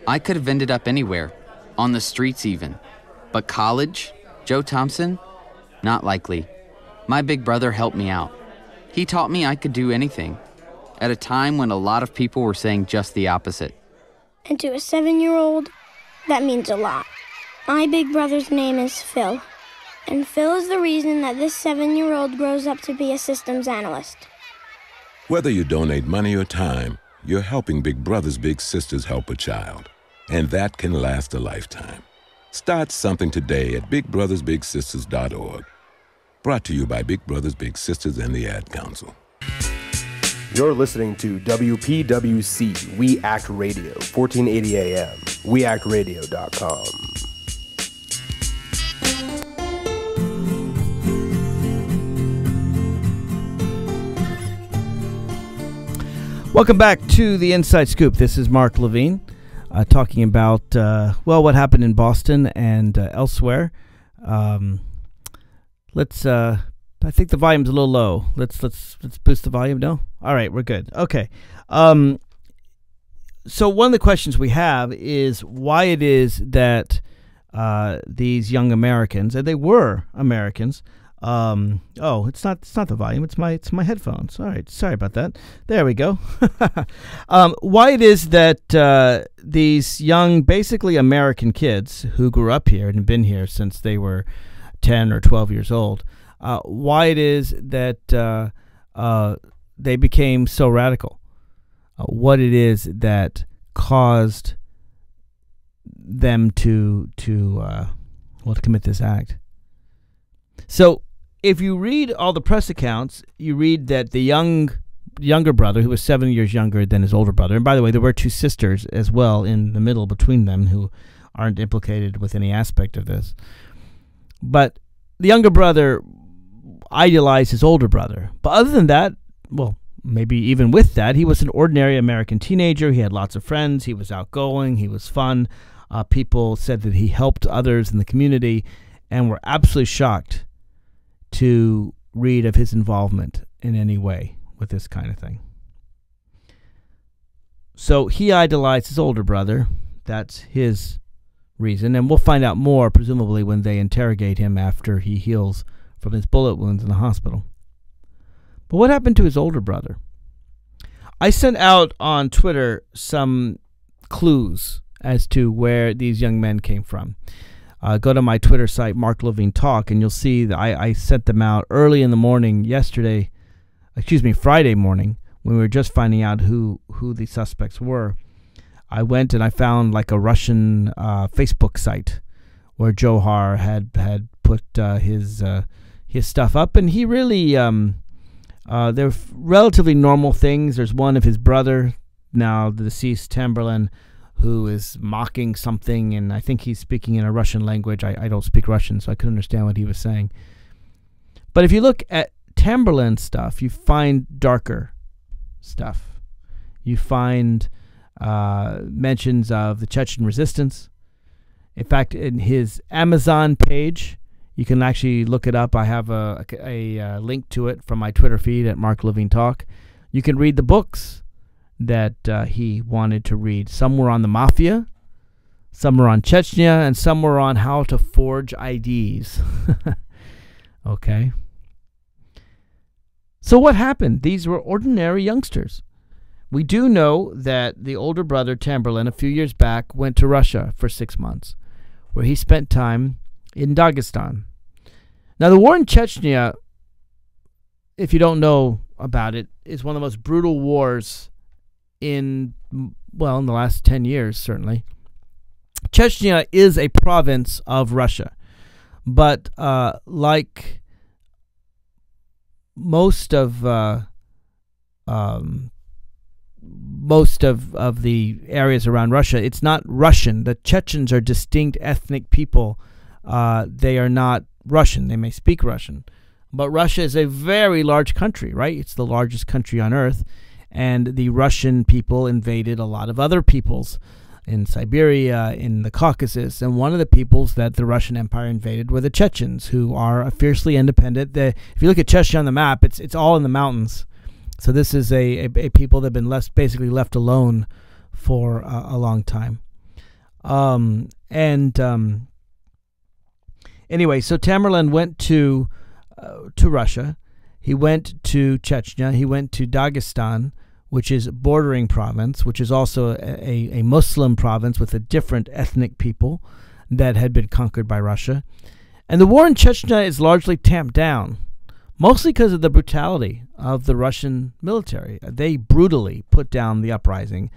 I could have ended up anywhere, on the streets even. But college? Joe Thompson? Not likely. My big brother helped me out. He taught me I could do anything, at a time when a lot of people were saying just the opposite. And to a 7-year-old, that means a lot. My big brother's name is Phil, and Phil is the reason that this 7-year-old grows up to be a systems analyst. Whether you donate money or time, you're helping Big Brothers Big Sisters help a child, and that can last a lifetime. Start something today at bigbrothersbigsisters.org. Brought to you by Big Brothers Big Sisters and the Ad Council. You're listening to WPWC We Act Radio, 1480 AM, weactradio.com. Welcome back to the Inside Scoop. This is Mark Levine talking about, what happened in Boston and elsewhere. I think the volume's a little low. Let's boost the volume. No? All right, we're good. Okay. So one of the questions we have is why it is that these young Americans, and they were Americans. It's not the volume. It's my headphones. All right, sorry about that. There we go. Why it is that these young, basically American kids who grew up here and have been here since they were 10 or 12 years old. Why it is that they became so radical, what it is that caused them to commit this act. So if you read all the press accounts, you read that the younger brother, who was 7 years younger than his older brother, and by the way, there were two sisters as well in the middle between them who aren't implicated with any aspect of this, but the younger brother idolized his older brother. But other than that, well, maybe even with that, he was an ordinary American teenager. He had lots of friends. He was outgoing. He was fun. People said that he helped others in the community and were absolutely shocked to read of his involvement in any way with this kind of thing. So he idolized his older brother. That's his reason. And we'll find out more, presumably, when they interrogate him after he heals from his bullet wounds in the hospital. But what happened to his older brother? I sent out on Twitter some clues as to where these young men came from. Go to my Twitter site, Mark Levine Talk, and you'll see that I sent them out early in the morning Friday morning, when we were just finding out who the suspects were. I went and I found like a Russian Facebook site where Johar had put his stuff up, and he really they're relatively normal things. There's one of his brother, now the deceased Tamberlin, who is mocking something, and I think he's speaking in a Russian language. I don't speak Russian, so I couldn't understand what he was saying. But if you look at Tamerlan stuff, you find darker stuff. You find mentions of the Chechen resistance. In fact, in his Amazon page, you can actually look it up. I have a link to it from my Twitter feed at Mark Levine Talk. You can read the books that he wanted to read. Some were on the mafia, some were on Chechnya, and some were on how to forge IDs. Okay. So what happened? These were ordinary youngsters. We do know that the older brother, Tamerlan, a few years back, went to Russia for 6 months, where he spent time in Dagestan. Now, the war in Chechnya, if you don't know about it, is one of the most brutal wars in the last 10 years, certainly. Chechnya is a province of Russia, but like most of the areas around Russia, it's not Russian. The Chechens are distinct ethnic people. They are not Russian. They may speak Russian. But Russia is a very large country, right? It's the largest country on earth. And the Russian people invaded a lot of other peoples in Siberia, in the Caucasus. And one of the peoples that the Russian Empire invaded were the Chechens, who are fiercely independent. If you look at Chechnya on the map, it's all in the mountains. So this is a people that have been basically left alone for a long time. Anyway, so Tamerlan went to Russia. He went to Chechnya. He went to Dagestan, which is a bordering province, which is also a Muslim province with a different ethnic people that had been conquered by Russia. And the war in Chechnya is largely tamped down, mostly because of the brutality of the Russian military. They brutally put down the uprising.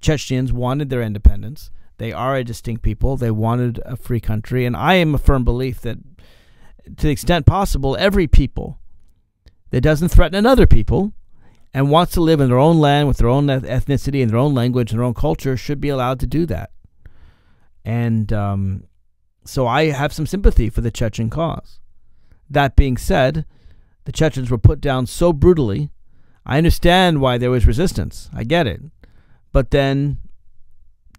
Chechens wanted their independence. They are a distinct people. They wanted a free country. And I am a firm belief that, to the extent possible, every people that doesn't threaten another people and wants to live in their own land with their own ethnicity and their own language and their own culture should be allowed to do that. And so I have some sympathy for the Chechen cause. That being said, the Chechens were put down so brutally. I understand why there was resistance. I get it. But then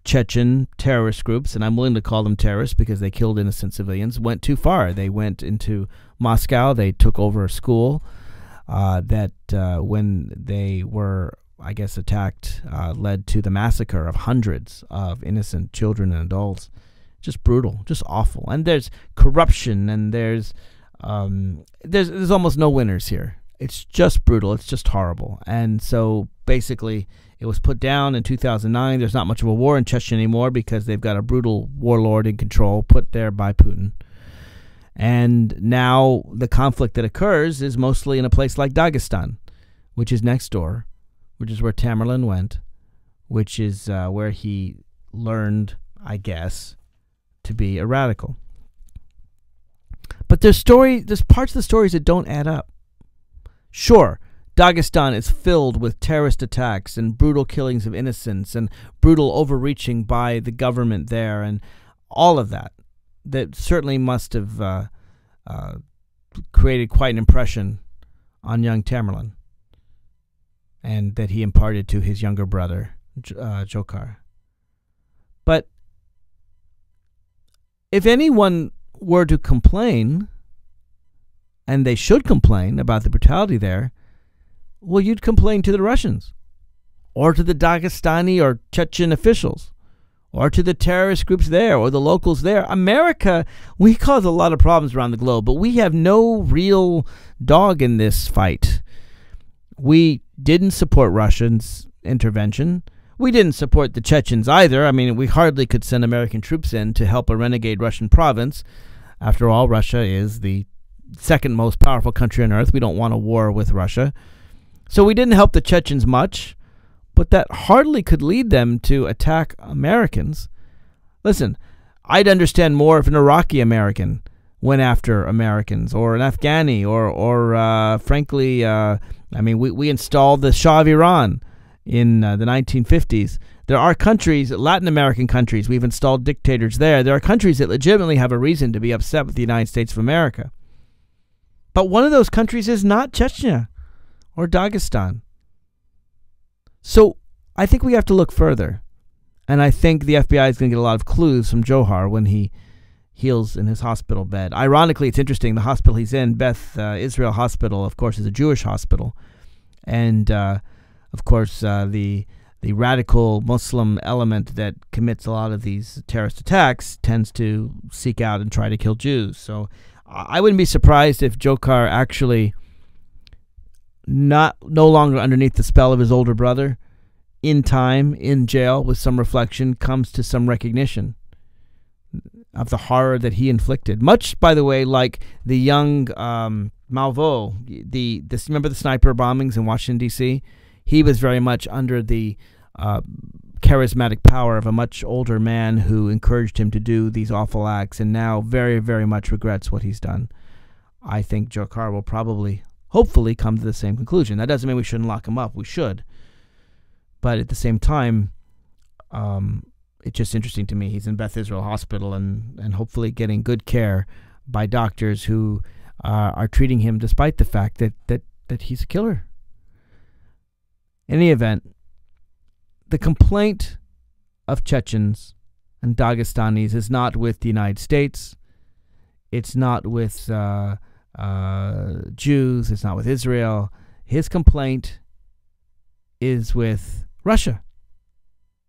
Chechen terrorist groups, and I'm willing to call them terrorists because they killed innocent civilians, went too far. They went into Moscow. They took over a school that when they were, I guess, attacked, led to the massacre of hundreds of innocent children and adults. Just brutal, just awful. And there's corruption, and there's almost no winners here. It's just brutal. It's just horrible. And so basically it was put down in 2009. There's not much of a war in Chechnya anymore because they've got a brutal warlord in control put there by Putin. And now the conflict that occurs is mostly in a place like Dagestan, which is next door, which is where Tamerlan went, which is where he learned, I guess, to be a radical. But there's parts of the stories that don't add up. Sure, Dagestan is filled with terrorist attacks and brutal killings of innocents and brutal overreaching by the government there and all of that. That certainly must have created quite an impression on young Tamerlan, and that he imparted to his younger brother, Dzhokhar. But if anyone were to complain, and they should complain about the brutality there, well, you'd complain to the Russians, or to the Dagestani or Chechen officials, or to the terrorist groups there, or the locals there. America, we cause a lot of problems around the globe, but we have no real dog in this fight. We didn't support Russians' intervention. We didn't support the Chechens either. I mean, we hardly could send American troops in to help a renegade Russian province. After all, Russia is the second most powerful country on earth. We don't want a war with Russia. So we didn't help the Chechens much, but that hardly could lead them to attack Americans. Listen, I'd understand more if an Iraqi American went after Americans, or an Afghani, or frankly, we installed the Shah of Iran in the 1950s. There are countries, Latin American countries, we've installed dictators there. There are countries that legitimately have a reason to be upset with the United States of America. But one of those countries is not Chechnya or Dagestan. So I think we have to look further. And I think the FBI is going to get a lot of clues from Johar when he heals in his hospital bed. Ironically, it's interesting. The hospital he's in, Beth Israel Hospital, of course, is a Jewish hospital. And, of course, the radical Muslim element that commits a lot of these terrorist attacks tends to seek out and try to kill Jews. So I wouldn't be surprised if Dzhokhar actually, no longer underneath the spell of his older brother, in time, in jail, with some reflection, comes to some recognition of the horror that he inflicted. Much, by the way, like the young Malvo, remember the sniper bombings in Washington, D.C.? He was very much under the charismatic power of a much older man who encouraged him to do these awful acts, and now very, very much regrets what he's done. I think Dzhokhar will probably, hopefully, come to the same conclusion. That doesn't mean we shouldn't lock him up. We should. But at the same time, it's just interesting to me. He's in Beth Israel Hospital and hopefully getting good care by doctors who are treating him despite the fact that he's a killer. In any event, the complaint of Chechens and Dagestanis is not with the United States. It's not with Jews. It's not with Israel. His complaint is with Russia.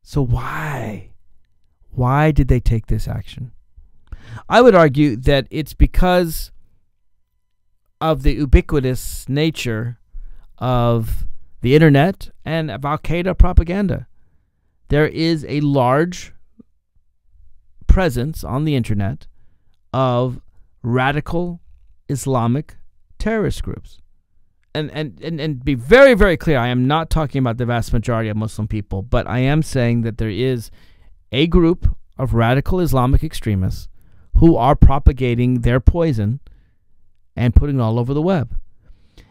So why? Why did they take this action? I would argue that it's because of the ubiquitous nature of the internet and of Al-Qaeda propaganda. There is a large presence on the internet of radical Islamic terrorist groups. And be very, very clear, I am not talking about the vast majority of Muslim people, but I am saying that there is a group of radical Islamic extremists who are propagating their poison and putting it all over the web.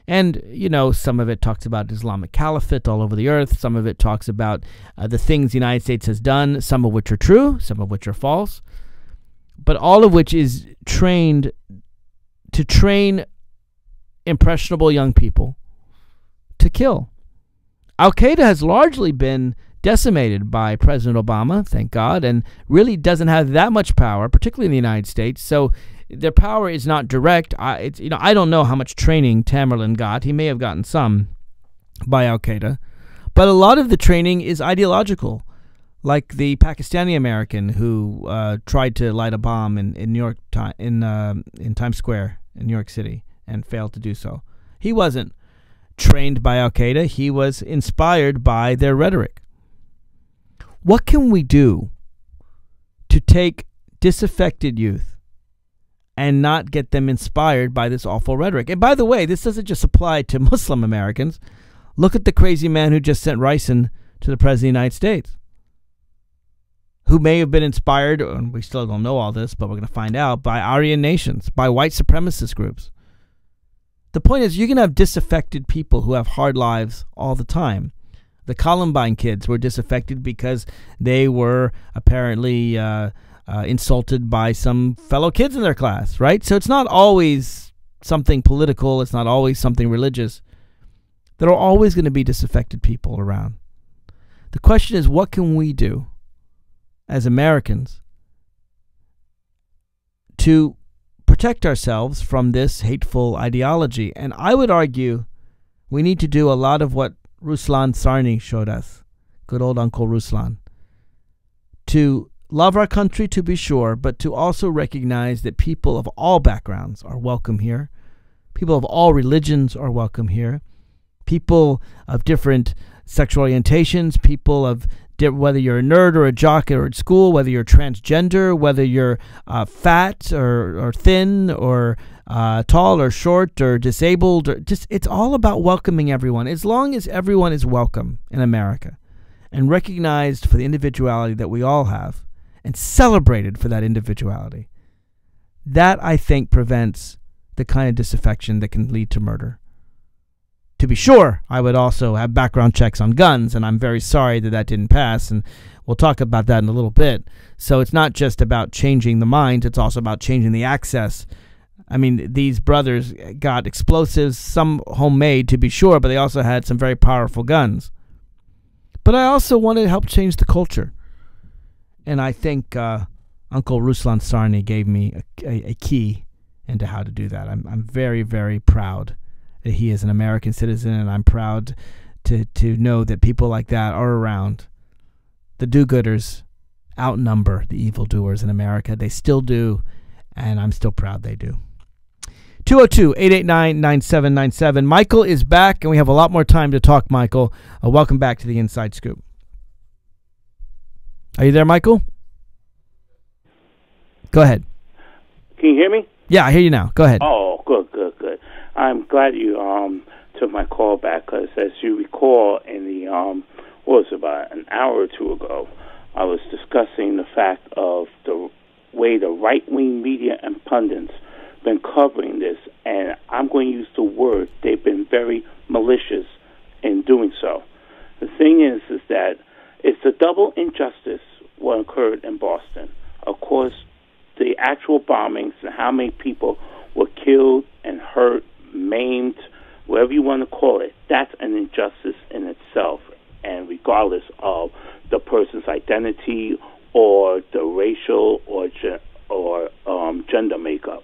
And, you know, some of it talks about Islamic caliphate all over the earth. Some of it talks about the things the United States has done, some of which are true, some of which are false, but all of which is trained to train impressionable young people to kill. Al-Qaeda has largely been decimated by President Obama, thank God, and really doesn't have that much power, particularly in the United States. So their power is not direct. I don't know how much training Tamerlan got. He may have gotten some by Al-Qaeda, but a lot of the training is ideological, like the Pakistani American who tried to light a bomb in New York in Times Square in New York City and failed to do so. He wasn't trained by Al-Qaeda. He was inspired by their rhetoric. What can we do to take disaffected youth and not get them inspired by this awful rhetoric? And by the way, this doesn't just apply to Muslim Americans. Look at the crazy man who just sent ricin to the President of the United States, who may have been inspired, and we still don't know all this, but we're going to find out, by Aryan nations, by white supremacist groups. The point is, you can have disaffected people who have hard lives all the time. The Columbine kids were disaffected because they were apparently insulted by some fellow kids in their class, right? So it's not always something political. It's not always something religious. There are always going to be disaffected people around. The question is, what can we do as Americans to protect ourselves from this hateful ideology? And I would argue we need to do a lot of what Ruslan Sarni showed us, good old Uncle Ruslan, to love our country, to be sure, but to also recognize that people of all backgrounds are welcome here. People of all religions are welcome here. People of different sexual orientations, people of whether you're a nerd or a jock or at school, whether you're transgender, whether you're fat or thin or tall or short or disabled, or just, it's all about welcoming everyone. As long as everyone is welcome in America and recognized for the individuality that we all have and celebrated for that individuality, that I think prevents the kind of disaffection that can lead to murder. To be sure, I would also have background checks on guns, and I'm very sorry that that didn't pass, and we'll talk about that in a little bit. So it's not just about changing the minds, it's also about changing the access I mean, these brothers got explosives, some homemade to be sure, but they also had some very powerful guns. But I also wanted to help change the culture. And I think Uncle Ruslan Sarni gave me a key into how to do that. I'm very, very proud that he is an American citizen, and I'm proud to know that people like that are around. The do-gooders outnumber the evildoers in America. They still do, and I'm still proud they do. 202-889-9797. Michael is back, and we have a lot more time to talk, Michael. Welcome back to the Inside Scoop. Are you there, Michael? Go ahead. Can you hear me? Yeah, I hear you now. Go ahead. Oh, good. I'm glad you took my call back, because as you recall, in the what was it, about an hour or two ago, I was discussing the fact of the way the right-wing media and pundits been covering this, and I'm going to use the word, they've been very malicious in doing so. The thing is that it's a double injustice what occurred in Boston. Of course, the actual bombings and how many people were killed and hurt, maimed, whatever you want to call it, that's an injustice in itself, and regardless of the person's identity or the racial or gender makeup.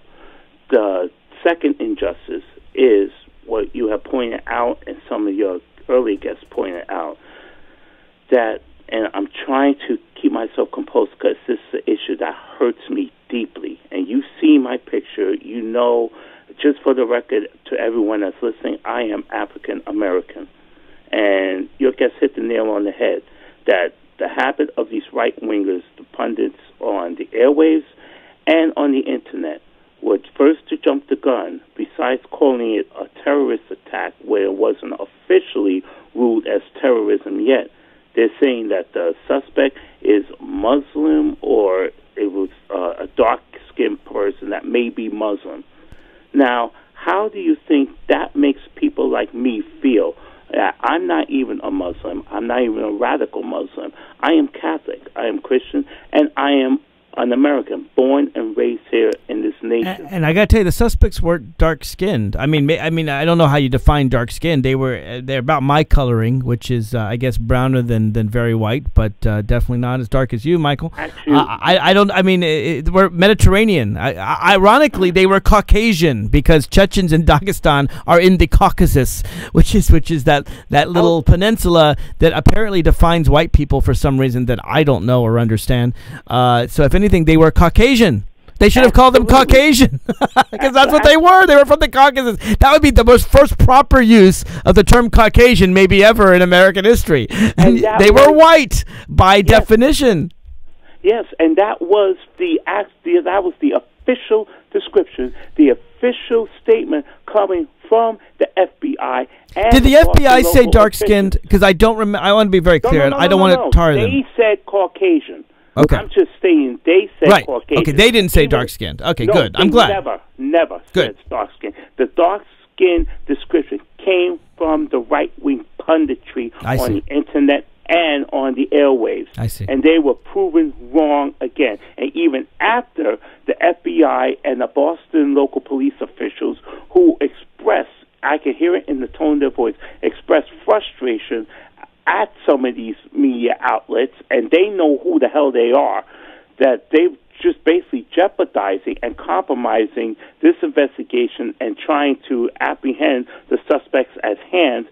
The second injustice is what you have pointed out, and some of your early guests pointed out, that, and I'm trying to keep myself composed because this is an issue that hurts me deeply. And you see my picture, you know, just for the record to everyone that's listening, I am African American. And your guest hit the nail on the head, that the habit of these right-wingers, the pundits on the airwaves and on the internet, were first to jump the gun, besides calling it a terrorist attack where it wasn't officially ruled as terrorism yet. They're saying that the suspect is Muslim, or it was a dark-skinned person that may be Muslim. Now, how do you think that makes people like me feel? I'm not even a Muslim. I'm not even a radical Muslim. I am Catholic. I am Christian, and I am an American, born and raised here in this nation. And I got to tell you, the suspects weren't dark-skinned. I mean, I don't know how you define dark-skinned. They're about my coloring, which is, I guess, browner than very white, but definitely not as dark as you, Michael. Actually, we're Mediterranean. Ironically, they were Caucasian, because Chechens and Dagestan are in the Caucasus, which is that little peninsula that apparently defines white people for some reason that I don't know or understand. So if anything, they were Caucasian. They should have called them Caucasian, because that's what they were. They were from the Caucasus. That would be the first proper use of the term Caucasian maybe ever in American history. And they were white by definition. Yes, and that was the official description, the official statement coming from the FBI. And did the FBI say dark-skinned? Because I don't remember. I want to be very clear. I don't want to tar them. They said Caucasian. Okay. I'm just saying they said Caucasian. Okay, they didn't say dark-skinned. Okay, good. I'm glad. Never said dark-skinned. The dark-skinned description came from the right-wing punditry on the internet and on the airwaves. I see. And they were proven wrong again. And even after the FBI and the Boston local police officials who expressed, I can hear it in the tone of their voice, expressed frustration at some of these media outlets, and they know who the hell they are, that they've just basically jeopardizing and compromising this investigation and trying to apprehend the suspects at hand.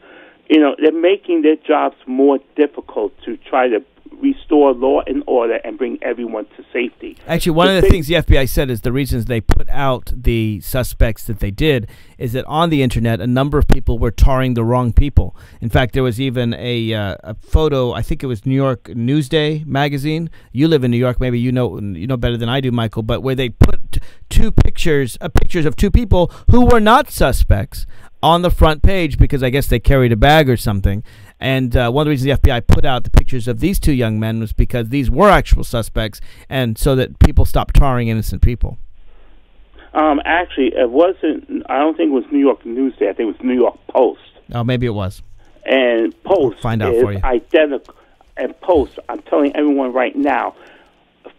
You know, they're making their jobs more difficult to try to restore law and order and bring everyone to safety. Actually, one of the things the FBI said is the reasons they put out the suspects that they did is that on the internet, a number of people were tarring the wrong people. In fact, there was even a photo. I think it was New York Newsday magazine. You live in New York, maybe you know better than I do, Michael. But where they put two pictures of two people who were not suspects on the front page because I guess they carried a bag or something. And one of the reasons the FBI put out the pictures of these two young men was because these were actual suspects, and so that people stopped tarring innocent people. Actually, it wasn't. I don't think it was New York Newsday. I think it was New York Post. Oh, maybe it was. And Post find out is for you. Identical. And Post, I'm telling everyone right now,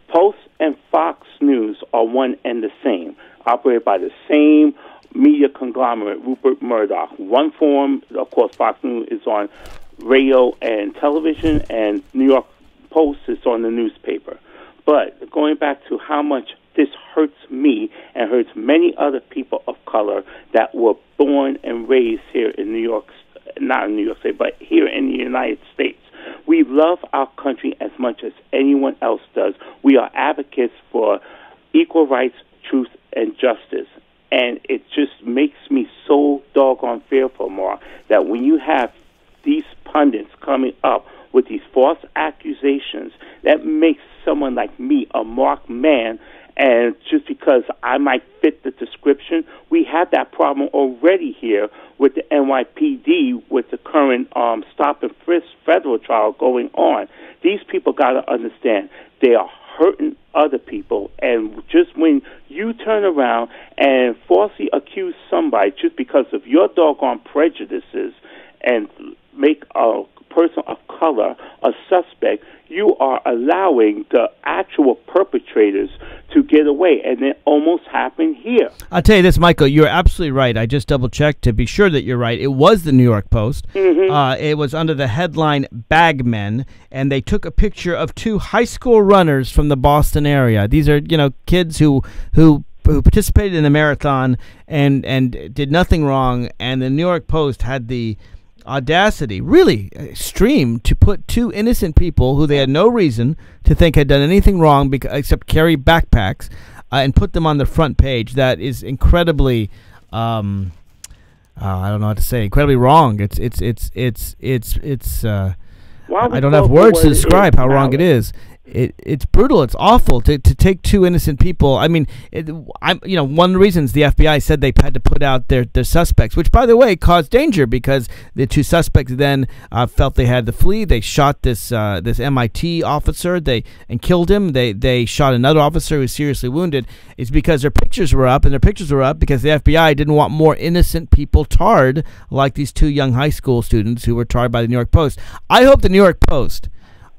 Post and Fox News are one and the same. operated by the same media conglomerate, Rupert Murdoch. One form, of course, Fox News is on radio and television, and New York Post is on the newspaper. But going back to how much this hurts me and hurts many other people of color that were born and raised here in New York, not in New York State, but here in the United States. We love our country as much as anyone else does. We are advocates for equal rights, truth, and justice. And it just makes me so doggone fearful, Mark, that when you have these pundits coming up with these false accusations, that makes someone like me a marked man. And just because I might fit the description, we have that problem already here with the NYPD, with the current stop and frisk federal trial going on. These people got to understand they are hurting other people, and just when you turn around and falsely accuse somebody just because of your doggone prejudices and make a person of color a suspect, you are allowing the actual perpetrators to get away, and it almost happened here. I'll tell you this, Michael, you're absolutely right. I just double-checked to be sure that you're right. It was the New York Post. It was under the headline Bagmen, and they took a picture of two high school runners from the Boston area. These are, kids who participated in the marathon and did nothing wrong, and the New York Post had the audacity, really extreme, to put two innocent people who they had no reason to think had done anything wrong except carry backpacks, and put them on the front page. That is incredibly, I don't know how to say, incredibly wrong. It's I don't have words to describe how wrong it is. It's brutal. It's awful to take two innocent people. I mean, one of the reasons the FBI said they had to put out their suspects, which, by the way, caused danger because the two suspects then felt they had to flee. They shot this MIT officer and killed him. They shot another officer who was seriously wounded. It's because their pictures were up, and their pictures were up because the FBI didn't want more innocent people tarred like these two young high school students who were tarred by the New York Post. I hope the New York Post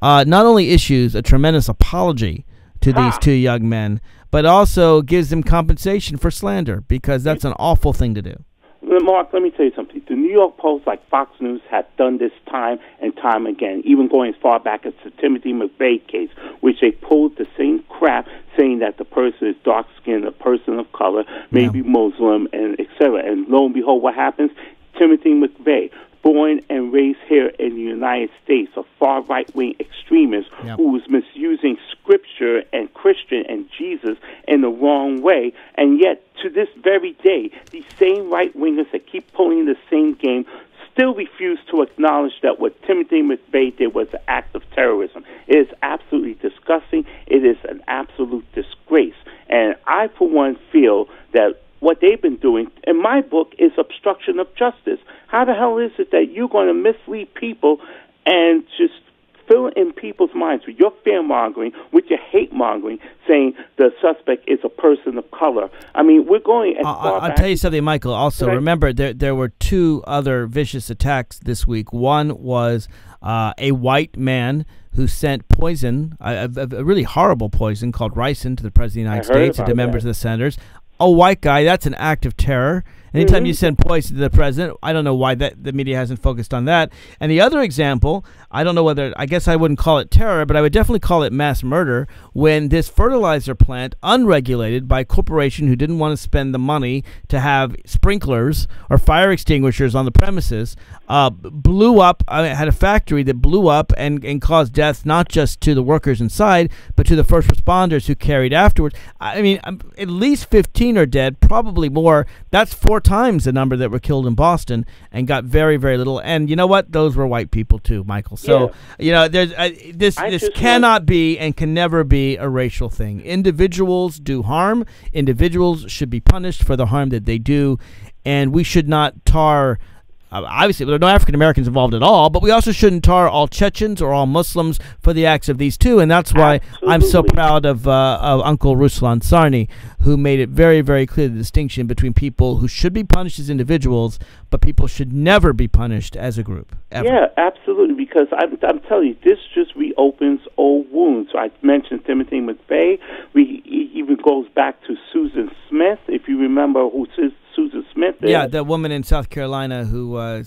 not only issues a tremendous apology to these two young men, but also gives them compensation for slander, because that's an awful thing to do. Mark, let me tell you something. The New York Post, like Fox News, have done this time and time again, even going as far back as the Timothy McVeigh case, which they pulled the same crap, saying that the person is dark-skinned, a person of color, maybe Muslim, and et cetera. And lo and behold, what happens? Timothy McVeigh, born and raised here in the United States, a far right-wing extremist who was misusing Scripture and Christian and Jesus in the wrong way. And yet, to this very day, these same right-wingers that keep pulling the same game still refuse to acknowledge that what Timothy McVeigh did was an act of terrorism. It is absolutely disgusting. It is an absolute disgrace. And I, for one, feel that what they've been doing, in my book, is obstruction of justice. How the hell is it that you're going to mislead people and just fill in people's minds with your fear-mongering, with your hate-mongering, saying the suspect is a person of color? I mean, we're going as far back. I'll tell you something, Michael. Also, remember, there were two other vicious attacks this week. One was a white man who sent poison, a really horrible poison called ricin, to the President of the United States and to members of the senators. A white guy, that's an act of terror. Anytime you send poison to the president, I don't know why the media hasn't focused on that. And the other example, I don't know whether, I guess I wouldn't call it terror, but I would definitely call it mass murder, when this fertilizer plant, unregulated by a corporation who didn't want to spend the money to have sprinklers or fire extinguishers on the premises, blew up, had a factory that blew up and caused death not just to the workers inside, but to the first responders who carried afterwards. I mean, at least 15 are dead, probably more. That's 4 times the number that were killed in Boston and got very, very little. And you know what? Those were white people too, Michael. So, there's this cannot be and can never be a racial thing. Individuals do harm. Individuals should be punished for the harm that they do. And we should not tar obviously, there are no African Americans involved at all, but we also shouldn't tar all Chechens or all Muslims for the acts of these two, and that's why I'm so proud of Uncle Ruslan Sarni, who made it very, very clear the distinction between people who should be punished as individuals, but people should never be punished as a group. Ever. Yeah, absolutely, because I'm telling you, this just reopens old wounds. So I mentioned Timothy McVeigh. He even goes back to Susan Smith, if you remember who Susan Smith is. Yeah, the woman in South Carolina who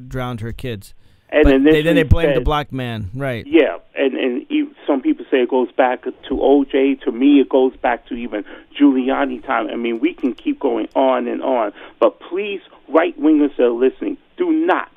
drowned her kids. And then they blamed the black man, right? Yeah, and some people say it goes back to OJ. To me, it goes back to even Giuliani time. I mean, we can keep going on and on. But please, right-wingers that are listening, do not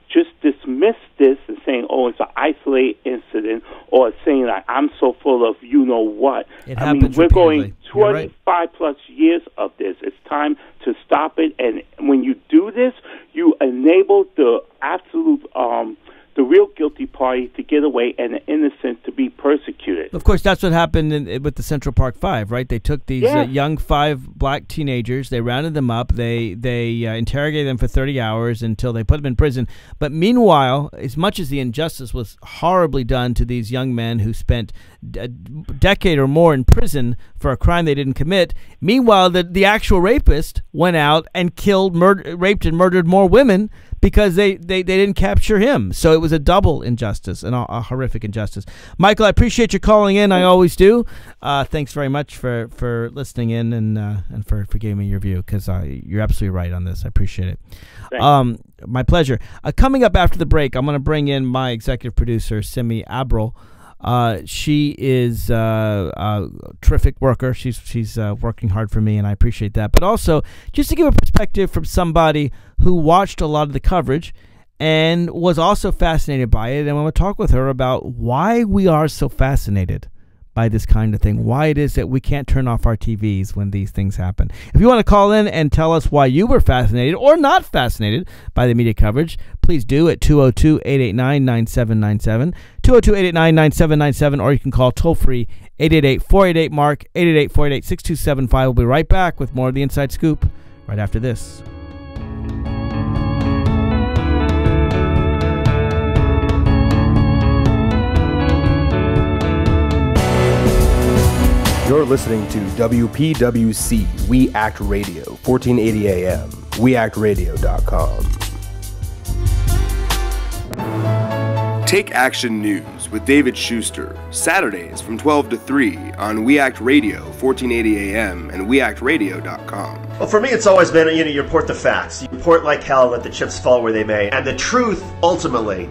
just dismiss this and saying, oh, it's an isolated incident, or saying that I'm so full of you-know-what. I mean, we're going 25-plus years of this. It's time to stop it. And when you do this, you enable the absolute, the real guilty party to get away and the innocent to be persecuted. Of course, that's what happened with the Central Park Five, right? They took these young 5 black teenagers, they rounded them up, they interrogated them for 30 hours until they put them in prison. But meanwhile, as much as the injustice was horribly done to these young men who spent a decade or more in prison for a crime they didn't commit, meanwhile, the actual rapist went out and raped and murdered more women because they didn't capture him. So it was a double injustice and a horrific injustice. Michael, I appreciate you calling in. I always do. Thanks very much for listening in and for giving me your view, because you're absolutely right on this. I appreciate it. My pleasure. Coming up after the break, I'm going to bring in my executive producer, Simi Abril. She is a terrific worker. She's working hard for me, and I appreciate that. But also, just to give a perspective from somebody who watched a lot of the coverage and was also fascinated by it, and I want to talk with her about why we are so fascinated by this kind of thing, why it is that we can't turn off our TVs when these things happen. If you want to call in and tell us why you were fascinated or not fascinated by the media coverage, please do at 202-889-9797, 202-889-9797, or you can call toll-free 888-488-MARK, 888-488-6275. We'll be right back with more of the Inside Scoop right after this. You're listening to WPWC, We Act Radio, 1480 AM, weactradio.com. Take Action News with David Schuster, Saturdays from 12 to 3 on We Act Radio, 1480 AM, and weactradio.com. Well, for me, it's always been, you report the facts. You report like hell, let the chips fall where they may. And the truth ultimately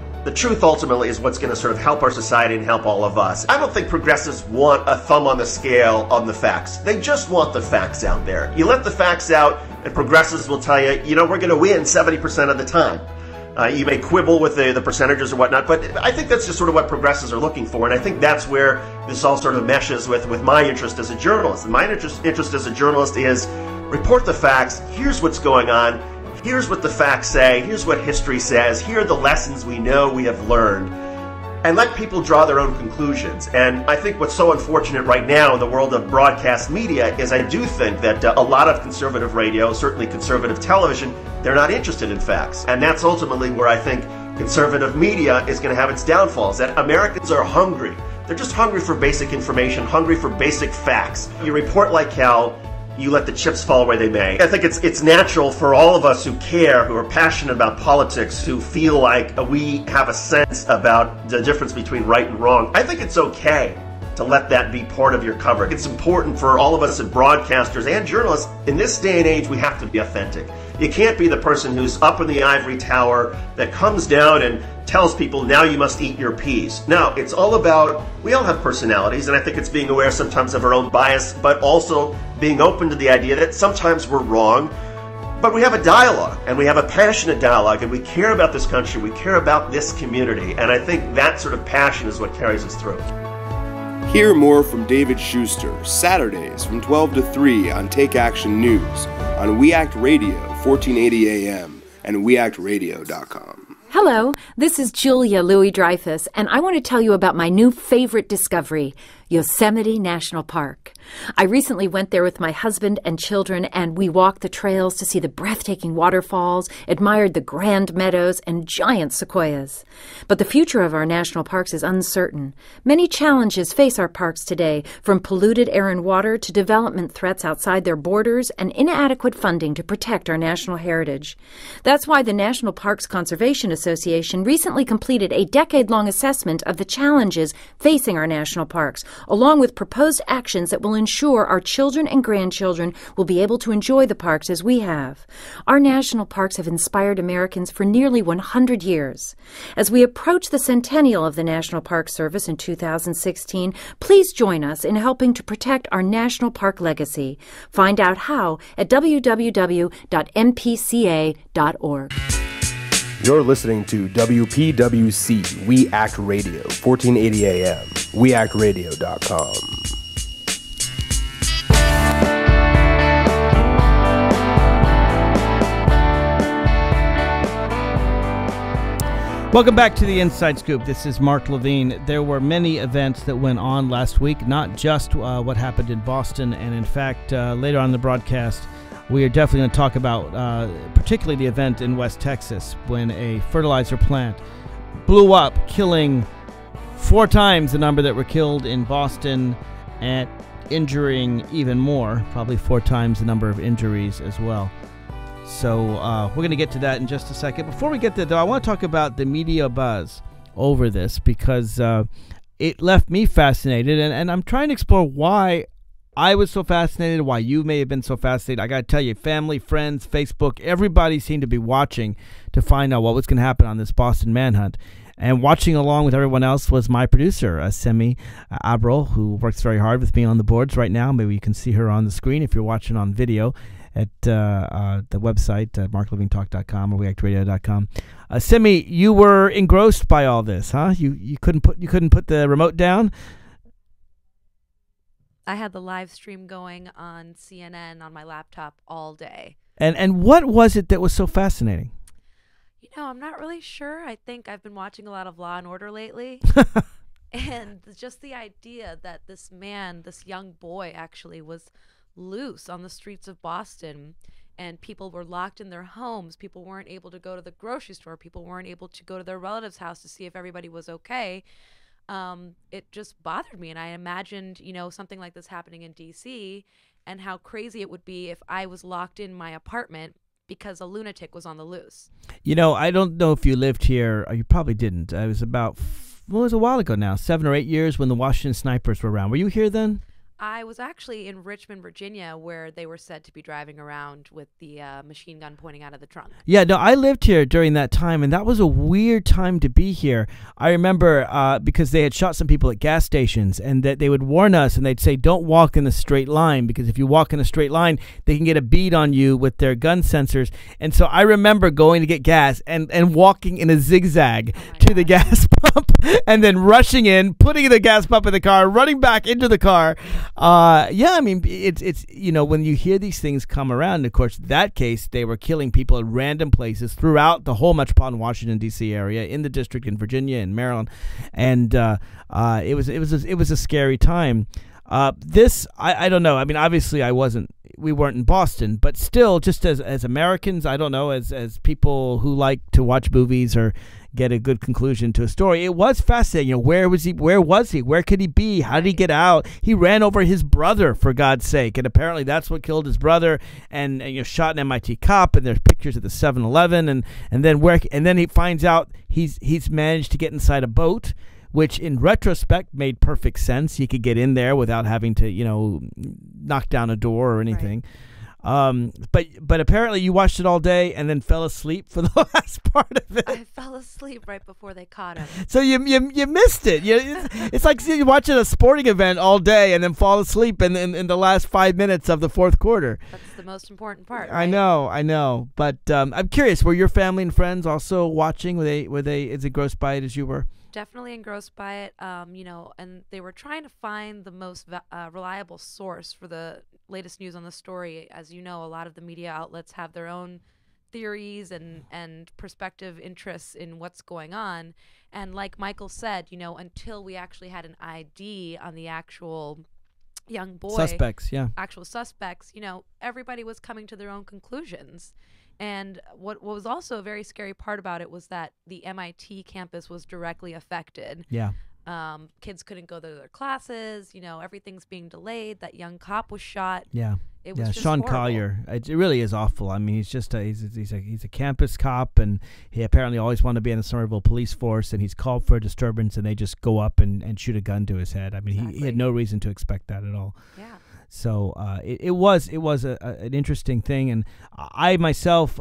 is what's going to sort of help our society and help all of us. I don't think progressives want a thumb on the scale on the facts. They just want the facts out there. You let the facts out, and progressives will tell you, we're going to win 70% of the time. You may quibble with the percentages or whatnot, but I think that's just sort of what progressives are looking for, and I think that's where this all sort of meshes with my interest as a journalist. And my interest as a journalist is report the facts. Here's what's going on. Here's what the facts say. Here's what history says. Here are the lessons we know we have learned. And let people draw their own conclusions. And I think what's so unfortunate right now in the world of broadcast media is I do think that a lot of conservative radio, certainly conservative television, they're not interested in facts. And that's ultimately where I think conservative media is going to have its downfalls, that Americans are hungry. They're just hungry for basic information, hungry for basic facts. You report like hell, you let the chips fall where they may. I think it's natural for all of us who care, who are passionate about politics, who feel like we have a sense about the difference between right and wrong. I think it's okay to let that be part of your coverage. It's important for all of us as broadcasters and journalists. In this day and age, we have to be authentic. You can't be the person who's up in the ivory tower that comes down and tells people, now you must eat your peas. No, it's all about, we all have personalities, and I think it's being aware sometimes of our own bias, but also being open to the idea that sometimes we're wrong, but we have a dialogue, and we have a passionate dialogue, and we care about this country, we care about this community, and I think that sort of passion is what carries us through. Hear more from David Schuster, Saturdays from 12 to 3 on Take Action News, on We Act Radio, 1480 AM, and weactradio.com. Hello, this is Julia Louis-Dreyfus, and I want to tell you about my new favorite discovery, Yosemite National Park. I recently went there with my husband and children, and we walked the trails to see the breathtaking waterfalls, admired the grand meadows, and giant sequoias. But the future of our national parks is uncertain. Many challenges face our parks today, from polluted air and water to development threats outside their borders and inadequate funding to protect our national heritage. That's why the National Parks Conservation Association recently completed a decade-long assessment of the challenges facing our national parks, along with proposed actions that will ensure our children and grandchildren will be able to enjoy the parks as we have. Our national parks have inspired Americans for nearly 100 years. As we approach the centennial of the National Park Service in 2016, please join us in helping to protect our national park legacy. Find out how at www.mpca.org. You're listening to WPWC We Act Radio, 1480 AM, weactradio.com. Welcome back to the Inside Scoop. This is Mark Levine. There were many events that went on last week, not just what happened in Boston. And in fact, later on in the broadcast, we are definitely going to talk about particularly the event in West Texas when a fertilizer plant blew up, killing 4 times the number that were killed in Boston and injuring even more, probably 4 times the number of injuries as well. So we're going to get to that in just a second. Before we get there, though, I want to talk about the media buzz over this because it left me fascinated, and I'm trying to explore why I was so fascinated, why you may have been so fascinated. I got to tell you, family, friends, Facebook, everybody seemed to be watching to find out what was going to happen on this Boston manhunt. And watching along with everyone else was my producer, Semi Abril, who works very hard with me on the boards right now. Maybe you can see her on the screen if you're watching on video at the website, marklevinetalk.com or weactradio.com. Semi, you were engrossed by all this, huh? You couldn't put the remote down? I had the live stream going on CNN on my laptop all day. And what was it that was so fascinating? You know, I'm not really sure. I think I've been watching a lot of Law and Order lately. And just the idea that this man, this young boy actually was loose on the streets of Boston, and people were locked in their homes. People weren't able to go to the grocery store. People weren't able to go to their relative's house to see if everybody was okay. It just bothered me, and I imagined, you know, something like this happening in D.C. and how crazy it would be if I was locked in my apartment because a lunatic was on the loose. You know, I don't know if you lived here. Or you probably didn't. It was about, it was a while ago now, 7 or 8 years when the Washington snipers were around. Were you here then? I was actually in Richmond, Virginia, where they were said to be driving around with the machine gun pointing out of the trunk. Yeah, no, I lived here during that time, and that was a weird time to be here. I remember because they had shot some people at gas stations, and that they would warn us, and they'd say, don't walk in a straight line, because if you walk in a straight line, they can get a bead on you with their gun sensors. And so I remember going to get gas and walking in a zigzag to the gas pump, and then rushing in, putting the gas pump in the car, running back into the car. Yeah, I mean, it's you know, when you hear these things come around, of course, that case, they were killing people at random places throughout the whole metropolitan Washington, D.C. area, in the district, in Virginia and Maryland, and it was a scary time. This, I don't know. I mean, obviously, we weren't in Boston, but still, just as Americans, I don't know, as people who like to watch movies or get a good conclusion to a story, it was fascinating. You know, where was he? Where could he be? How did he get out? He ran over his brother, for God's sake, and apparently that's what killed his brother. And you know, shot an MIT cop. And there's pictures at the 7-Eleven, and then he finds out he's managed to get inside a boat, which in retrospect made perfect sense. He could get in there without having to, you know, knock down a door or anything. Right. But apparently you watched it all day and then fell asleep for the last part of it. I fell asleep right before they caught him. So you missed it. It's like you're watching a sporting event all day and then fall asleep in the last 5 minutes of the fourth quarter. That's the most important part, right? I know. But I'm curious, were your family and friends also watching? Were they as engrossed by it as you were? Definitely engrossed by it, you know, and they were trying to find the most reliable source for the latest news on the story. As you know, a lot of the media outlets have their own theories and prospective interests in what's going on. And like Michael said, you know, until we actually had an ID on the actual young boy, actual suspects, you know, everybody was coming to their own conclusions. And what was also a very scary part about it was that the MIT campus was directly affected. Yeah. Kids couldn't go to their classes. You know, everything's being delayed. That young cop was shot. Yeah. It was just Sean horrible. Collier. It really is awful. I mean, he's just he's a campus cop, and he apparently always wanted to be in the Somerville police force, and he's called for a disturbance, and they just go up and shoot a gun to his head. I mean, he had no reason to expect that at all. Yeah. So it was an interesting thing, and I myself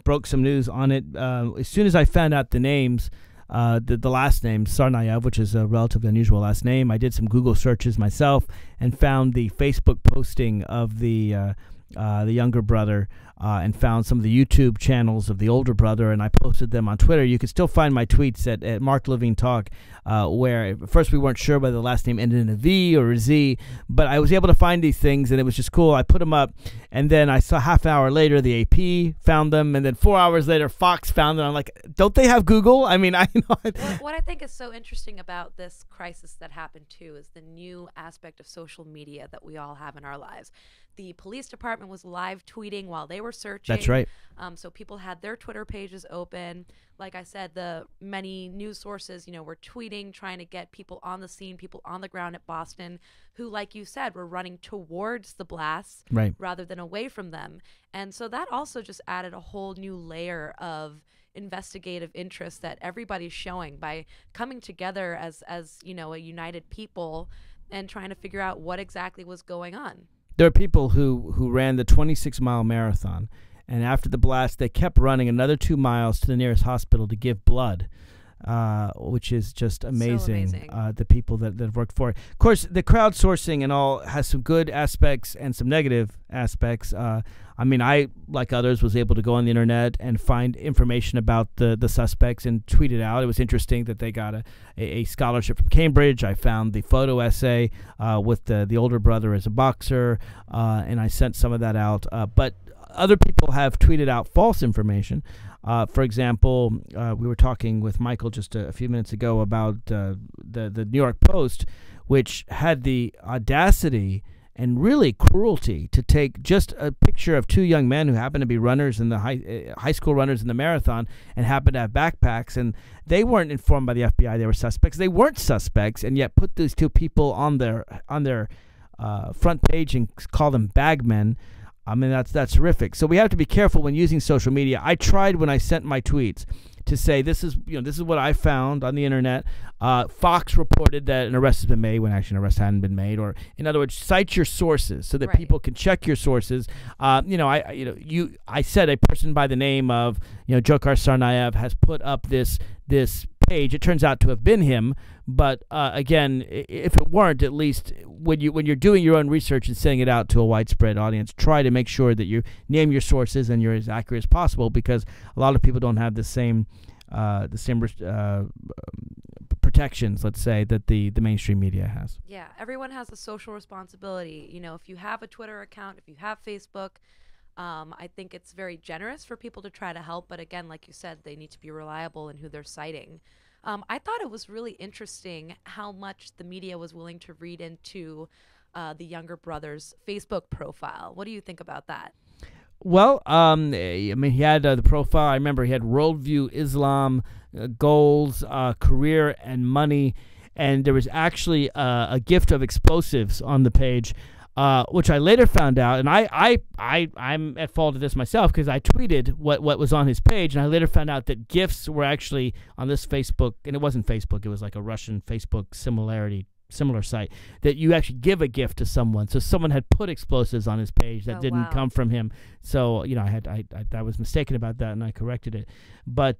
broke some news on it as soon as I found out the names. The last name, Tsarnaev, which is a relatively unusual last name. I did some Google searches myself and found the Facebook posting of the younger brother and found some of the YouTube channels of the older brother, and I posted them on Twitter. You can still find my tweets at Mark Levine Talk, where at first we weren't sure whether the last name ended in a V or a Z, but I was able to find these things, and it was just cool. I put them up, and then I saw half an hour later the AP found them, and then 4 hours later Fox found them. I'm like, don't they have Google? I mean, I know. What I think is so interesting about this crisis that happened too is the new aspect of social media that we all have in our lives. The police department was live tweeting while they were searching. That's right. So people had their Twitter pages open. Like I said, the many news sources, you know, were tweeting, trying to get people on the scene, people on the ground at Boston, who, like you said, were running towards the blasts rather than away from them. And so that also just added a whole new layer of investigative interest that everybody's showing by coming together as you know, a united people and trying to figure out what exactly was going on. There are people who ran the 26-mile marathon, and after the blast, they kept running another 2 miles to the nearest hospital to give blood, which is just amazing. So amazing. The people that have worked for it. Of course, the crowdsourcing and all has some good aspects and some negative aspects. I mean, I, like others, was able to go on the internet and find information about the suspects and tweet it out. It was interesting that they got a scholarship from Cambridge. I found the photo essay with the older brother as a boxer, and I sent some of that out. But other people have tweeted out false information. For example, we were talking with Michael just a few minutes ago about the New York Post, which had the audacity and really cruelty to take just a picture of two young men who happened to be runners in the high school runners in the marathon and happened to have backpacks, and they weren't informed by the FBI they were suspects. They weren't suspects, and yet put these two people on their front page and call them bagmen. I mean, that's horrific. So we have to be careful when using social media. I tried when I sent my tweets to say this is what I found on the internet. Fox reported that an arrest has been made when actually an arrest hadn't been made, or in other words, cite your sources so that people can check your sources. I said a person by the name of Dzhokhar Tsarnaev has put up this page. It turns out to have been him, but again, if it weren't, at least when you're doing your own research and sending it out to a widespread audience, try to make sure that you name your sources and you're as accurate as possible, because a lot of people don't have the same protections, let's say, that the mainstream media has. Yeah, everyone has a social responsibility. If you have a Twitter account, if you have Facebook, I think it's very generous for people to try to help. But again, like you said, they need to be reliable in who they're citing. I thought it was really interesting how much the media was willing to read into the younger brother's Facebook profile. What do you think about that? Well, I mean, he had the profile. I remember he had worldview, Islam, goals, career, and money. And there was actually a gift of explosives on the page, which I later found out. And I'm at fault of this myself, because I tweeted what was on his page, and I later found out that gifts were actually on this Facebook, and it wasn't Facebook. It was like a Russian Facebook similar site, that you actually give a gift to someone. So someone had put explosives on his page that didn't come from him. So I was mistaken about that, and I corrected it. But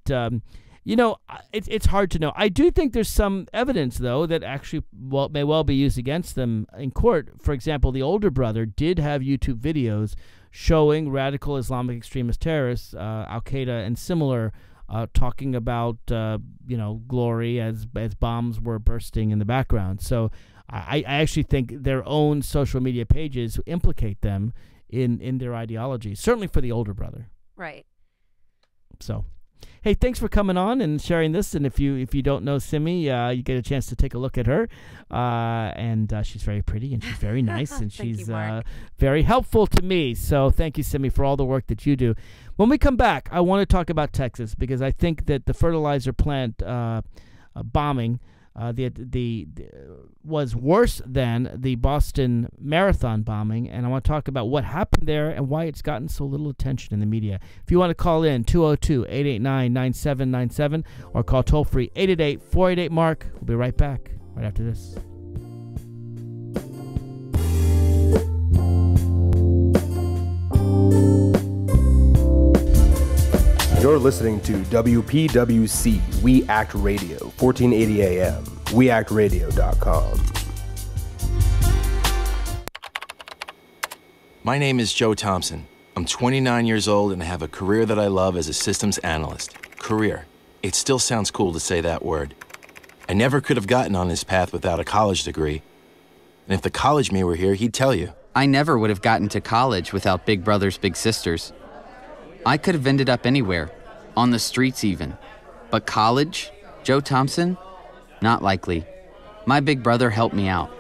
it's hard to know. I do think there's some evidence, though, that actually may well be used against them in court. For example, the older brother did have YouTube videos showing radical Islamic extremist terrorists, Al Qaeda and similar, talking about glory as bombs were bursting in the background. So I actually think their own social media pages implicate them in their ideology, certainly for the older brother. Right. So, hey, thanks for coming on and sharing this. And if you don't know Simi, you get a chance to take a look at her. And she's very pretty and she's very nice and she's very helpful to me. So thank you, Simi, for all the work that you do. When we come back, I want to talk about Texas because I think that the fertilizer plant bombing was worse than the Boston Marathon bombing, and I want to talk about what happened there and why it's gotten so little attention in the media. If you want to call in, 202-889-9797 or call toll-free 888-488-MARK. We'll be right back right after this. You're listening to WPWC We Act Radio, 1480 AM, weactradio.com. My name is Joe Thompson. I'm 29 years old and I have a career that I love as a systems analyst. Career. It still sounds cool to say that word. I never could have gotten on this path without a college degree. And if the college me were here, he'd tell you. I never would have gotten to college without big brothers, big sisters. I could have ended up anywhere, on the streets even. But college? Joe Thompson? Not likely. My big brother helped me out.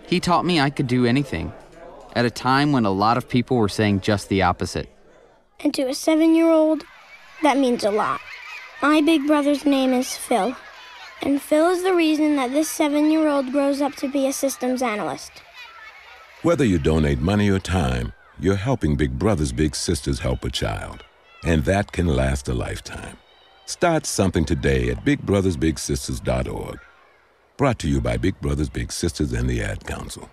He taught me I could do anything, at a time when a lot of people were saying just the opposite. And to a 7-year-old, that means a lot. My big brother's name is Phil. And Phil is the reason that this 7-year-old grows up to be a systems analyst. Whether you donate money or time, you're helping big brothers, big sisters help a child. And that can last a lifetime. Start something today at bigbrothersbigsisters.org. Brought to you by Big Brothers Big Sisters and the Ad Council.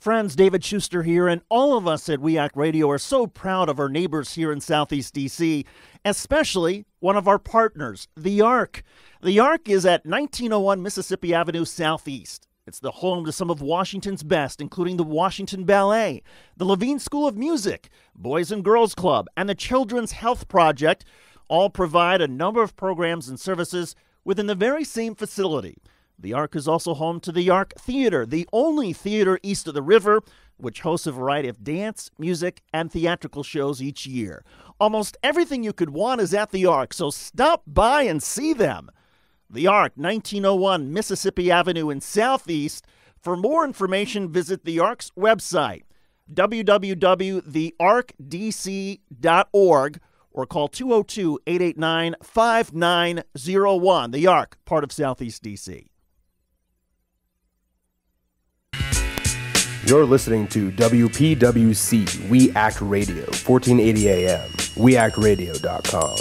Friends, David Schuster here, and all of us at We Act Radio are so proud of our neighbors here in Southeast D.C., especially one of our partners, the Ark. The Ark is at 1901 Mississippi Avenue Southeast. It's the home to some of Washington's best, including the Washington Ballet, the Levine School of Music, Boys and Girls Club, and the Children's Health Project. All provide a number of programs and services within the very same facility. The Ark is also home to the Ark Theater, the only theater east of the river, which hosts a variety of dance, music, and theatrical shows each year. Almost everything you could want is at the Ark, so stop by and see them. The Ark, 1901 Mississippi Avenue in Southeast. For more information, visit the Ark's website, www.thearkdc.org, or call 202-889-5901. The Ark, part of Southeast D.C. You're listening to WPWC We Act Radio, 1480 AM, weactradio.com.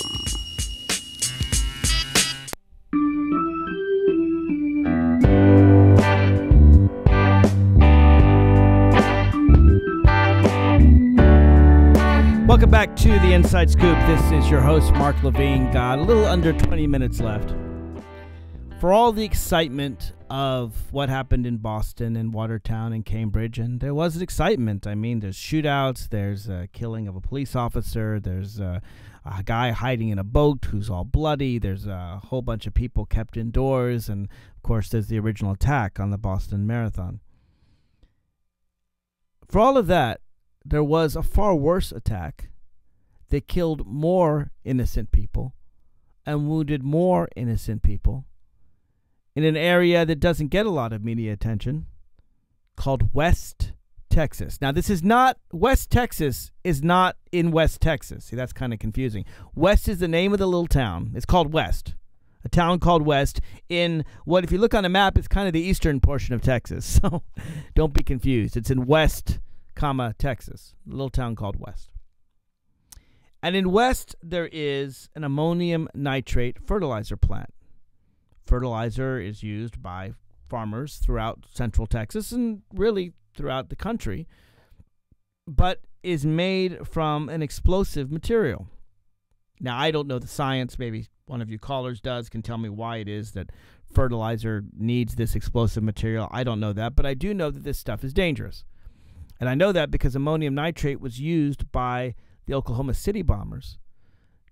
Welcome back to the Inside Scoop. This is your host, Mark Levine. Got a little under 20 minutes left. For all the excitement of what happened in Boston and Watertown and Cambridge, and there was excitement. I mean, there's shootouts, there's a killing of a police officer, there's a guy hiding in a boat who's all bloody, there's a whole bunch of people kept indoors, and of course there's the original attack on the Boston Marathon. For all of that, there was a far worse attack that killed more innocent people and wounded more innocent people in an area that doesn't get a lot of media attention, called West Texas. Now, this is not, West Texas is not in West Texas. See, that's kind of confusing. West is the name of the little town. It's called West. A town called West in what, if you look on a map, it's kind of the eastern portion of Texas. So don't be confused. It's in West, Texas, a little town called West. And in West, there is an ammonium nitrate fertilizer plant. Fertilizer is used by farmers throughout central Texas and really throughout the country, but is made from an explosive material. Now, I don't know the science. Maybe one of you callers does, can tell me why it is that fertilizer needs this explosive material. I don't know that, but I do know that this stuff is dangerous. And I know that because ammonium nitrate was used by the Oklahoma City bombers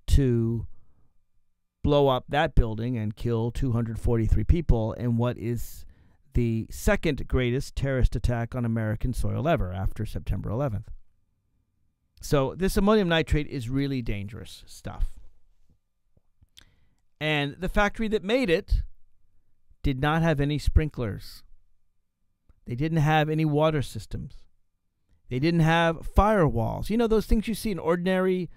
to blow up that building and kill 243 people in what is the second greatest terrorist attack on American soil ever after September 11th. So this ammonium nitrate is really dangerous stuff. And the factory that made it did not have any sprinklers. They didn't have any water systems. They didn't have firewalls. You know those things you see in ordinary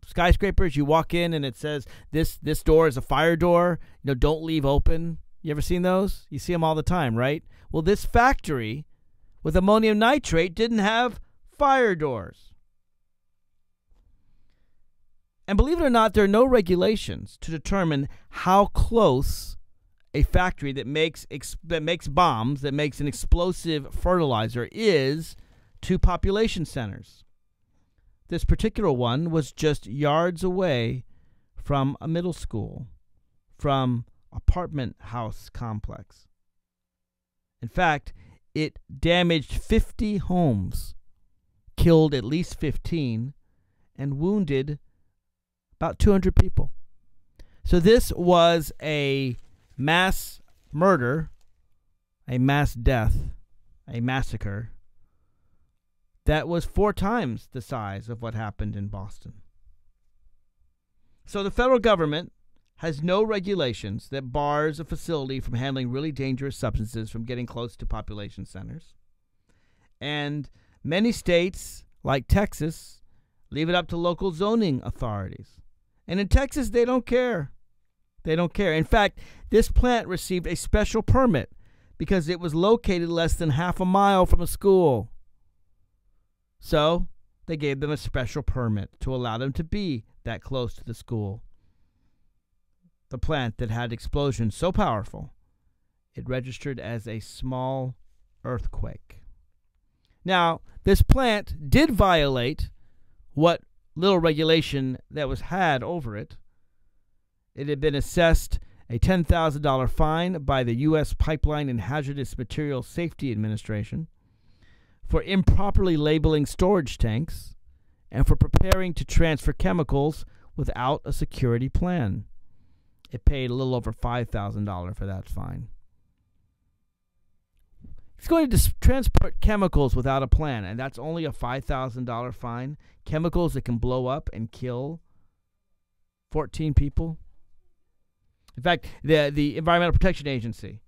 skyscrapers? You walk in and it says, this door is a fire door. You know, don't leave open. You ever seen those? You see them all the time, right? Well, this factory with ammonium nitrate didn't have fire doors. And believe it or not, there are no regulations to determine how close a factory that makes bombs, that makes an explosive fertilizer is to population centers. This particular one was just yards away from a middle school, from apartment house complex. In fact, it damaged 50 homes, killed at least 15, and wounded about 200 people. So this was a mass murder, a mass death, a massacre that was 4 times the size of what happened in Boston. So the federal government has no regulations that bars a facility from handling really dangerous substances from getting close to population centers. And many states, like Texas, leave it up to local zoning authorities. And in Texas, they don't care. They don't care. In fact, this plant received a special permit because it was located less than half a mile from a school. So they gave them a special permit to allow them to be that close to the school. The plant that had explosions so powerful, it registered as a small earthquake. Now, this plant did violate what little regulation that was had over it. It had been assessed a $10,000 fine by the U.S. Pipeline and Hazardous Materials Safety Administration for improperly labeling storage tanks and for preparing to transfer chemicals without a security plan. It paid a little over $5,000 for that fine. It's going to transport chemicals without a plan, and that's only a $5,000 fine. Chemicals that can blow up and kill 14 people. In fact, the Environmental Protection Agency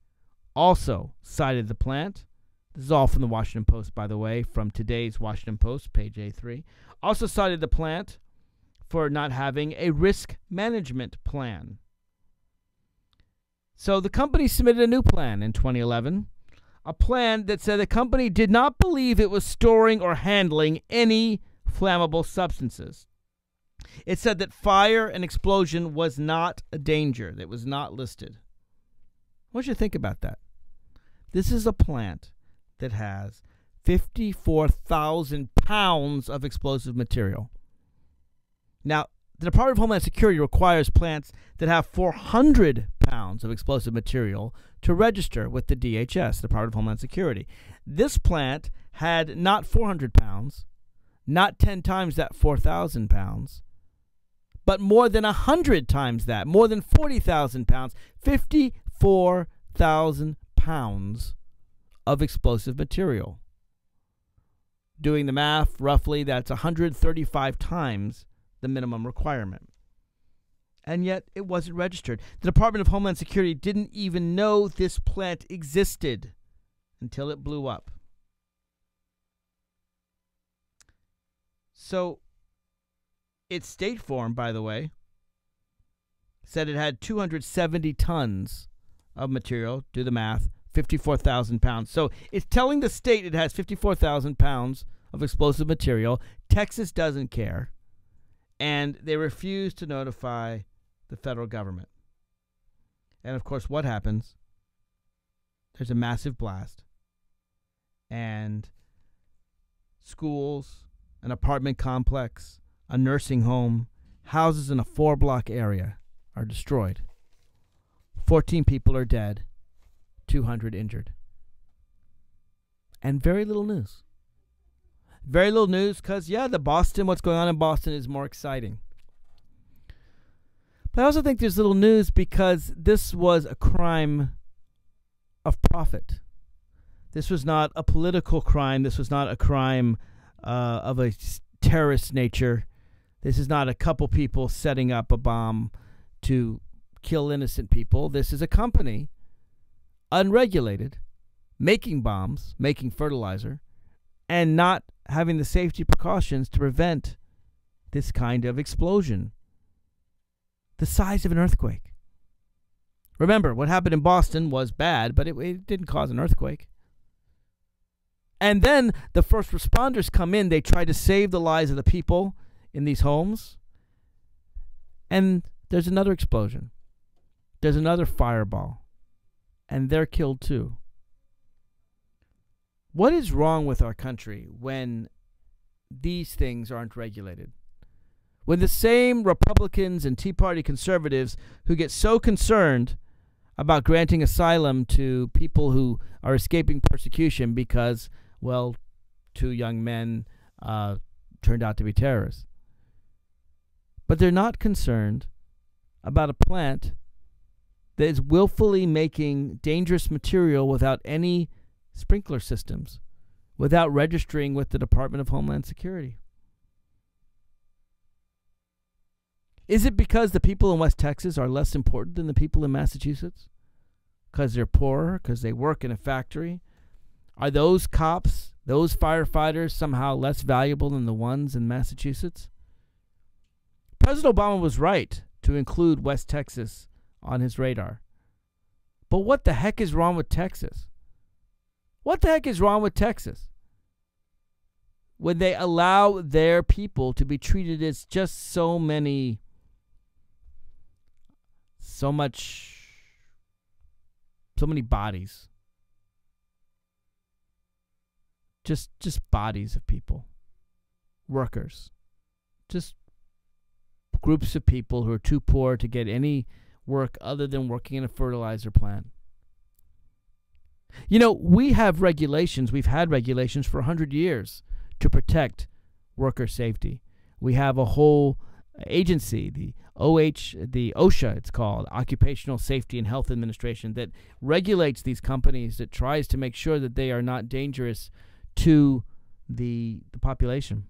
also cited the plant. This is all from the Washington Post, by the way, from today's Washington Post, page A3. Also cited the plant for not having a risk management plan. So the company submitted a new plan in 2011, a plan that said the company did not believe it was storing or handling any flammable substances. It said that fire and explosion was not a danger. That was not listed. What should you think about that? This is a plant that has 54,000 pounds of explosive material. Now, the Department of Homeland Security requires plants that have 400 pounds of explosive material to register with the DHS, Department of Homeland Security. This plant had not 400 pounds, not 10 times that 4,000 pounds, but more than 100 times that, more than 40,000 pounds, 54,000 pounds of explosive material. Doing the math, roughly, that's 135 times the minimum requirement. And yet, it wasn't registered. The Department of Homeland Security didn't even know this plant existed until it blew up. So, its state form, by the way, said it had 270 tons of material. Do the math. 54,000 pounds. So it's telling the state it has 54,000 pounds of explosive material. Texas doesn't care. And they refuse to notify the federal government. And of course, what happens? There's a massive blast. And schools, an apartment complex, a nursing home, houses in a 4-block area are destroyed. 14 people are dead. 200 injured. And very little news. Very little news because, what's going on in Boston is more exciting. But I also think there's little news because this was a crime of profit. This was not a political crime. This was not a crime of a terrorist nature. This is not a couple people setting up a bomb to kill innocent people. This is a company, unregulated, making bombs, making fertilizer, and not having the safety precautions to prevent this kind of explosion. The size of an earthquake. Remember, what happened in Boston was bad, but it didn't cause an earthquake. And then the first responders come in. They try to save the lives of the people in these homes. And there's another explosion. There's another fireball. And they're killed too. What is wrong with our country when these things aren't regulated? When the same Republicans and Tea Party conservatives who get so concerned about granting asylum to people who are escaping persecution because, well, 2 young men turned out to be terrorists. But they're not concerned about a plant that is willfully making dangerous material without any sprinkler systems, without registering with the Department of Homeland Security. Is it because the people in West Texas are less important than the people in Massachusetts? Because they're poorer? Because they work in a factory? Are those cops, those firefighters, somehow less valuable than the ones in Massachusetts? President Obama was right to include West Texas on his radar. But what the heck is wrong with Texas? What the heck is wrong with Texas? When they allow their people to be treated as just so many bodies. Just bodies of people. Workers. Just groups of people who are too poor to get any work other than working in a fertilizer plant. You know, we have regulations. We've had regulations for 100 years to protect worker safety. We have a whole agency, the OSHA, it's called, Occupational Safety and Health Administration, that regulates these companies, that tries to make sure that they are not dangerous to the population.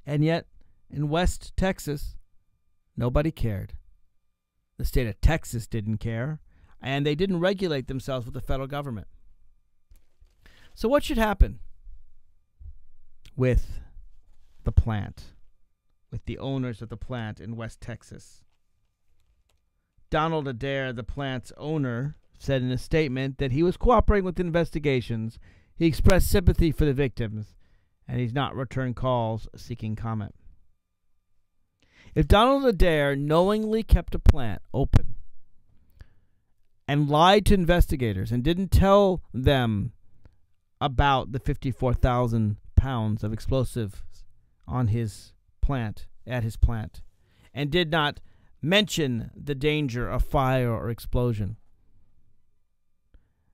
And yet, in West Texas, nobody cared. The state of Texas didn't care, and they didn't regulate themselves with the federal government. So what should happen with the plant, with the owners of the plant in West Texas? Donald Adair, the plant's owner, said in a statement that he was cooperating with investigations. He expressed sympathy for the victims, and he's not returned calls seeking comment. If Donald Adair knowingly kept a plant open and lied to investigators and didn't tell them about the 54,000 pounds of explosives on his plant, at his plant, and did not mention the danger of fire or explosion,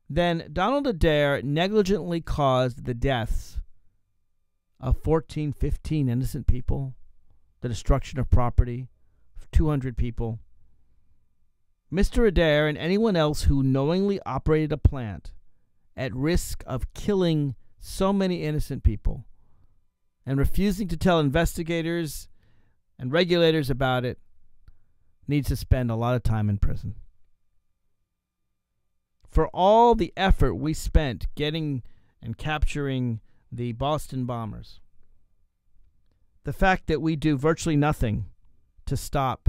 then Donald Adair negligently caused the deaths of 15 innocent people, the destruction of property of 200 people. Mr. Adair and anyone else who knowingly operated a plant at risk of killing so many innocent people and refusing to tell investigators and regulators about it needs to spend a lot of time in prison. For all the effort we spent getting and capturing the Boston bombers, the fact that we do virtually nothing to stop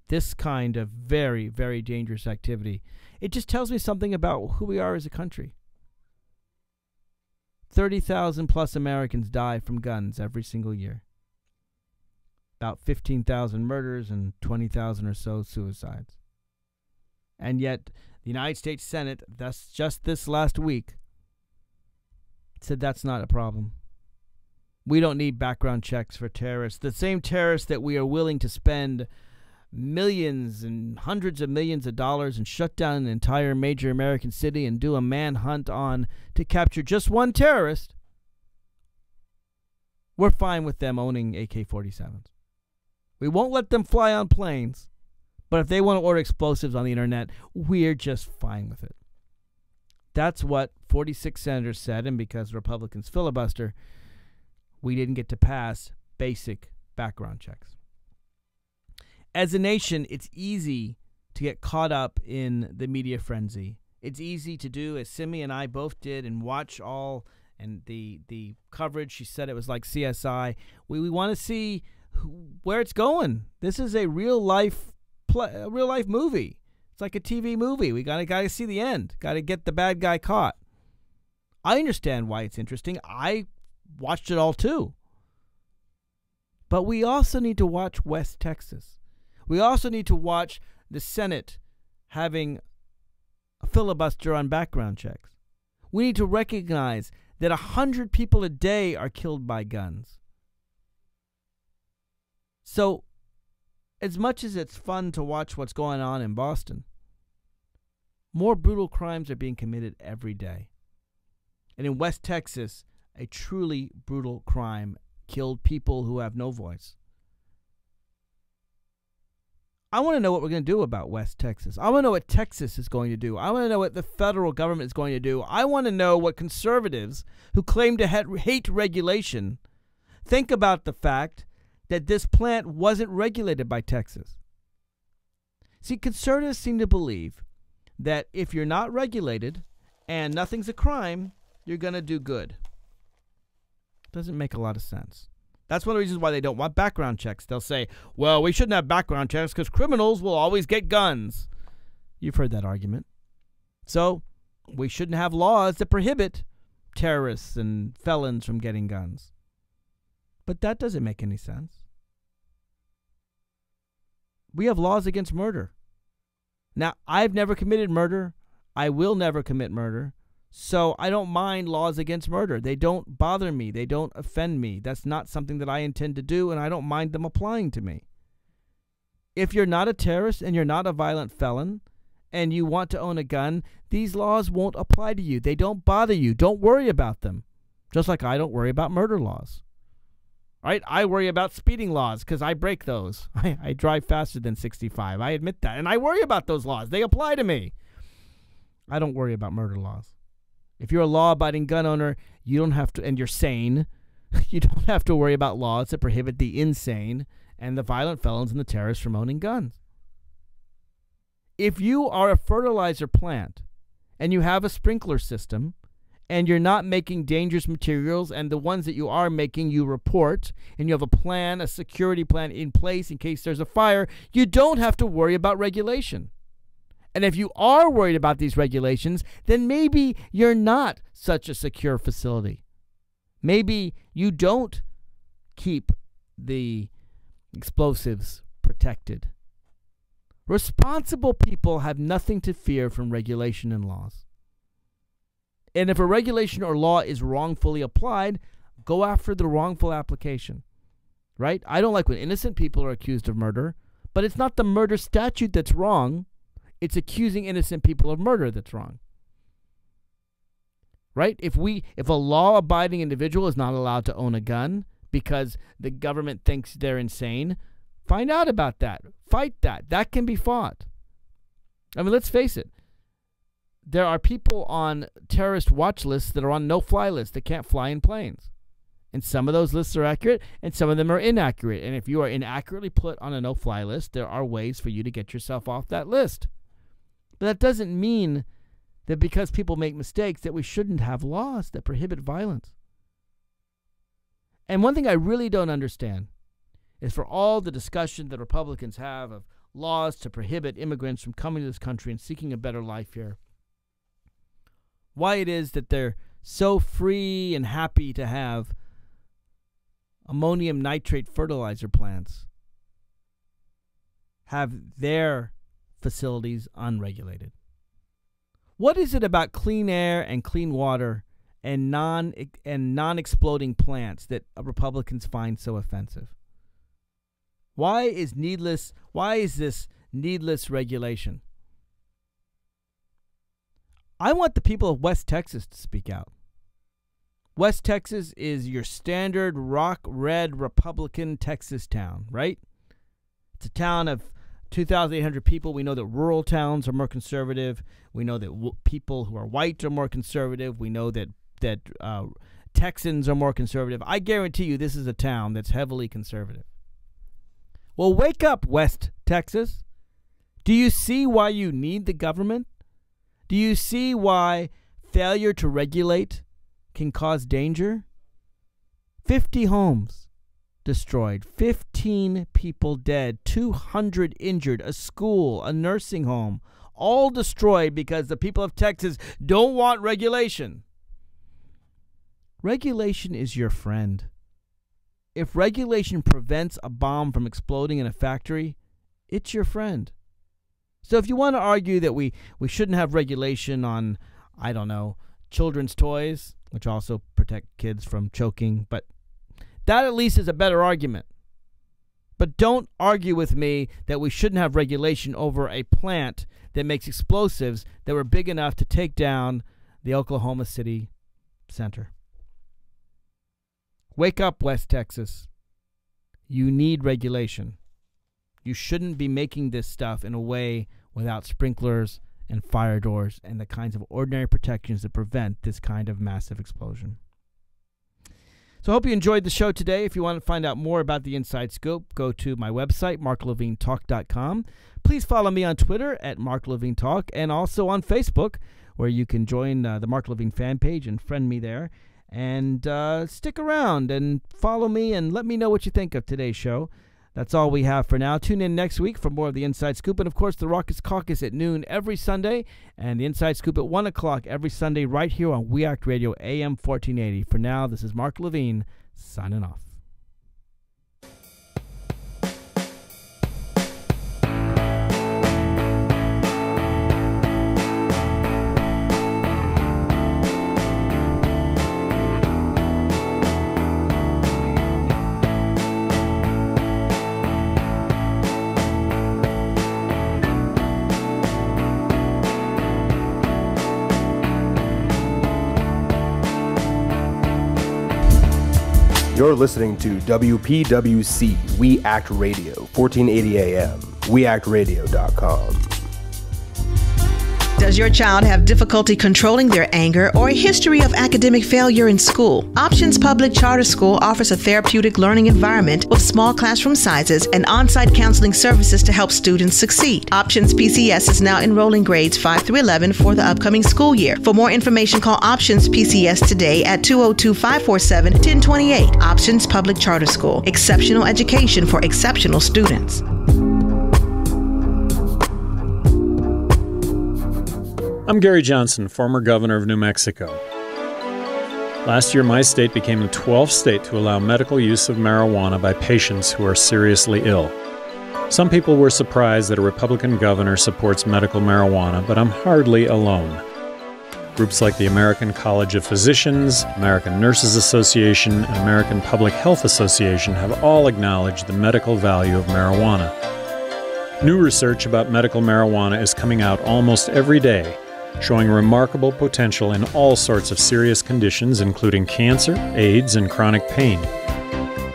this kind of very, very dangerous activity, it just tells me something about who we are as a country. 30,000 plus Americans die from guns every single year. About 15,000 murders and 20,000 or so suicides. And yet, the United States Senate, that's just this last week, said that's not a problem. We don't need background checks for terrorists. The same terrorists that we are willing to spend millions and hundreds of millions of dollars and shut down an entire major American city and do a manhunt on to capture just one terrorist, we're fine with them owning AK-47s. We won't let them fly on planes, but if they want to order explosives on the internet, we're just fine with it. That's what 46 senators said, and because Republicans filibuster, we didn't get to pass basic background checks. As a nation, it's easy to get caught up in the media frenzy. It's easy to do, as Simi and I both did, and watch all and the coverage. She said it was like CSI. We want to see where it's going. This is a real life movie. It's like a TV movie. We gotta see the end. Got to get the bad guy caught. I understand why it's interesting. I watched it all too. But we also need to watch West Texas. We also need to watch the Senate having a filibuster on background checks. We need to recognize that 100 people a day are killed by guns. So, as much as it's fun to watch what's going on in Boston, more brutal crimes are being committed every day. And in West Texas, a truly brutal crime killed people who have no voice. I want to know what we're going to do about West Texas. I want to know what Texas is going to do. I want to know what the federal government is going to do. I want to know what conservatives who claim to hate regulation think about the fact that this plant wasn't regulated by Texas. See, conservatives seem to believe that if you're not regulated and nothing's a crime, you're going to do good. Doesn't make a lot of sense. That's one of the reasons why they don't want background checks. They'll say, well, we shouldn't have background checks because criminals will always get guns. You've heard that argument. So we shouldn't have laws that prohibit terrorists and felons from getting guns. But that doesn't make any sense. We have laws against murder. Now, I've never committed murder. I will never commit murder. So I don't mind laws against murder. They don't bother me. They don't offend me. That's not something that I intend to do, and I don't mind them applying to me. If you're not a terrorist and you're not a violent felon and you want to own a gun, these laws won't apply to you. They don't bother you. Don't worry about them. Just like I don't worry about murder laws. Right? I worry about speeding laws because I break those. I drive faster than 65. I admit that. And I worry about those laws. They apply to me. I don't worry about murder laws. If you're a law-abiding gun owner, you don't have to, and you're sane, you don't have to worry about laws that prohibit the insane and the violent felons and the terrorists from owning guns. If you are a fertilizer plant and you have a sprinkler system and you're not making dangerous materials, and the ones that you are making you report, and you have a plan, a security plan in place in case there's a fire, you don't have to worry about regulation. And if you are worried about these regulations, then maybe you're not such a secure facility. Maybe you don't keep the explosives protected. Responsible people have nothing to fear from regulation and laws. And if a regulation or law is wrongfully applied, go after the wrongful application. Right? I don't like when innocent people are accused of murder, but it's not the murder statute that's wrong. It's accusing innocent people of murder that's wrong. Right? If a law-abiding individual is not allowed to own a gun because the government thinks they're insane, find out about that. Fight that. That can be fought. I mean, let's face it. There are people on terrorist watch lists that are on no-fly lists that can't fly in planes. And some of those lists are accurate, and some of them are inaccurate. And if you are inaccurately put on a no-fly list, there are ways for you to get yourself off that list. But that doesn't mean that because people make mistakes that we shouldn't have laws that prohibit violence. And one thing I really don't understand is for all the discussion that Republicans have of laws to prohibit immigrants from coming to this country and seeking a better life here, why it is that they're so free and happy to have ammonium nitrate fertilizer plants have their facilities unregulated. What is it about clean air and clean water and non-exploding plants that Republicans find so offensive? Why is this needless regulation? I want the people of West Texas to speak out. West Texas is your standard rock red Republican Texas town, right? It's a town of 2,800 people. We know that rural towns are more conservative. We know that people who are white are more conservative. We know that Texans are more conservative. I guarantee you this is a town that's heavily conservative. Well, wake up, West Texas? Do you see why you need the government? Do you see why failure to regulate can cause danger? 50 homes destroyed, 15 people dead, 200 injured, a school, a nursing home, all destroyed because the people of Texas don't want regulation. Regulation is your friend. If regulation prevents a bomb from exploding in a factory, it's your friend. So if you want to argue that we shouldn't have regulation on, I don't know, children's toys, which also protect kids from choking, but that at least is a better argument. But don't argue with me that we shouldn't have regulation over a plant that makes explosives that were big enough to take down the Oklahoma City Center. Wake up, West Texas. You need regulation. You shouldn't be making this stuff in a way without sprinklers and fire doors and the kinds of ordinary protections that prevent this kind of massive explosion. So I hope you enjoyed the show today. If you want to find out more about the Inside Scoop, go to my website, marklevinetalk.com. Please follow me on Twitter at marklevinetalk and also on Facebook, where you can join the Mark Levine fan page and friend me there. And stick around and follow me and let me know what you think of today's show. That's all we have for now. Tune in next week for more of the Inside Scoop. And, of course, the Raucous Caucus at noon every Sunday. And the Inside Scoop at 1 o'clock every Sunday right here on We Act Radio AM 1480. For now, this is Mark Levine signing off. You're listening to WPWC, We Act Radio, 1480 AM, weactradio.com. Does your child have difficulty controlling their anger or a history of academic failure in school? Options Public Charter School offers a therapeutic learning environment with small classroom sizes and on-site counseling services to help students succeed. Options PCS is now enrolling grades 5 through 11 for the upcoming school year. For more information, call Options PCS today at 202-547-1028. Options Public Charter School. Exceptional education for exceptional students. I'm Gary Johnson, former governor of New Mexico. Last year, my state became the 12th state to allow medical use of marijuana by patients who are seriously ill. Some people were surprised that a Republican governor supports medical marijuana, but I'm hardly alone. Groups like the American College of Physicians, American Nurses Association, and American Public Health Association have all acknowledged the medical value of marijuana. New research about medical marijuana is coming out almost every day, showing remarkable potential in all sorts of serious conditions, including cancer, AIDS, and chronic pain.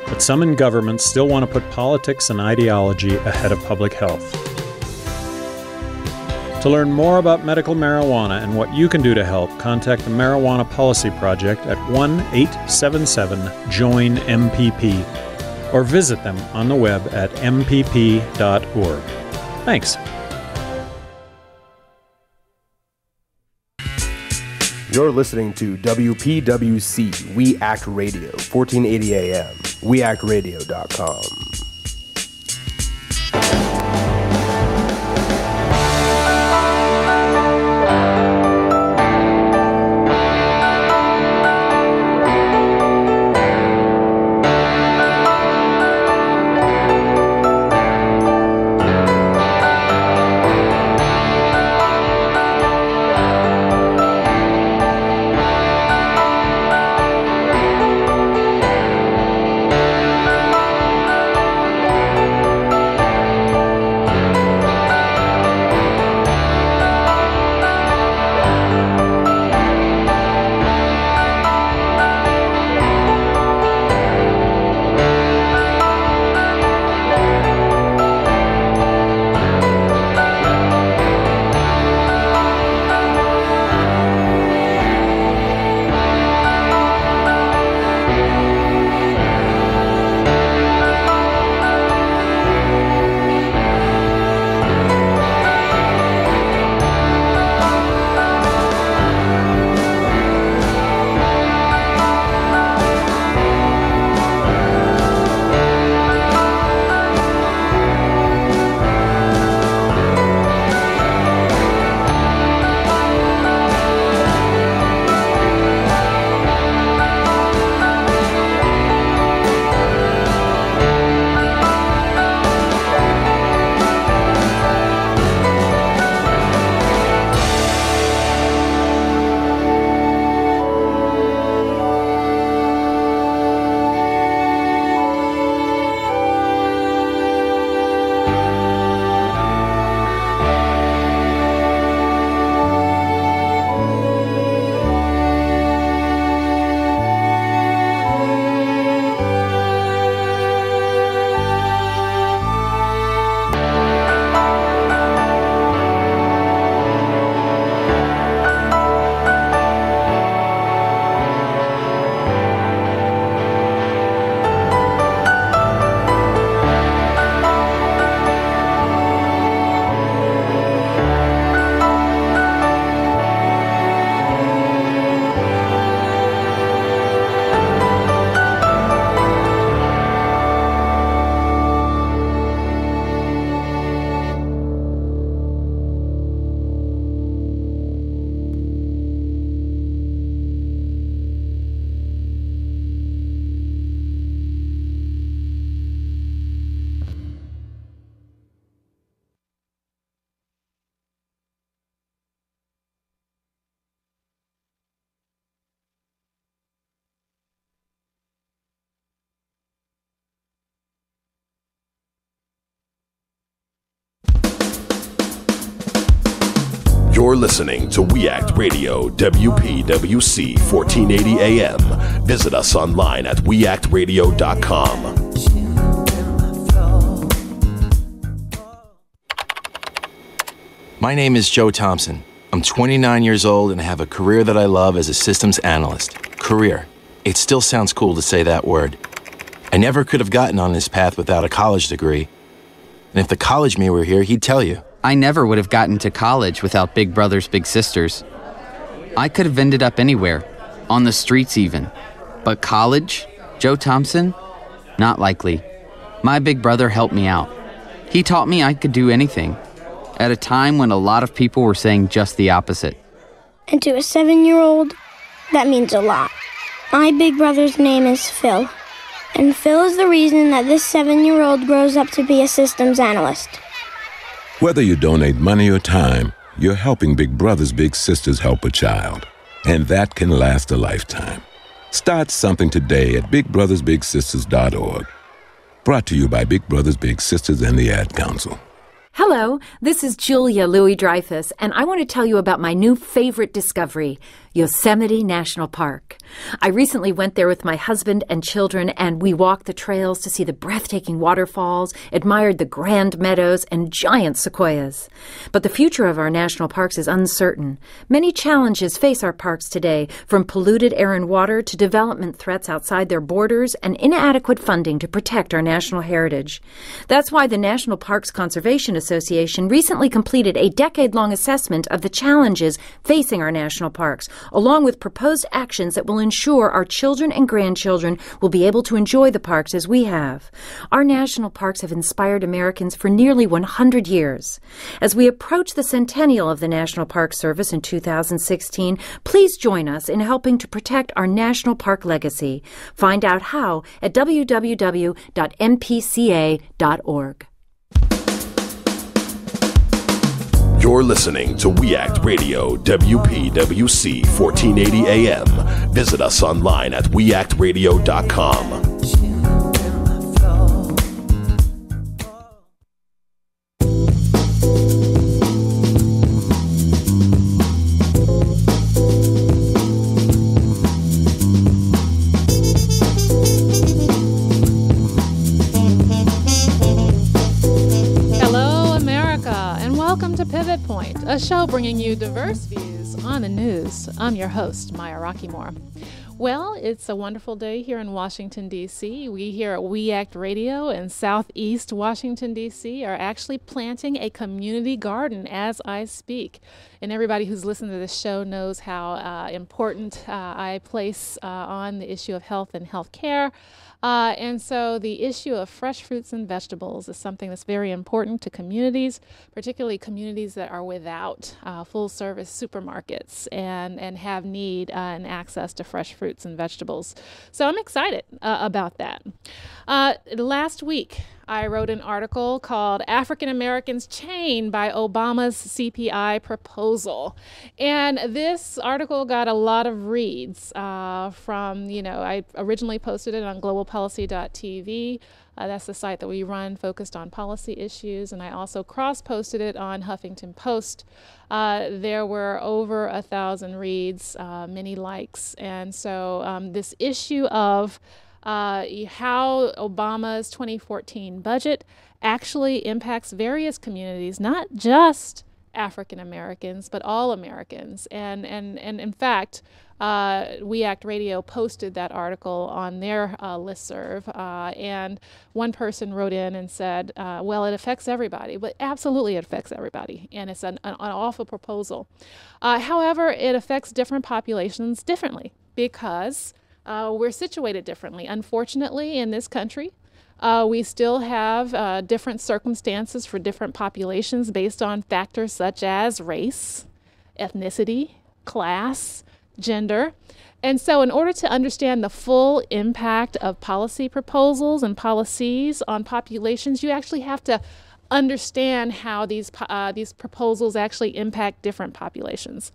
But some in government still want to put politics and ideology ahead of public health. To learn more about medical marijuana and what you can do to help, contact the Marijuana Policy Project at 1-877-JOIN-MPP or visit them on the web at mpp.org. Thanks. You're listening to WPWC, We Act Radio, 1480 AM, weactradio.com. You're listening to We Act Radio, WPWC 1480 AM. Visit us online at weactradio.com. My name is Joe Thompson. I'm 29 years old and have a career that I love as a systems analyst. Career. It still sounds cool to say that word. I never could have gotten on this path without a college degree. And if the college me were here, he'd tell you. I never would have gotten to college without big brothers, big sisters. I could have ended up anywhere, on the streets even. But college? Joe Thompson? Not likely. My big brother helped me out. He taught me I could do anything, at a time when a lot of people were saying just the opposite. And to a 7-year-old, that means a lot. My big brother's name is Phil. And Phil is the reason that this 7-year-old grows up to be a systems analyst. Whether you donate money or time, you're helping big brothers, big sisters help a child. And that can last a lifetime. Start something today at bigbrothersbigsisters.org. Brought to you by Big Brothers Big Sisters and the Ad Council. Hello, this is Julia Louis-Dreyfus, and I want to tell you about my new favorite discovery, Yosemite National Park. I recently went there with my husband and children, and we walked the trails to see the breathtaking waterfalls, admired the grand meadows, and giant sequoias. But the future of our national parks is uncertain. Many challenges face our parks today, from polluted air and water to development threats outside their borders and inadequate funding to protect our national heritage. That's why the National Parks Conservation Association recently completed a decade-long assessment of the challenges facing our national parks, along with proposed actions that will ensure our children and grandchildren will be able to enjoy the parks as we have. Our national parks have inspired Americans for nearly 100 years. As we approach the centennial of the National Park Service in 2016, please join us in helping to protect our national park legacy. Find out how at www.npca.org. You're listening to We Act Radio, WPWC 1480 AM. Visit us online at weactradio.com. Pivot Point, a show bringing you diverse views on the news. I'm your host, Maya Rockymore. Well, it's a wonderful day here in Washington, D.C. We here at We Act Radio in Southeast Washington, D.C. are actually planting a community garden as I speak. And everybody who's listened to this show knows how important I place on the issue of health and health care. And so the issue of fresh fruits and vegetables is something that's very important to communities, particularly communities that are without full-service supermarkets and have need and access to fresh fruits and vegetables. So I'm excited about that. Last week, I wrote an article called African Americans Chained by Obama's CPI Proposal. And this article got a lot of reads from, I originally posted it on globalpolicy.tv. That's the site that we run focused on policy issues. And I also cross-posted it on Huffington Post. There were over 1,000 reads, many likes. And so this issue of how Obama's 2014 budget actually impacts various communities, not just African Americans, but all Americans. And in fact, We Act Radio posted that article on their listserv, and one person wrote in and said, well, it affects everybody. But absolutely it affects everybody, and it's an awful proposal. However, it affects different populations differently because we're situated differently. Unfortunately, in this country, we still have different circumstances for different populations based on factors such as race, ethnicity, class, gender. And so in order to understand the full impact of policy proposals and policies on populations, you actually have to understand how these proposals actually impact different populations.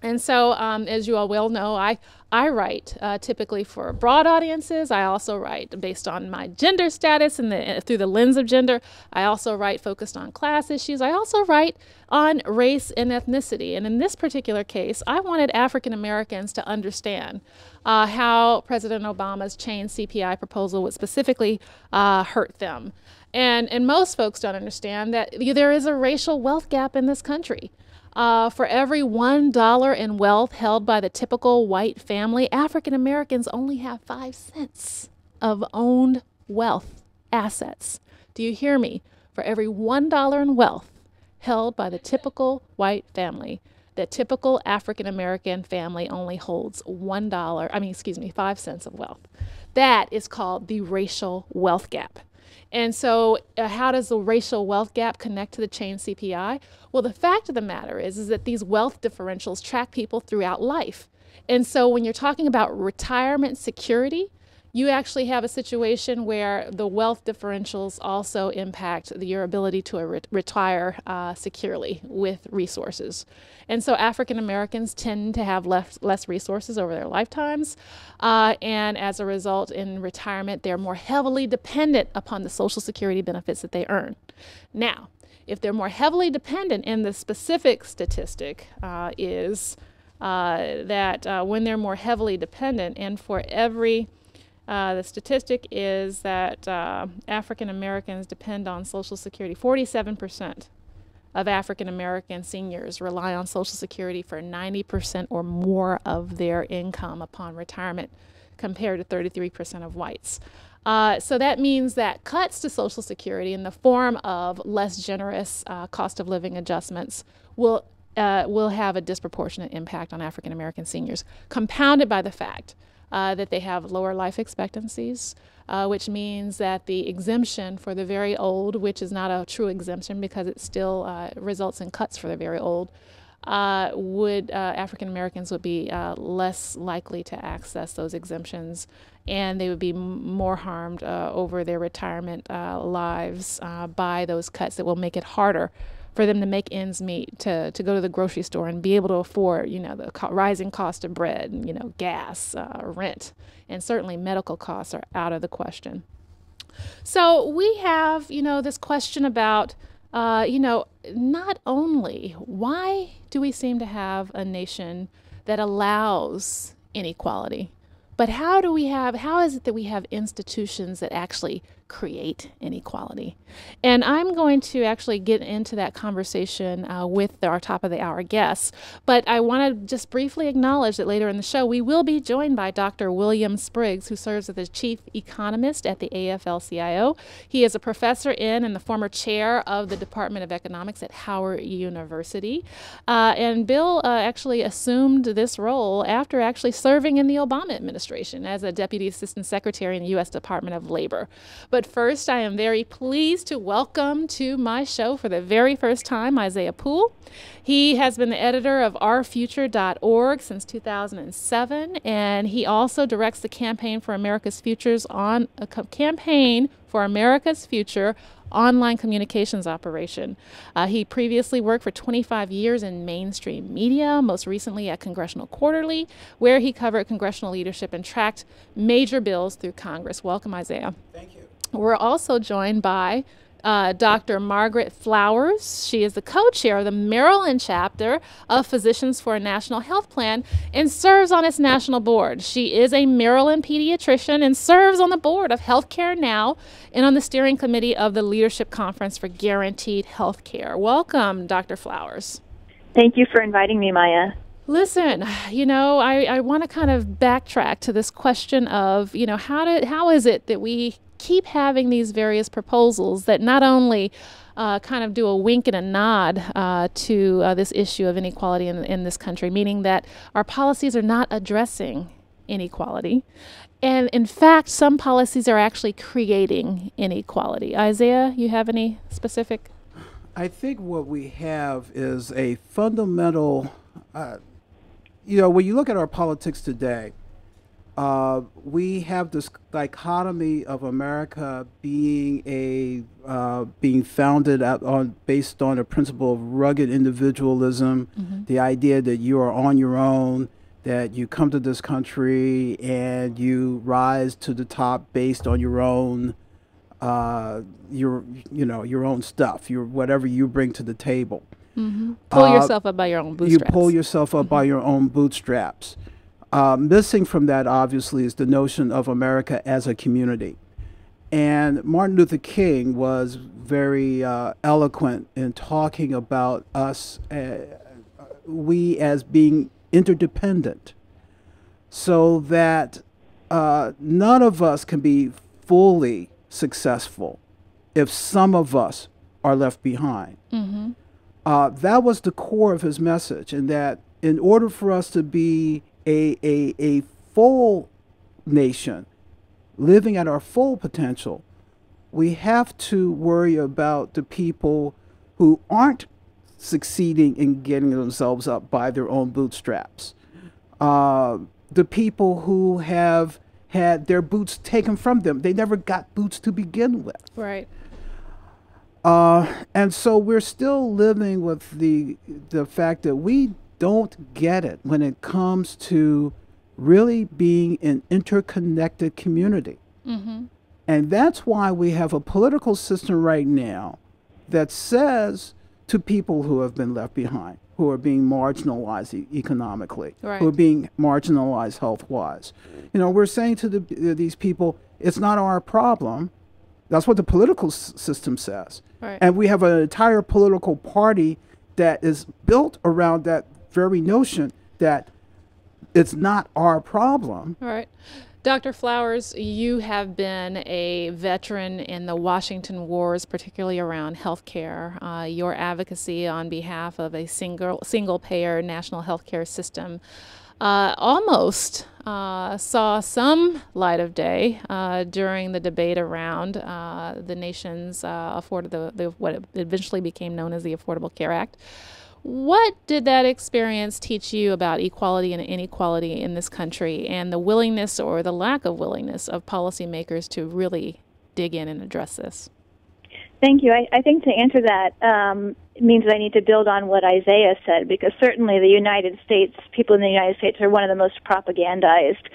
And so, as you all well know, I write typically for broad audiences. I also write based on my gender status and through the lens of gender. I also write focused on class issues. I also write on race and ethnicity. And in this particular case, I wanted African Americans to understand how President Obama's chain CPI proposal would specifically hurt them. And most folks don't understand that there is a racial wealth gap in this country. For every $1 in wealth held by the typical white family, African Americans only have 5 cents of owned wealth assets. Do you hear me? For every $1 in wealth held by the typical white family, the typical African American family only holds 5 cents of wealth. That is called the racial wealth gap. And so how does the racial wealth gap connect to the chain CPI? Well, the fact of the matter is that these wealth differentials track people throughout life. And so when you're talking about retirement security, you actually have a situation where the wealth differentials also impact your ability to retire securely with resources. And so African Americans tend to have less resources over their lifetimes. And as a result, in retirement, they're more heavily dependent upon the Social Security benefits that they earn. Now, if they're more heavily dependent, and the specific statistic is that when they're more heavily dependent, and for every the statistic is that African Americans depend on Social Security. 47% of African American seniors rely on Social Security for 90% or more of their income upon retirement, compared to 33% of whites. So that means that cuts to Social Security in the form of less generous cost of living adjustments will have a disproportionate impact on African American seniors, compounded by the fact that they have lower life expectancies, which means that the exemption for the very old, which is not a true exemption because it still results in cuts for the very old, African Americans would be less likely to access those exemptions, and they would be more harmed over their retirement lives by those cuts that will make it harder for them to make ends meet, to go to the grocery store and be able to afford, the rising cost of bread, gas, rent, and certainly medical costs are out of the question. So we have, this question about, not only why do we seem to have a nation that allows inequality, but how is it that we have institutions that actually create inequality? And I'm going to actually get into that conversation with our top of the hour guests. But I want to just briefly acknowledge that later in the show, we will be joined by Dr. William Spriggs, who serves as the chief economist at the AFL-CIO. He is a professor in and the former chair of the Department of Economics at Howard University. And Bill actually assumed this role after actually serving in the Obama administration as a deputy assistant secretary in the U.S. Department of Labor. But first, I am very pleased to welcome to my show for the very first time Isaiah Poole. He has been the editor of ourfuture.org since 2007, and he also directs the Campaign for America's Futures on a Campaign for America's Future online communications operation. He previously worked for 25 years in mainstream media, most recently at Congressional Quarterly, where he covered congressional leadership and tracked major bills through Congress. Welcome, Isaiah. Thank you. We're also joined by Dr. Margaret Flowers. She is the co-chair of the Maryland chapter of Physicians for a National Health Plan and serves on its national board. She is a Maryland pediatrician and serves on the board of Healthcare Now and on the steering committee of the Leadership Conference for Guaranteed Health Care. Welcome, Dr. Flowers. Thank you for inviting me, Maya. Listen, I want to kind of backtrack to this question of, how is it that we keep having these various proposals that not only kind of do a wink and a nod to this issue of inequality in this country, meaning that our policies are not addressing inequality. And in fact, some policies are actually creating inequality. Isaiah, you have any specific? I think what we have is a fundamental, when you look at our politics today, we have this dichotomy of America being being founded based on a principle of rugged individualism, the idea that you are on your own, that you come to this country and you rise to the top based on your own your own stuff, whatever you bring to the table. Pull yourself up by your own bootstraps. You pull yourself up by your own bootstraps. Missing from that, obviously, is the notion of America as a community. And Martin Luther King was very eloquent in talking about us, we as being interdependent, so that none of us can be fully successful if some of us are left behind. That was the core of his message, and that in order for us to be a full nation, living at our full potential, we have to worry about the people who aren't succeeding in getting themselves up by their own bootstraps. The people who have had their boots taken from them. They never got boots to begin with. Right. And so we're still living with the fact that we don't get it when it comes to really being an interconnected community. And that's why we have a political system right now that says to people who have been left behind, who are being marginalized economically, who are being marginalized health-wise. We're saying to these people, it's not our problem. That's what the political system says. And we have an entire political party that is built around that very notion that it's not our problem. Right. Dr. Flowers, you have been a veteran in the Washington wars, particularly around health care. Your advocacy on behalf of a single-payer national health care system almost saw some light of day during the debate around the nation's what eventually became known as the Affordable Care Act. What did that experience teach you about equality and inequality in this country, and the willingness or the lack of willingness of policymakers to really dig in and address this? Thank you. I think to answer that means that I need to build on what Isaiah said, because certainly the United States, people in the United States are one of the most propagandized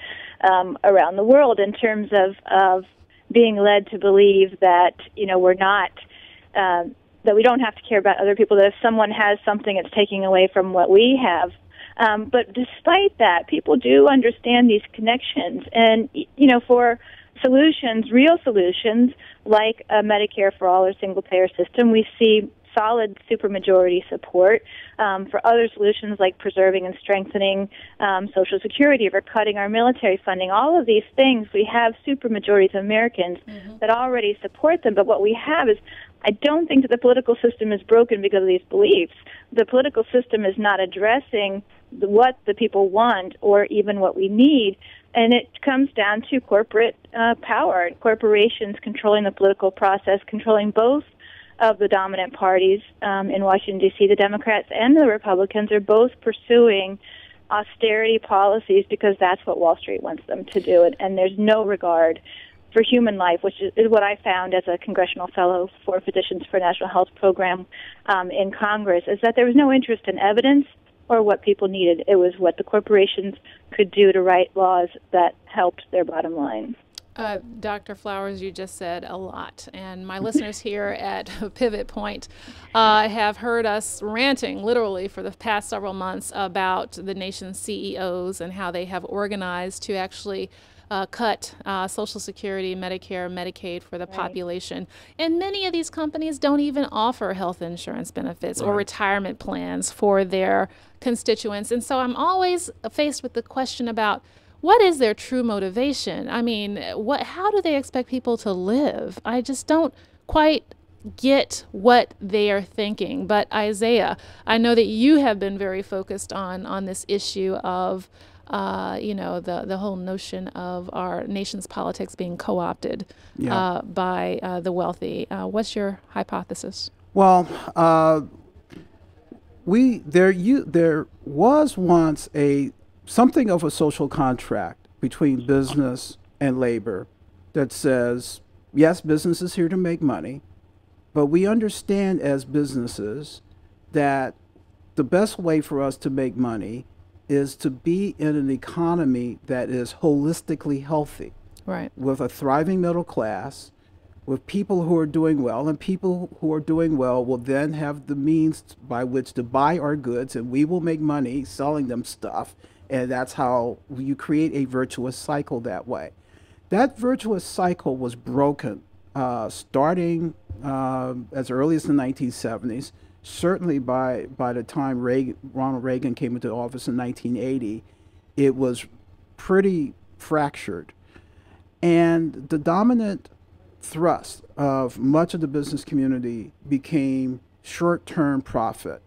around the world in terms of being led to believe that, we're not... that we don't have to care about other people, that if someone has something, it's taking away from what we have. But despite that, people do understand these connections. And, for solutions, real solutions, like a Medicare for all or single-payer system, we see solid supermajority support. For other solutions like preserving and strengthening Social Security or cutting our military funding, all of these things, we have supermajorities of Americans that already support them. But what we have is, I don't think that the political system is broken because of these beliefs. The political system is not addressing what the people want or even what we need. And it comes down to corporate power, corporations controlling the political process, controlling both of the dominant parties in Washington, D.C. The Democrats and the Republicans are both pursuing austerity policies because that's what Wall Street wants them to do. And there's no regard for human life, which is what I found as a congressional fellow for Physicians for a National Health Program in Congress, is that there was no interest in evidence or what people needed. It was what the corporations could do to write laws that helped their bottom line. Dr. Flowers, you just said a lot, and my listeners here at Pivot Point have heard us ranting literally for the past several months about the nation's CEOs and how they have organized to actually cut Social Security, Medicare, Medicaid for the population. And many of these companies don't even offer health insurance benefits or retirement plans for their constituents. And so I'm always faced with the question about, what is their true motivation? I mean, how do they expect people to live? I just don't quite get what they are thinking. But Isaiah, I know that you have been very focused on this issue of the whole notion of our nation's politics being co-opted by the wealthy. What's your hypothesis? Well, there was once something of a social contract between business and labor that says, yes, business is here to make money, but we understand as businesses that the best way for us to make money is to be in an economy that is holistically healthy, right, with a thriving middle class, with people who are doing well, and people who are doing well will then have the means by which to buy our goods, and we will make money selling them stuff, and that's how you create a virtuous cycle that way. That virtuous cycle was broken starting as early as the 1970s. Certainly by the time Ronald Reagan came into office in 1980, it was pretty fractured. And the dominant thrust of much of the business community became short-term profit.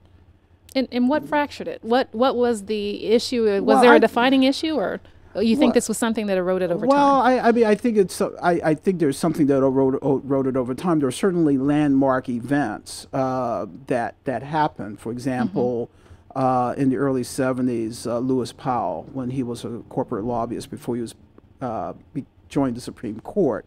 And what fractured it? What was the issue? Was there a defining issue, or you think this was something that eroded over time? Well, I mean, I think I think there's something that eroded over time. There are certainly landmark events that happened. For example, in the early 70s, Lewis Powell, when he was a corporate lobbyist before he was joined the Supreme Court,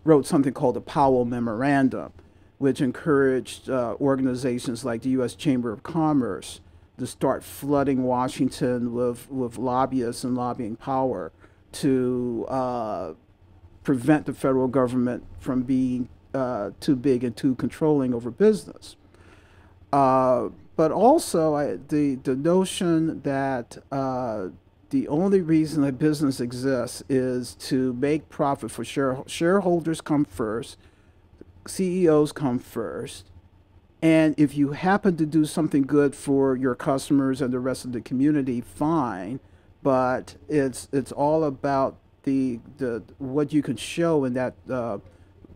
wrote something called the Powell Memorandum, which encouraged organizations like the U.S. Chamber of Commerce to start flooding Washington with lobbyists and lobbying power to prevent the federal government from being too big and too controlling over business. But also the notion that the only reason that business exists is to make profit for shareholders come first, CEOs come first, and if you happen to do something good for your customers and the rest of the community, fine. But it's all about the what you can show in that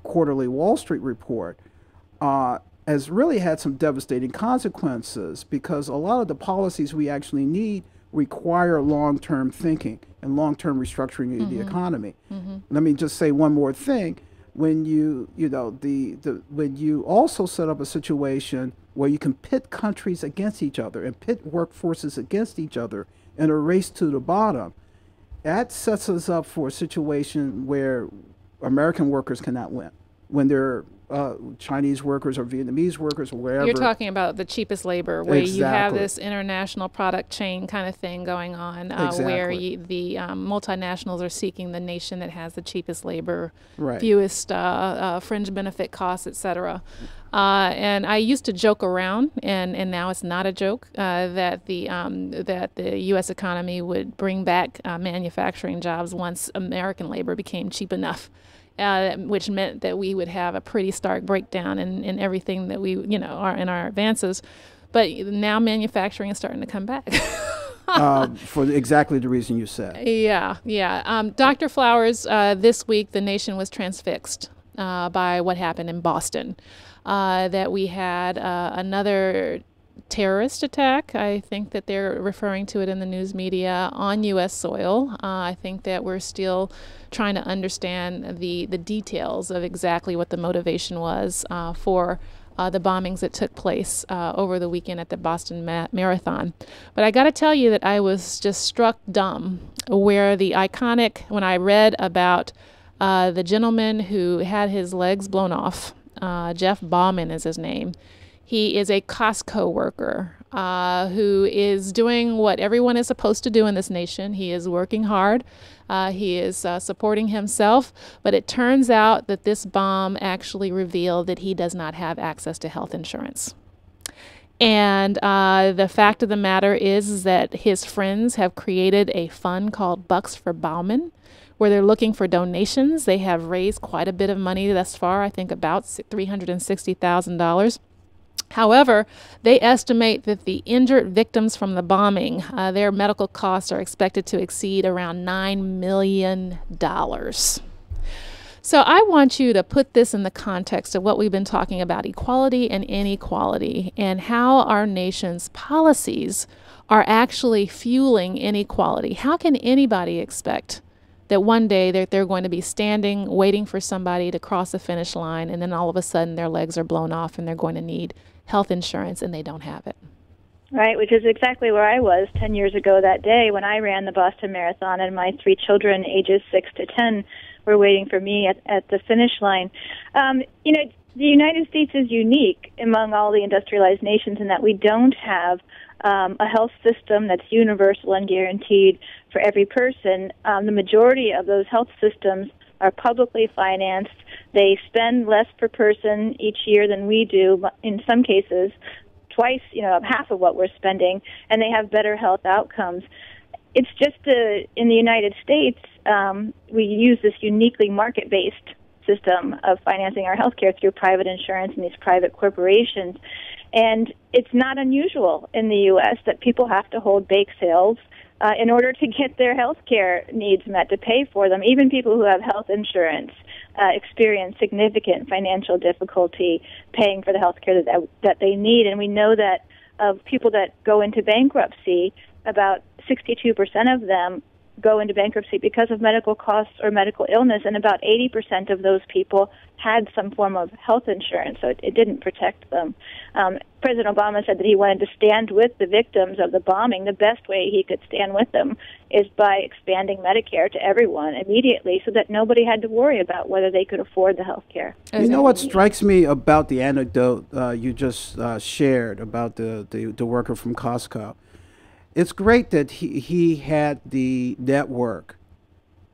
quarterly Wall Street report has really had some devastating consequences, because a lot of the policies we actually need require long-term thinking and long-term restructuring of the economy. Let me just say one more thing. When when you also set up a situation where you can pit countries against each other and pit workforces against each other in a race to the bottom, that sets us up for a situation where American workers cannot win. When they're Chinese workers or Vietnamese workers or wherever. You're talking about the cheapest labor, where you have this international product chain kind of thing going on, where the multinationals are seeking the nation that has the cheapest labor, fewest fringe benefit costs, et cetera. And I used to joke around, and now it's not a joke, that the U.S. economy would bring back manufacturing jobs once American labor became cheap enough. Which meant that we would have a pretty stark breakdown in everything that we, are in our advances. But now manufacturing is starting to come back. For exactly the reason you said. Yeah. Dr. Flowers, this week the nation was transfixed by what happened in Boston. That we had another terrorist attack. I think that they're referring to it in the news media on U.S. soil. I think that we're still trying to understand the details of exactly what the motivation was for the bombings that took place over the weekend at the Boston Marathon. But I got to tell you that I was just struck dumb where the iconic, when I read about the gentleman who had his legs blown off, Jeff Bauman is his name. He is a Costco worker who is doing what everyone is supposed to do in this nation. He is working hard. He is supporting himself. But it turns out that this bomb actually revealed that he does not have access to health insurance. And the fact of the matter is that his friends have created a fund called Bucks for Bauman, where they're looking for donations. They have raised quite a bit of money thus far, I think about $360,000. However, they estimate that the injured victims from the bombing, their medical costs are expected to exceed around $9 million. So I want you to put this in the context of what we've been talking about, equality and inequality, and how our nation's policies are actually fueling inequality. How can anybody expect that one day they're going to be standing, waiting for somebody to cross the finish line, and then all of a sudden their legs are blown off and they're going to need health insurance and they don't have it? Right, which is exactly where I was 10 years ago that day when I ran the Boston Marathon, and my 3 children, ages 6 to 10, were waiting for me at the finish line. The United States is unique among all the industrialized nations in that we don't have a health system that's universal and guaranteed for every person. The majority of those health systems are publicly financed. They spend less per person each year than we do, in some cases twice, half of what we're spending, and they have better health outcomes. It's just in the United States, we use this uniquely market-based system of financing our health care through private insurance and these private corporations. And it's not unusual in the U.S. that people have to hold bake sales in order to get their health care needs met, to pay for them. Even people who have health insurance experience significant financial difficulty paying for the health care that they need. And we know that of people that go into bankruptcy, about 62% of them go into bankruptcy because of medical costs or medical illness, and about 80% of those people had some form of health insurance, so it didn't protect them. President Obama said that he wanted to stand with the victims of the bombing. The best way he could stand with them is by expanding Medicare to everyone immediately so that nobody had to worry about whether they could afford the health care. You know what strikes me about the anecdote you just shared about the worker from Costco? It's great that he had the network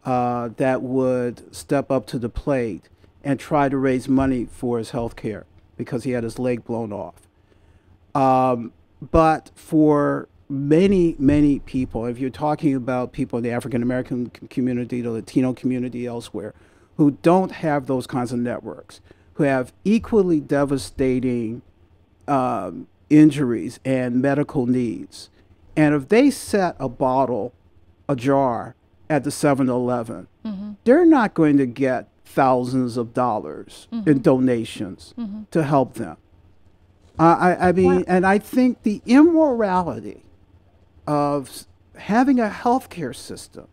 that would step up to the plate and try to raise money for his health care because he had his leg blown off. But for many, many people, if you're talking about people in the African-American community, the Latino community, elsewhere, who don't have those kinds of networks, who have equally devastating injuries and medical needs, and if they set a jar at the 7-Eleven, they're not going to get thousands of dollars in donations to help them. I mean, and I think the immorality of having a healthcare system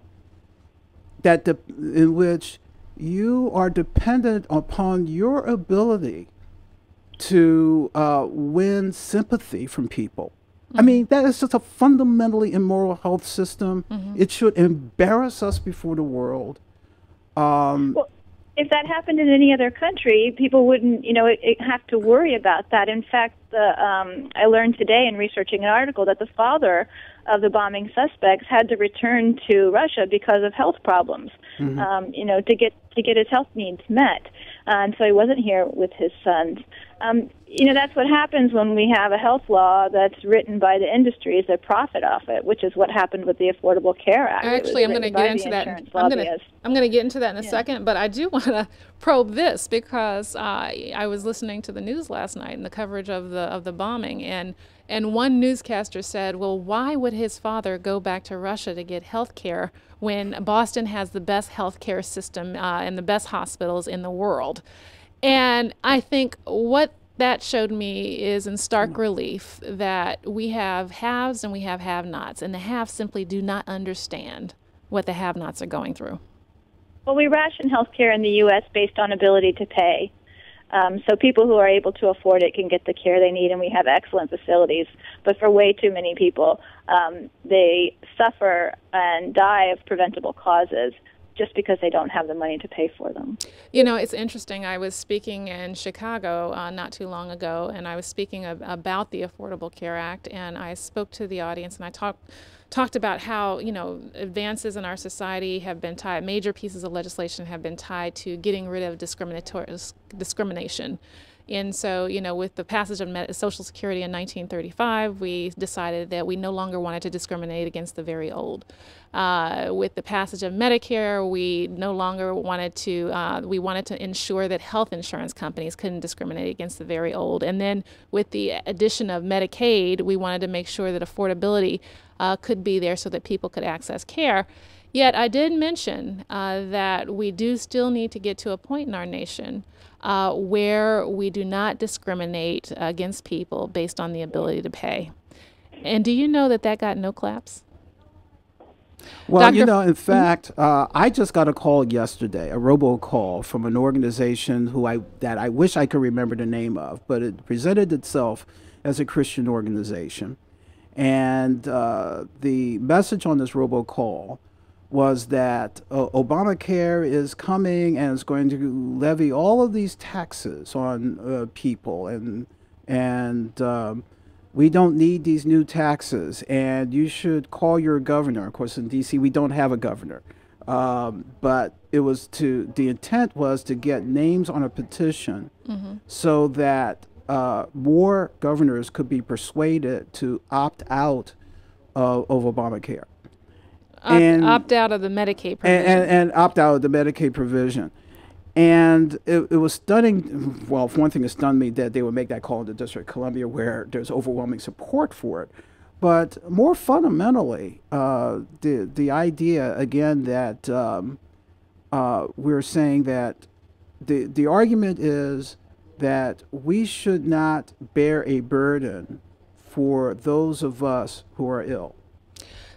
in which you are dependent upon your ability to win sympathy from people. I mean, that is just a fundamentally immoral health system. It should embarrass us before the world. Well, if that happened in any other country, people wouldn't, have to worry about that. In fact, I learned today in researching an article that the father of the bombing suspects had to return to Russia because of health problems, to get his health needs met. And so he wasn't here with his sons. That's what happens when we have a health law that's written by the industries that profit off it, which is what happened with the Affordable Care Act. Actually, I'm going to get into that. I'm going to get into that in a second, but I do want to probe this because I was listening to the news last night and the coverage of the bombing, and one newscaster said, well, why would his father go back to Russia to get health care when Boston has the best health care system and the best hospitals in the world? And I think what that showed me is in stark relief that we have haves and we have have-nots, and the haves simply do not understand what the have-nots are going through. Well, we ration health care in the U.S. based on ability to pay. So people who are able to afford it can get the care they need, and we have excellent facilities. But for way too many people, they suffer and die of preventable causes just because they don't have the money to pay for them. It's interesting. I was speaking in Chicago not too long ago, and I was speaking about the Affordable Care Act, and I spoke to the audience, and I talked about how, advances in our society have been tied, major pieces of legislation have been tied to getting rid of discrimination. And so, with the passage of Social Security in 1935, we decided that we no longer wanted to discriminate against the very old. With the passage of Medicare, we no longer wanted to, we wanted to ensure that health insurance companies couldn't discriminate against the very old. And then with the addition of Medicaid, we wanted to make sure that affordability could be there so that people could access care. Yet I did mention that we do still need to get to a point in our nation where we do not discriminate against people based on the ability to pay. And do you know that got no claps? Well, in fact, I just got a call yesterday, a robocall from an organization that I wish I could remember the name of, but it presented itself as a Christian organization. And the message on this robocall was that Obamacare is coming and is going to levy all of these taxes on people, and we don't need these new taxes, and you should call your governor. Of course, in D.C., we don't have a governor, but the intent was to get names on a petition so that more governors could be persuaded to opt out of Obamacare. Opt out of the Medicaid provision. And opt out of the Medicaid provision. And it was stunning. Well, for one thing, it stunned me that they would make that call in the District of Columbia where there's overwhelming support for it. But more fundamentally, the idea, again, that we're saying that the argument is that we should not bear a burden for those of us who are ill.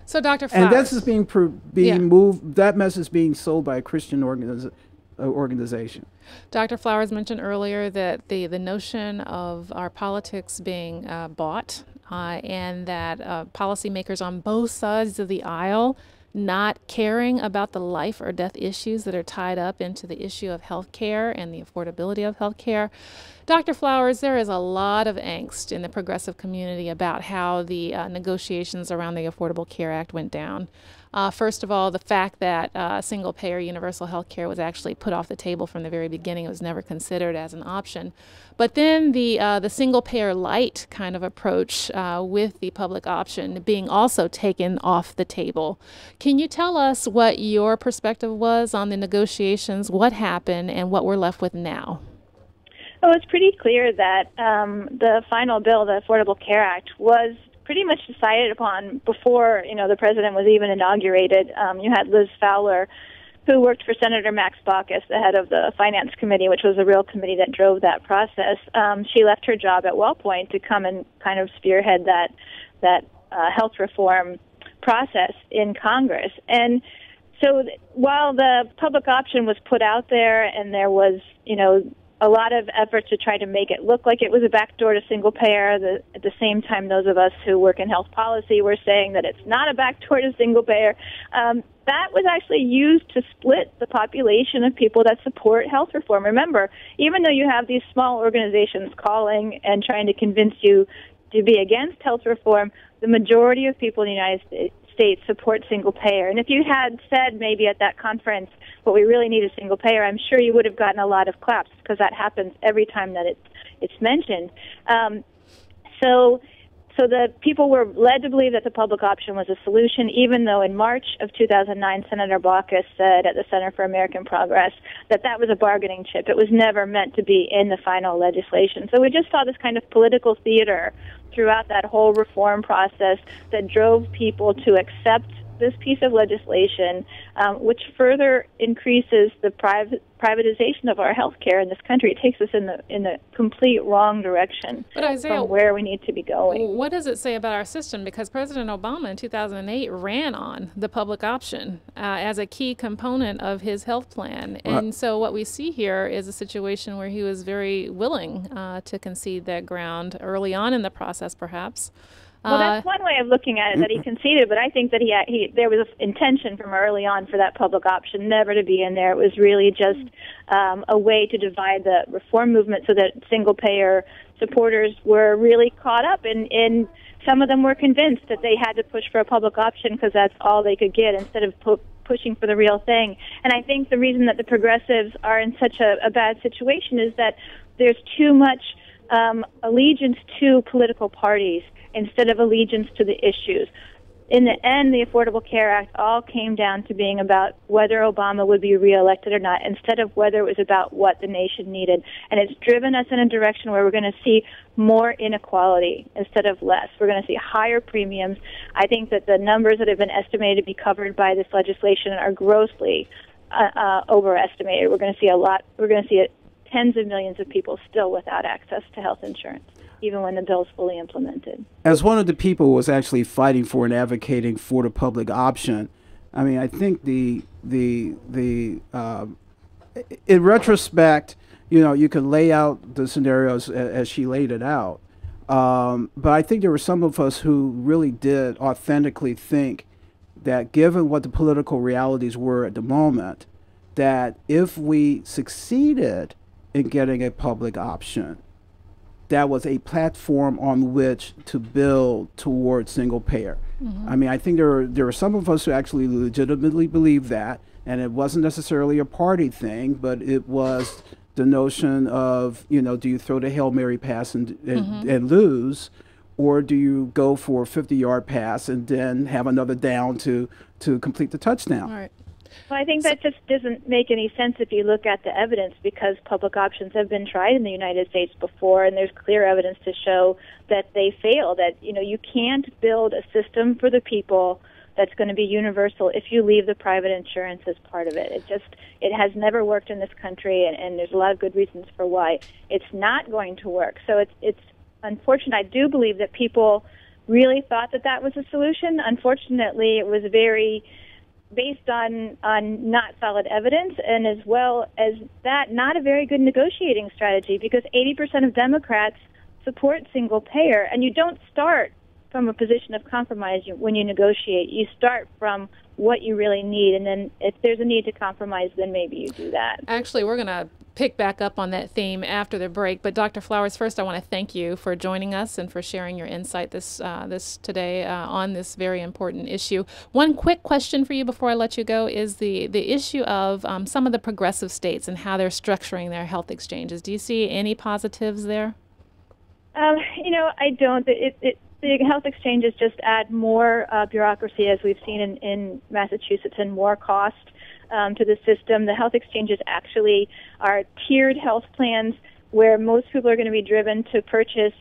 So, Dr. Flowers. And this is being moved, that message is being sold by a Christian organization. Dr. Flowers mentioned earlier that the notion of our politics being bought and that policymakers on both sides of the aisle not caring about the life or death issues that are tied up into the issue of health care and the affordability of health care. Dr. Flowers, there is a lot of angst in the progressive community about how the negotiations around the Affordable Care Act went down. First of all, the fact that single-payer universal health care was actually put off the table from the very beginning. It was never considered as an option. But then the single-payer light kind of approach with the public option being also taken off the table. Can you tell us what your perspective was on the negotiations, what happened, and what we're left with now? Oh, it's pretty clear that the final bill, the Affordable Care Act, was pretty much decided upon before, the president was even inaugurated. You had Liz Fowler, who worked for Senator Max Caucus, the head of the Finance Committee, which was a real committee that drove that process. She left her job at WellPoint to come and kind of spearhead that health reform process in Congress. And so while the public option was put out there and there was, a lot of effort to try to make it look like it was a backdoor to single payer. At the same time, those of us who work in health policy were saying that it's not a backdoor to single payer. That was actually used to split the population of people that support health reform. Remember, even though you have these small organizations calling and trying to convince you to be against health reform, the majority of people in the United States support single payer. And if you had said maybe at that conference, what we really need is single payer, I'm sure you would have gotten a lot of claps because that happens every time that it's mentioned. So the people were led to believe that the public option was a solution, even though in March of 2009, Senator Caucus said at the Center for American Progress that was a bargaining chip. It was never meant to be in the final legislation. So we just saw this kind of political theater throughout that whole reform process that drove people to accept this piece of legislation, which further increases the privatization of our health care in this country. It takes us in the complete wrong direction from where we need to be going. What does it say about our system? Because President Obama in 2008 ran on the public option as a key component of his health plan. And so what we see here is a situation where he was very willing to concede that ground early on in the process, perhaps. Well, that's one way of looking at it, that he conceded, but I think that there was an intention from early on for that public option never to be in there. It was really just a way to divide the reform movement so that single-payer supporters were really caught up in some of them were convinced that they had to push for a public option because that's all they could get instead of pushing for the real thing. And I think the reason that the progressives are in such a bad situation is that there's too much allegiance to political parties instead of allegiance to the issues. In the end, the Affordable Care Act all came down to being about whether Obama would be reelected or not, instead of whether it was about what the nation needed. And it's driven us in a direction where we're going to see more inequality instead of less. We're going to see higher premiums. I think that the numbers that have been estimated to be covered by this legislation are grossly overestimated. We're going to see a lot. We're going to see tens of millions of people still without access to health insurance, even when the bill's fully implemented. As one of the people who was actually fighting for and advocating for the public option, I mean, I think in retrospect, you can lay out the scenarios as she laid it out. But I think there were some of us who really did authentically think that given what the political realities were at the moment, that if we succeeded in getting a public option, that was a platform on which to build towards single payer. I mean, I think there were some of us who actually legitimately believed that, and it wasn't necessarily a party thing, but it was the notion of, do you throw the Hail Mary pass and lose, or do you go for a 50-yard pass and then have another down to complete the touchdown? All right. Well, I think that just doesn't make any sense if you look at the evidence, because public options have been tried in the United States before, and there's clear evidence to show that they fail, that, you can't build a system for the people that's going to be universal if you leave the private insurance as part of it. It has never worked in this country, and there's a lot of good reasons for why it's not going to work. So it's unfortunate. I do believe that people really thought that was a solution. Unfortunately, it was very based on not solid evidence, and as well as that, not a very good negotiating strategy, because 80% of Democrats support single payer, and you don't start from a position of compromise when you negotiate. You start from what you really need, and then if there's a need to compromise, then maybe you do that. Actually, we're going to pick back up on that theme after the break, but Dr. Flowers, first I want to thank you for joining us and for sharing your insight this today on this very important issue. One quick question for you before I let you go is the issue of some of the progressive states and how they're structuring their health exchanges. Do you see any positives there? I don't. The health exchanges just add more bureaucracy, as we've seen in Massachusetts, and more cost to the system. The health exchanges actually are tiered health plans where most people are going to be driven to purchase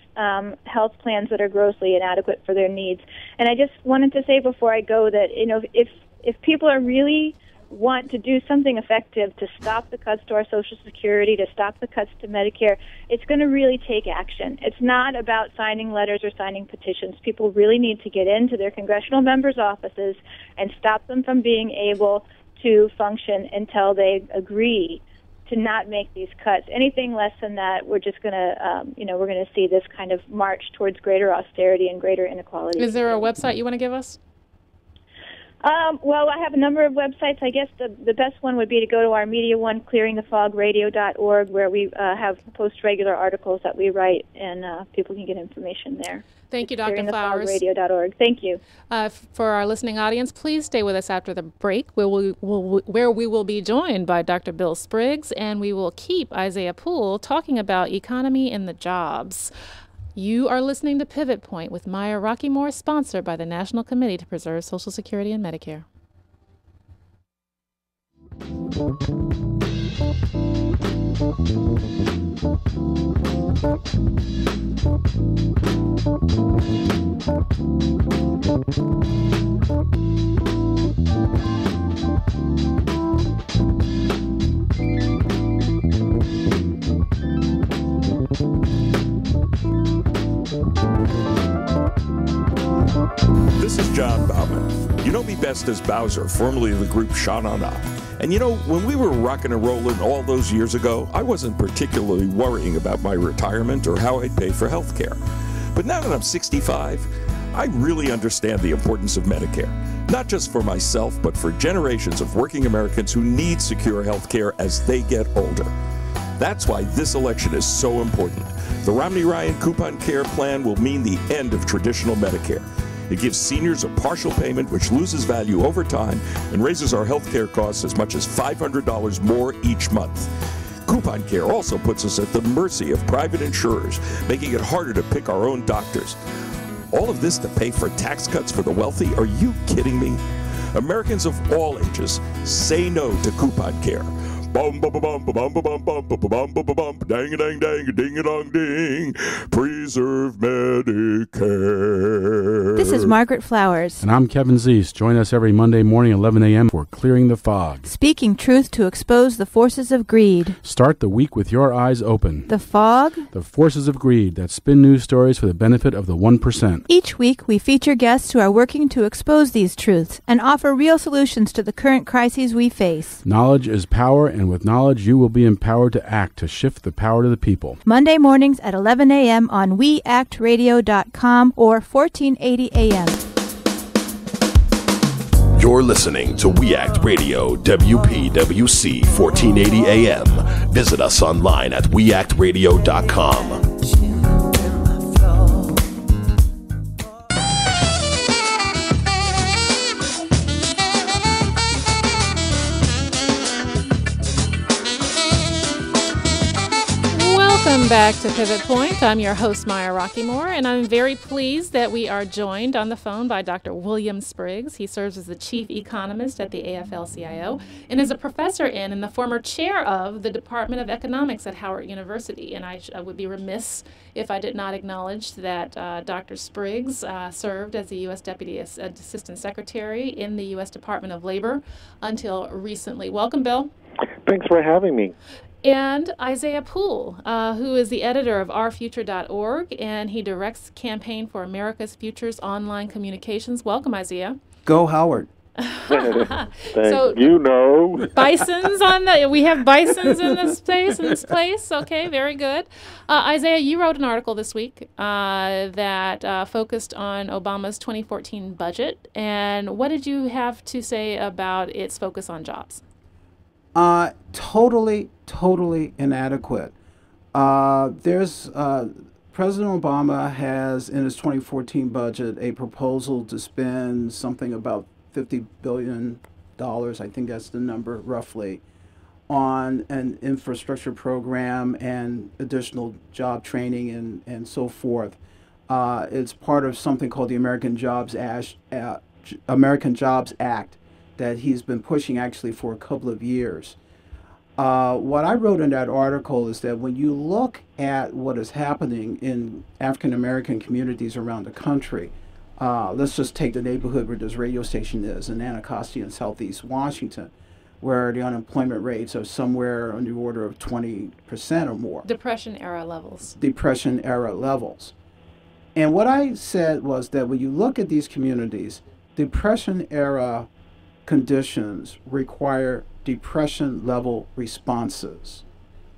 health plans that are grossly inadequate for their needs. And I just wanted to say before I go that, if people are really want to do something effective to stop the cuts to our Social Security, to stop the cuts to Medicare, it's going to really take action. It's not about signing letters or signing petitions. People really need to get into their congressional members' offices and stop them from being able to function until they agree to not make these cuts. Anything less than that, we're just going to, we're going to see this kind of march towards greater austerity and greater inequality. Is there a website you want to give us? Well, I have a number of websites. I guess the best one would be to go to our media one, clearingthefogradio.org, where we post regular articles that we write, and people can get information there. Thank you, Dr. Flowers. Clearingthefogradio.org. Thank you. For our listening audience, please stay with us after the break, where we will be joined by Dr. Bill Spriggs, and we will keep Isaiah Poole talking about economy and the jobs. You are listening to Pivot Point with Maya Rockeymoore, sponsored by the National Committee to Preserve Social Security and Medicare. This is John Bauman. You know me best as Bowser, formerly of the group Shot On Up. And when we were rocking and rolling all those years ago, I wasn't particularly worrying about my retirement or how I'd pay for health care. But now that I'm 65, I really understand the importance of Medicare. Not just for myself, but for generations of working Americans who need secure health care as they get older. That's why this election is so important. The Romney-Ryan Coupon Care Plan will mean the end of traditional Medicare. It gives seniors a partial payment which loses value over time and raises our health care costs as much as $500 more each month. Coupon Care also puts us at the mercy of private insurers, making it harder to pick our own doctors. All of this to pay for tax cuts for the wealthy? Are you kidding me? Americans of all ages, say no to Coupon Care. Bum bum bum bum bum bum bum bum bum bum bum dang dang dang ding a dong ding. Preserve Medicare. This is Margaret Flowers. And I'm Kevin Zeese. Join us every Monday morning, 11 a.m. for Clearing the Fog. Speaking truth to expose the forces of greed. Start the week with your eyes open. The fog. The forces of greed that spin news stories for the benefit of the 1%. Each week we feature guests who are working to expose these truths and offer real solutions to the current crises we face. Knowledge is power, and with knowledge you will be empowered to act to shift the power to the people. Monday mornings at 11 a.m. on weactradio.com or 1480 a.m. You're listening to We Act Radio, WPWC 1480 AM. Visit us online at weactradio.com. Welcome back to Pivot Point. I'm your host, Maya Rockymore, and I'm very pleased that we are joined on the phone by Dr. William Spriggs. He serves as the chief economist at the AFL-CIO and is a professor in and the former chair of the Department of Economics at Howard University. And I would be remiss if I did not acknowledge that Dr. Spriggs served as the U.S. Deputy Assistant Secretary in the U.S. Department of Labor until recently. Welcome, Bill. Thanks for having me. And Isaiah Poole, who is the editor of ourfuture.org, and he directs Campaign for America's Futures Online Communications. Welcome, Isaiah. Go Howard. So, bisons we have bisons in this place. Okay, very good. Isaiah, you wrote an article this week that focused on Obama's 2014 budget. And what did you have to say about its focus on jobs? Totally inadequate. President Obama has in his 2014 budget a proposal to spend something about $50 billion, I think that's the number roughly, on an infrastructure program and additional job training and so forth. It's part of something called the American Jobs Act that he's been pushing actually for a couple of years. What I wrote in that article is that when you look at what is happening in African American communities around the country, let's just take the neighborhood where this radio station is in Anacostia in southeast Washington, where the unemployment rates are somewhere on the order of 20% or more. Depression era levels. And what I said was that when you look at these communities, Depression era conditions require depression level responses.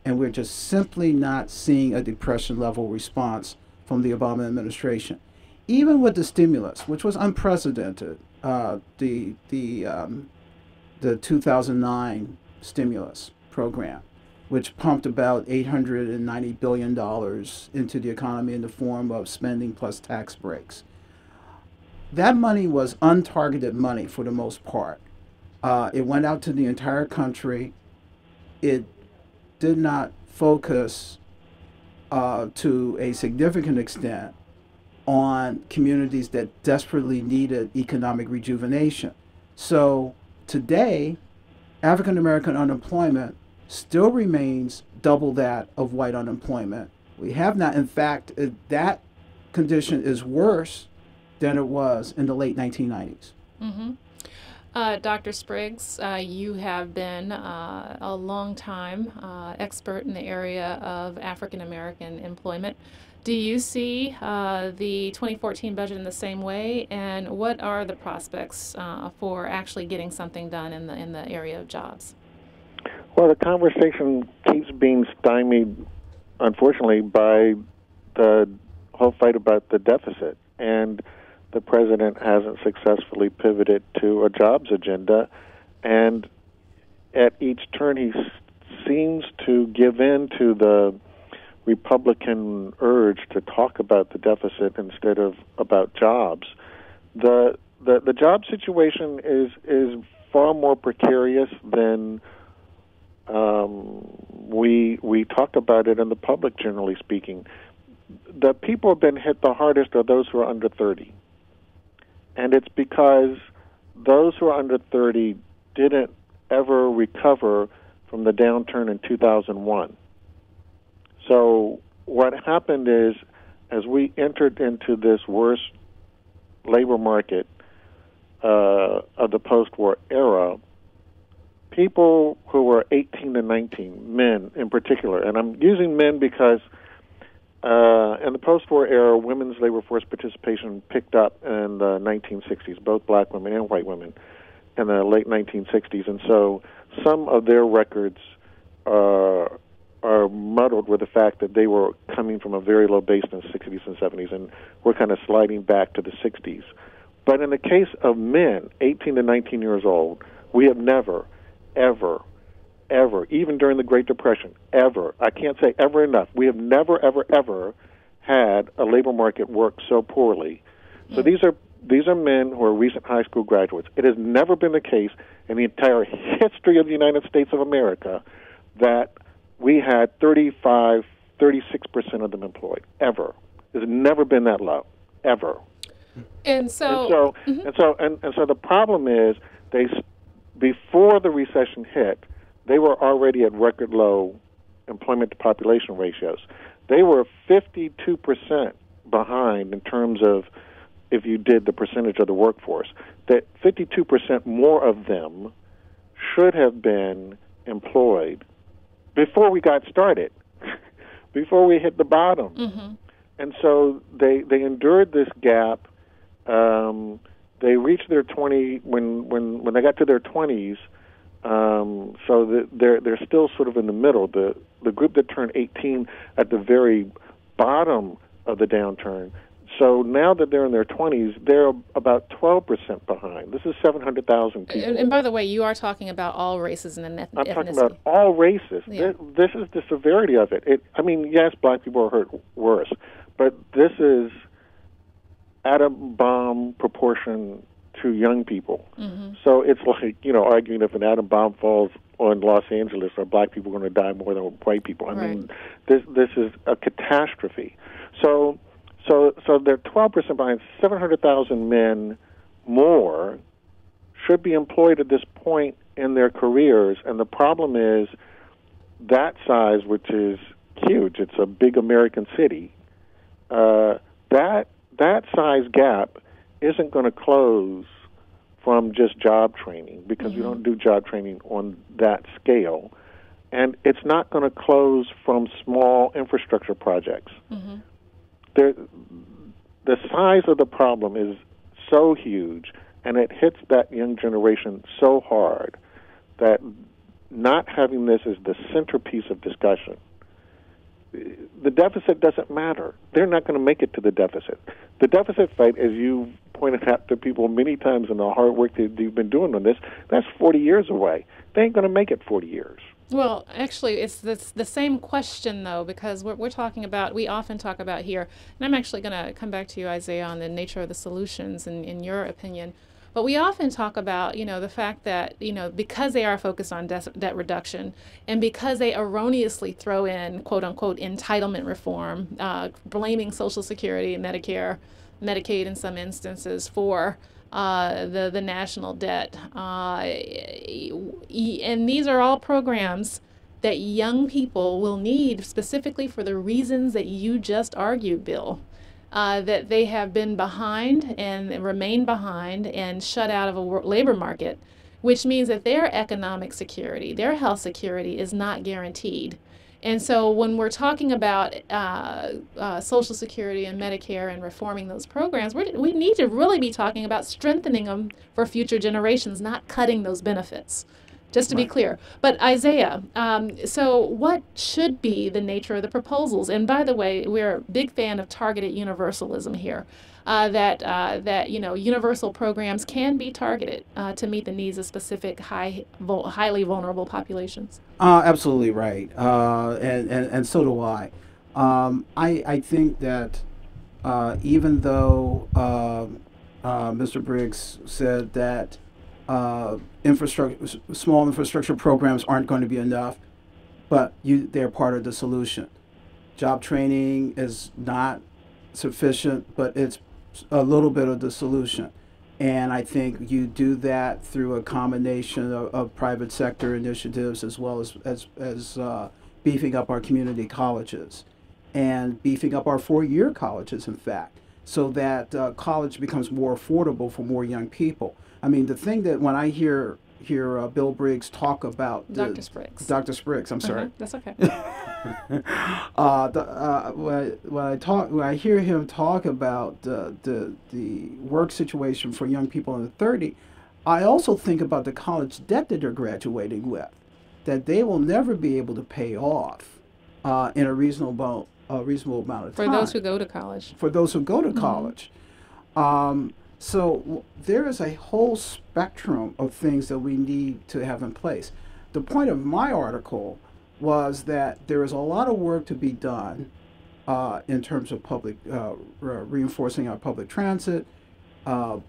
And we're just simply not seeing a depression level response from the Obama administration. Even with the stimulus, which was unprecedented, the 2009 stimulus program, which pumped about $890 billion into the economy in the form of spending plus tax breaks. That money was untargeted money for the most part. It went out to the entire country. It did not focus to a significant extent on communities that desperately needed economic rejuvenation. So today, African American unemployment still remains double that of white unemployment. We have not, in fact, that condition is worse than it was in the late 1990s. Mm-hmm. Dr. Spriggs, you have been a long-time expert in the area of African American employment. Do you see the 2014 budget in the same way, and what are the prospects for actually getting something done in the area of jobs? Well, the conversation keeps being stymied, unfortunately, by the whole fight about the deficit, and the president hasn't successfully pivoted to a jobs agenda, and at each turn he seems to give in to the Republican urge to talk about the deficit instead of about jobs. The job situation is far more precarious than we talk about it in the public, generally speaking. The people who have been hit the hardest are those who are under 30. And it's because those who are under 30 didn't ever recover from the downturn in 2001. So what happened is, as we entered into this worst labor market of the post-war era, people who were 18 to 19, men in particular, and I'm using men because in the post-war era, women's labor force participation picked up in the 1960s, both black women and white women, in the late 1960s. And so some of their records are muddled with the fact that they were coming from a very low base in the 60s and 70s, and we're kind of sliding back to the 60s. But in the case of men, 18 to 19 years old, we have never, ever, even during the Great Depression, ever, I can't say ever enough, we have never, ever had a labor market work so poorly. So these are men who are recent high school graduates. It has never been the case in the entire history of the United States of America that we had 36% of them employed, ever. It's never been that low, ever. And so the problem is before the recession hit, they were already at record low employment to population ratios. They were 52% behind in terms of if you did the percentage of the workforce. That 52% more of them should have been employed before we got started, before we hit the bottom. Mm-hmm. And so they endured this gap. They reached their 20 when they got to their 20s. So they're still sort of in the middle. The group that turned 18 at the very bottom of the downturn. So now that they're in their 20s, they're about 12% behind. This is 700,000 people. And by the way, you are talking about all races and ethnicity. I'm talking about all races. Yeah. This is the severity of it. I mean, yes, black people are hurt worse, but this is atom bomb proportion to young people. Mm-hmm. So it's like, arguing if an atom bomb falls on Los Angeles, are black people going to die more than white people? I mean, this is a catastrophe. So they're 12% behind. 700,000 men more should be employed at this point in their careers, and the problem is that size, which is huge. It's a big American city. That size gap isn't going to close from just job training, because we don't do job training on that scale, and it's not going to close from small infrastructure projects. Mm-hmm. The size of the problem is so huge, and it hits that young generation so hard that not having this as the centerpiece of discussion, the deficit doesn't matter. They're not going to make it to the deficit. The deficit fight, as you've pointed out to people many times in the hard work that you've been doing on this, that's 40 years away. They ain't going to make it 40 years. Well, actually, it's the same question, though, because we often talk about here, and I'm actually going to come back to you, Isaiah, on the nature of the solutions in your opinion. But we often talk about, the fact that, because they are focused on debt reduction, and because they erroneously throw in, quote unquote, entitlement reform, blaming Social Security, Medicare, Medicaid in some instances for the national debt. And these are all programs that young people will need specifically for the reasons that you just argued, Bill. That they have been behind and remain behind and shut out of a labor market, which means that their economic security, their health security is not guaranteed. And so when we're talking about Social Security and Medicare and reforming those programs, we need to really be talking about strengthening them for future generations, not cutting those benefits, just to be clear. But Isaiah, so what should be the nature of the proposals? And by the way, we're a big fan of targeted universalism here, that universal programs can be targeted to meet the needs of specific highly vulnerable populations. Absolutely right, and so do I. I think that even though Mr. Briggs said that small infrastructure programs aren't going to be enough, but they're part of the solution. Job training is not sufficient, but it's a little bit of the solution. And I think you do that through a combination of private sector initiatives, as well as beefing up our community colleges and beefing up our 4-year colleges, in fact, so that college becomes more affordable for more young people. I mean, the thing that when I hear Bill Briggs talk about Dr. Spriggs. Dr. Spriggs, I'm sorry. That's okay. When I hear him talk about the work situation for young people under 30, I also think about the college debt that they're graduating with, that they will never be able to pay off in a reasonable amount of time. For those who go to college. For those who go to college. So there is a whole spectrum of things that we need to have in place. The point of my article was that there is a lot of work to be done in terms of public reinforcing our public transit,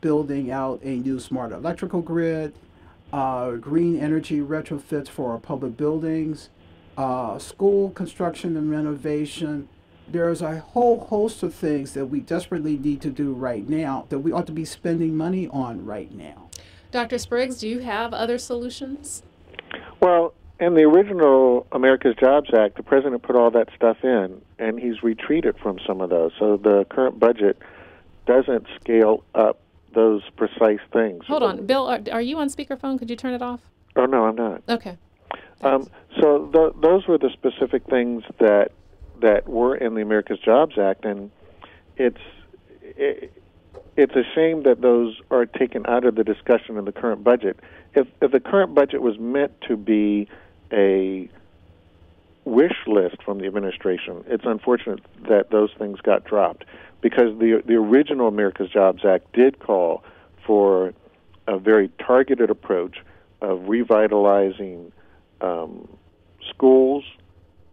building out a new smart electrical grid, green energy retrofits for our public buildings, school construction and renovation. There's a whole host of things that we desperately need to do right now that we ought to be spending money on right now. Dr. Spriggs, do you have other solutions? Well, in the original America's Jobs Act, the president put all that stuff in, and he's retreated from some of those. So the current budget doesn't scale up those precise things. Hold on. Bill, are you on speakerphone? Could you turn it off? Oh, no, I'm not. Okay. So those were the specific things that were in the America's Jobs Act, and it's a shame that those are taken out of the discussion in the current budget. If the current budget was meant to be a wish list from the administration, it's unfortunate that those things got dropped, because the original America's Jobs Act did call for a very targeted approach of revitalizing schools,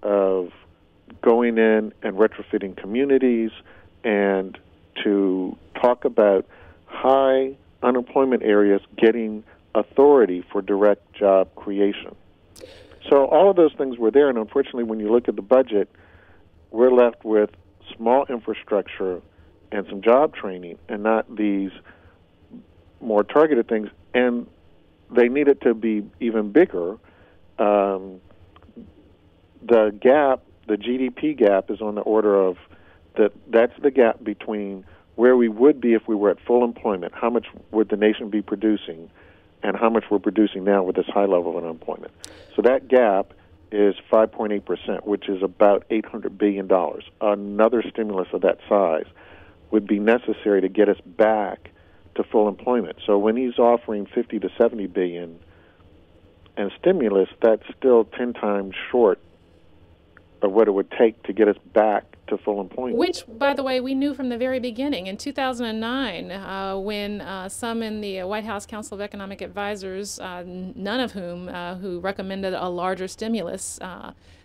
of going in and retrofitting communities, and to talk about high unemployment areas getting authority for direct job creation. So all of those things were there, and unfortunately when you look at the budget, we're left with small infrastructure and some job training, and not these more targeted things, and they need it to be even bigger. The gap, the GDP gap, is on the order of that's the gap between where we would be if we were at full employment. How much would the nation be producing, and how much we're producing now with this high level of unemployment? So that gap is 5.8%, which is about $800 billion. Another stimulus of that size would be necessary to get us back to full employment. So when he's offering 50 to 70 billion and stimulus, that's still 10 times short of what it would take to get us back to full employment. Which, by the way, we knew from the very beginning. In 2009, when some in the White House Council of Economic Advisors, none of whom who recommended a larger stimulus,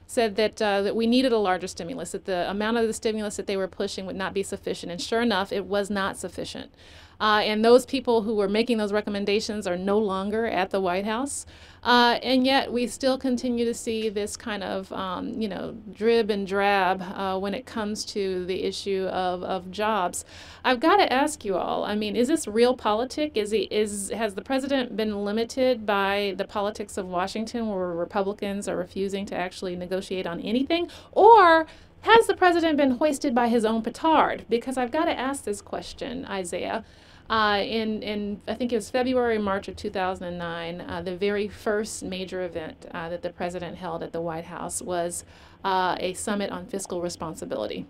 said that we needed a larger stimulus, that the amount of the stimulus that they were pushing would not be sufficient. And sure enough, it was not sufficient. And those people who were making those recommendations are no longer at the White House. And yet we still continue to see this kind of, drib and drab when it comes to the issue of jobs. I've got to ask you all, I mean, is this realpolitik? Has the president been limited by the politics of Washington, where Republicans are refusing to actually negotiate on anything? Or has the president been hoisted by his own petard? Because I've got to ask this question, Isaiah. In I think it was February, March of 2009, the very first major event that the president held at the White House was a summit on fiscal responsibility,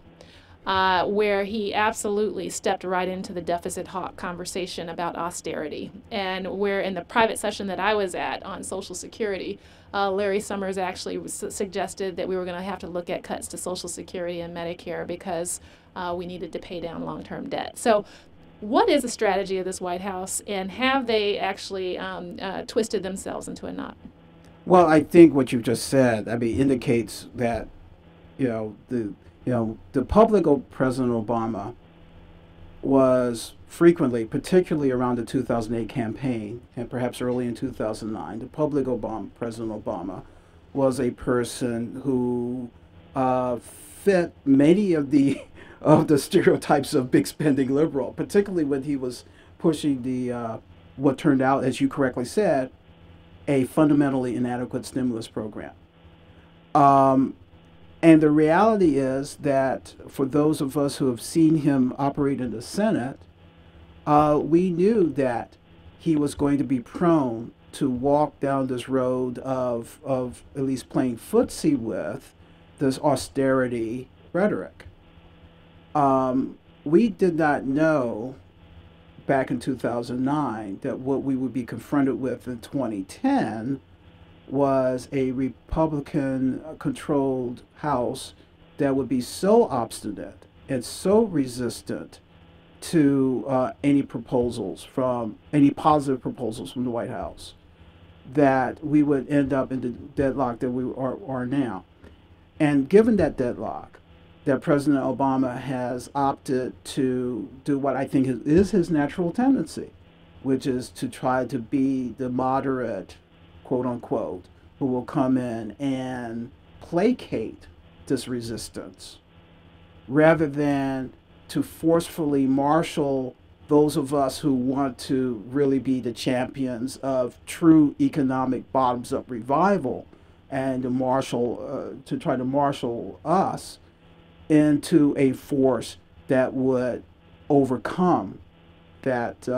where he absolutely stepped right into the deficit hawk conversation about austerity. And where in the private session that I was at on Social Security, Larry Summers actually suggested that we were going to have to look at cuts to Social Security and Medicare because we needed to pay down long-term debt. So what is the strategy of this White House, and have they actually twisted themselves into a knot? Well, I think what you just said, indicates that, the public of President Obama was frequently, particularly around the 2008 campaign and perhaps early in 2009, the public of President Obama was a person who fit many of the stereotypes of big spending liberal, particularly when he was pushing the what turned out, as you correctly said, a fundamentally inadequate stimulus program. And the reality is that for those of us who have seen him operate in the Senate, we knew that he was going to be prone to walk down this road of at least playing footsie with this austerity rhetoric. We did not know back in 2009 that what we would be confronted with in 2010 was a Republican-controlled House that would be so obstinate and so resistant to any positive proposals from the White House, that we would end up in the deadlock that we are now. And given that deadlock, that President Obama has opted to do what I think is his natural tendency, which is to try to be the moderate, quote unquote, who will come in and placate this resistance, rather than to forcefully marshal those of us who want to really be the champions of true economic bottoms-up revival, and to try to marshal us into a force that would overcome that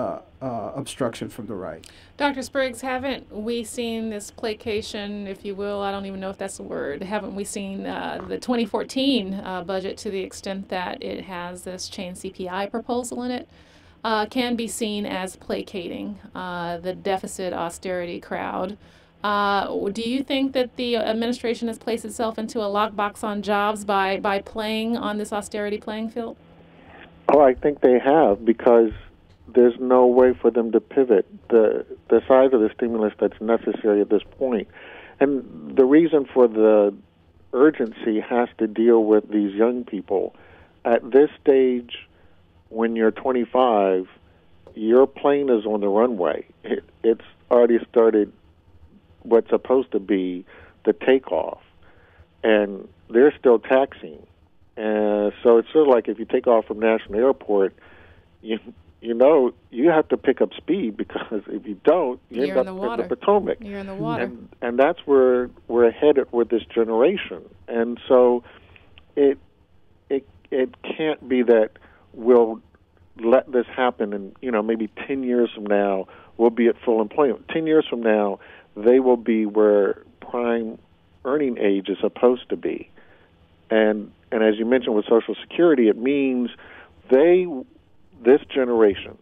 obstruction from the right. Dr. Spriggs, haven't we seen this placation, if you will, I don't even know if that's a word, haven't we seen the 2014 budget, to the extent that it has this chain CPI proposal in it, can be seen as placating the deficit austerity crowd? Do you think that the administration has placed itself into a lockbox on jobs by playing on this austerity playing field? Oh, I think they have, because there's no way for them to pivot the size of the stimulus that's necessary at this point. And the reason for the urgency has to deal with these young people. At this stage, when you're 25, your plane is on the runway. It's already started what's supposed to be the takeoff, and they're still taxiing. So it's sort of like if you take off from National Airport, you have to pick up speed, because if you don't, you end up in the Potomac. You're in the water. And that's where we're headed with this generation. And so it can't be that we'll let this happen and, maybe 10 years from now we'll be at full employment. 10 years from now, they will be where prime earning age is supposed to be. And as you mentioned with Social Security, it means this generation,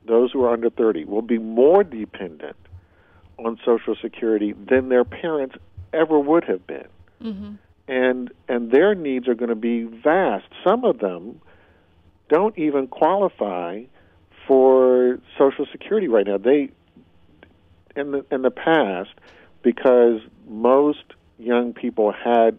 those who are under 30, will be more dependent on Social Security than their parents ever would have been. Mm-hmm. And their needs are going to be vast. Some of them don't even qualify for Social Security right now. They, in the past, because most young people had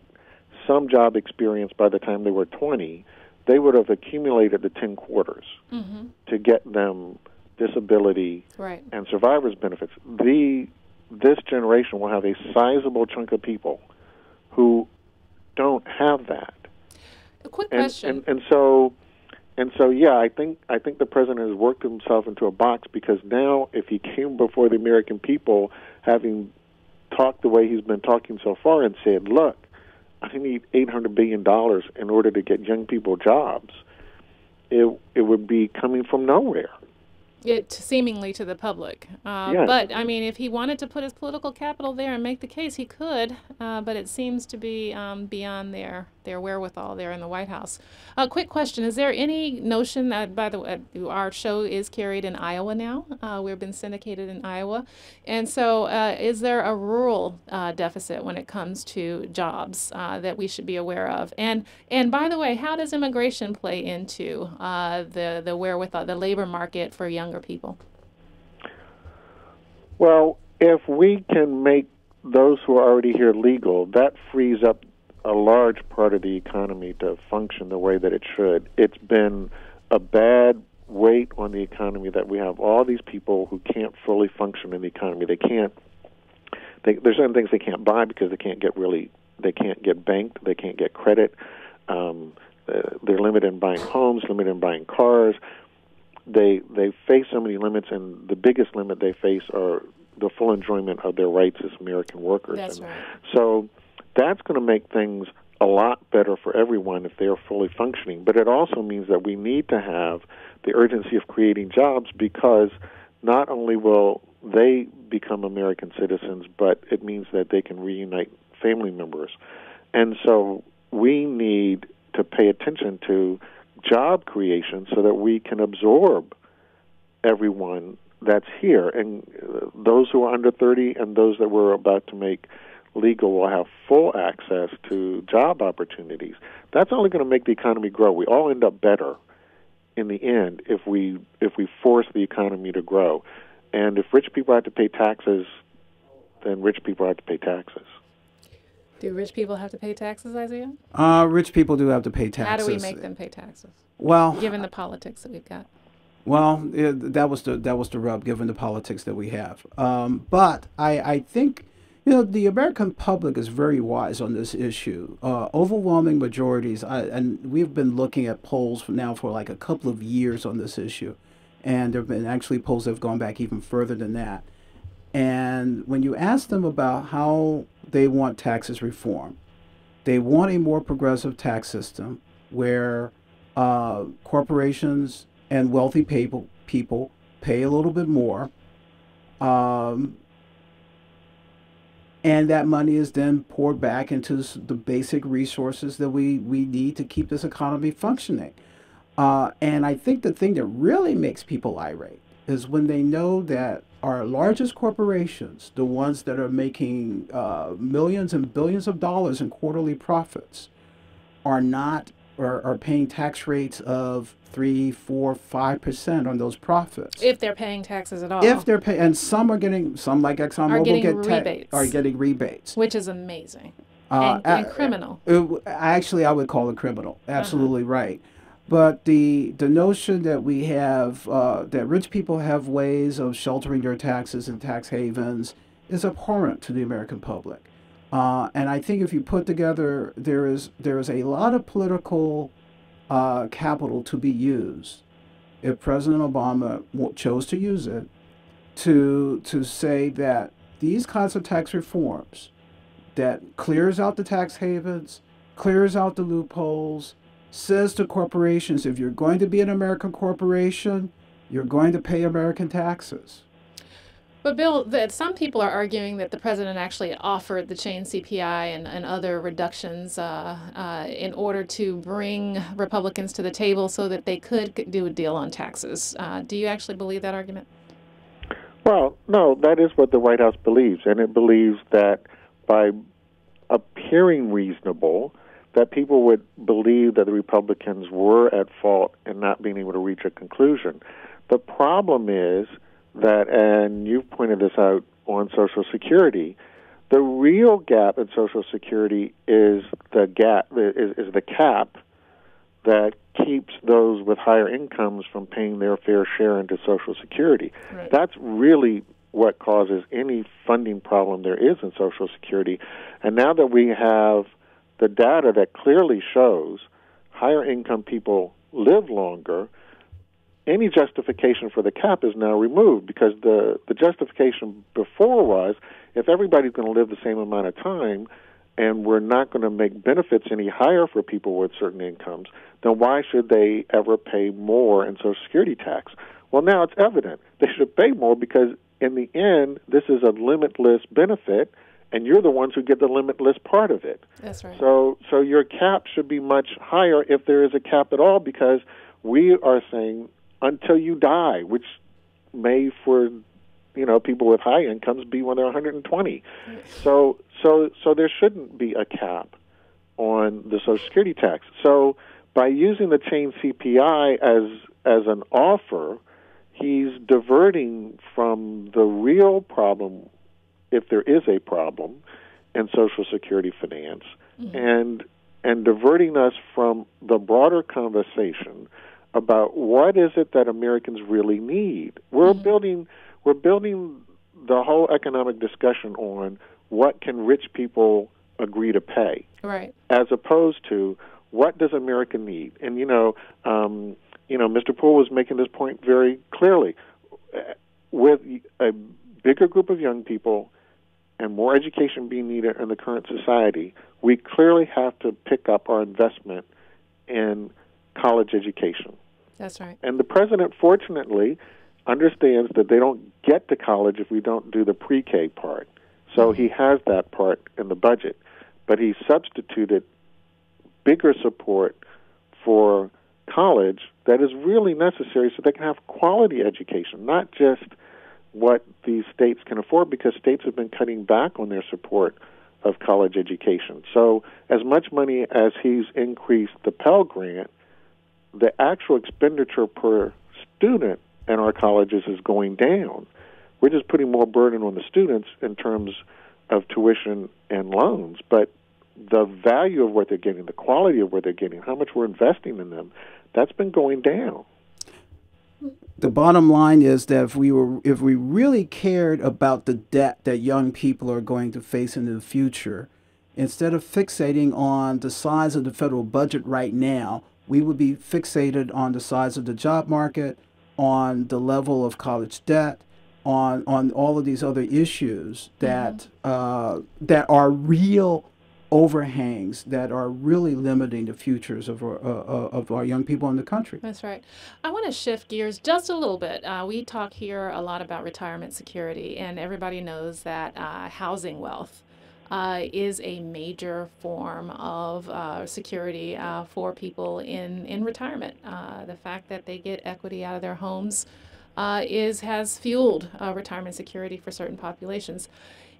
some job experience by the time they were 20, they would have accumulated the 10 quarters mm-hmm. to get them disability right. and survivor's benefits. This generation will have a sizable chunk of people who don't have that. A quick question. And so, yeah, I think the president has worked himself into a box, because now if he came before the American people, having talked the way he's been talking so far, and said, look, I need $800 billion in order to get young people jobs, it would be coming from nowhere. It seemingly to the public. Yes. But, I mean, if he wanted to put his political capital there and make the case, he could. But it seems to be beyond their wherewithal there in the White House. A quick question. Is there any notion that, by the way, our show is carried in Iowa now. We've been syndicated in Iowa. And so is there a rural deficit when it comes to jobs that we should be aware of? And by the way, how does immigration play into the wherewithal, the labor market for younger people? Well, if we can make those who are already here legal, that frees up a large part of the economy to function the way that it should. It's been a bad weight on the economy that we have all these people who can't fully function in the economy. There's certain things they can't buy because they can't get banked, they can't get credit. They're limited in buying homes, limited in buying cars. They face so many limits, and the biggest limit they face are the full enjoyment of their rights as American workers. That's right. So that's going to make things a lot better for everyone if they are fully functioning. But it also means that we need to have the urgency of creating jobs, because not only will they become American citizens, but it means that they can reunite family members. And so we need to pay attention to job creation so that we can absorb everyone that's here. And those who are under 30 and those that we're about to make legal will have full access to job opportunities. That's only going to make the economy grow. We all end up better in the end if we force the economy to grow. And if rich people have to pay taxes, then rich people have to pay taxes. Do rich people have to pay taxes, Isaiah? Rich people do have to pay taxes. How do we make them pay taxes? Well, given the politics that we've got. Well, that was the rub, given the politics that we have. But I think, the American public is very wise on this issue. Overwhelming majorities, and we've been looking at polls now for like a couple of years on this issue, and there have been actually polls that have gone back even further than that. And when you ask them about how they want taxes reform, they want a more progressive tax system where corporations and wealthy people pay a little bit more, and that money is then poured back into the basic resources that we need to keep this economy functioning. And I think the thing that really makes people irate is when they know that our largest corporations, the ones that are making millions and billions of dollars in quarterly profits, are paying tax rates of 3, 4, 5% on those profits. If they're paying taxes at all. If they're paying, and some like ExxonMobil are getting rebates, which is amazing and criminal. I would call it criminal. Absolutely right. But the notion that we have that rich people have ways of sheltering their taxes in tax havens is abhorrent to the American public. And I think if you put together, there is a lot of political capital to be used if President Obama chose to use it to say that these kinds of tax reforms that clears out the tax havens, clears out the loopholes, says to corporations, if you're going to be an American corporation, you're going to pay American taxes. But Bill, some people are arguing that the president actually offered the chain CPI and other reductions in order to bring Republicans to the table so that they could do a deal on taxes. Do you actually believe that argument? Well, no, that is what the White House believes, and it believes that by appearing reasonable, that people would believe that the Republicans were at fault in not being able to reach a conclusion. The problem is that, and you've pointed this out on Social Security, the real gap in Social Security is the cap that keeps those with higher incomes from paying their fair share into Social Security. Right. That's really what causes any funding problem there is in Social Security. And now that we have the data that clearly shows higher income people live longer, any justification for the cap is now removed, because the justification before was, if everybody's going to live the same amount of time and we're not going to make benefits any higher for people with certain incomes, then why should they ever pay more in Social Security tax? Well, now it's evident. They should pay more because, in the end, this is a limitless benefit, and you're the ones who get the limitless part of it. That's right. So your cap should be much higher if there is a cap at all, because we are saying until you die, which may for people with high incomes be when they're 120. So there shouldn't be a cap on the Social Security tax. So by using the chain CPI as an offer, he's diverting from the real problem, if there is a problem, in Social Security finance, and diverting us from the broader conversation about what is it that Americans really need. We're building the whole economic discussion on what can rich people agree to pay, right, as opposed to what does America need. And Mr. Poole was making this point very clearly. With a bigger group of young people and more education being needed in the current society, we clearly have to pick up our investment in college education. That's right. And the president, fortunately, understands that they don't get to college if we don't do the pre-K part. So he has that part in the budget. But he substituted bigger support for college that is really necessary so they can have quality education, not just what these states can afford, because states have been cutting back on their support of college education. So as much money as he's increased the Pell Grant, the actual expenditure per student in our colleges is going down. We're just putting more burden on the students in terms of tuition and loans, but the value of what they're getting, the quality of what they're getting, how much we're investing in them, that's been going down. The bottom line is that if we really cared about the debt that young people are going to face in the future, instead of fixating on the size of the federal budget right now, we would be fixated on the size of the job market, on the level of college debt, on all of these other issues that that are real overhangs that are really limiting the futures of our young people in the country. That's right. I want to shift gears just a little bit. We talk here a lot about retirement security, and everybody knows that housing wealth is a major form of security for people in retirement. The fact that they get equity out of their homes has fueled retirement security for certain populations.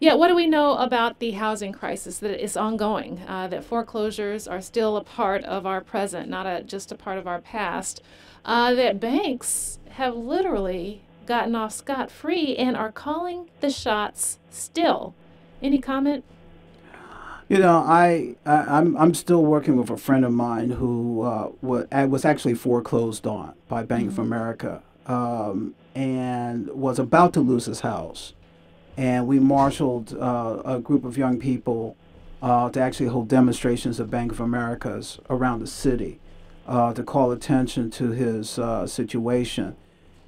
Yeah, what do we know about the housing crisis that is ongoing, that foreclosures are still a part of our present, not just a part of our past, that banks have literally gotten off scot-free and are calling the shots still? Any comment? You know, I'm still working with a friend of mine who was actually foreclosed on by Bank of America and was about to lose his house. And we marshaled a group of young people to actually hold demonstrations at Bank of America's around the city to call attention to his situation.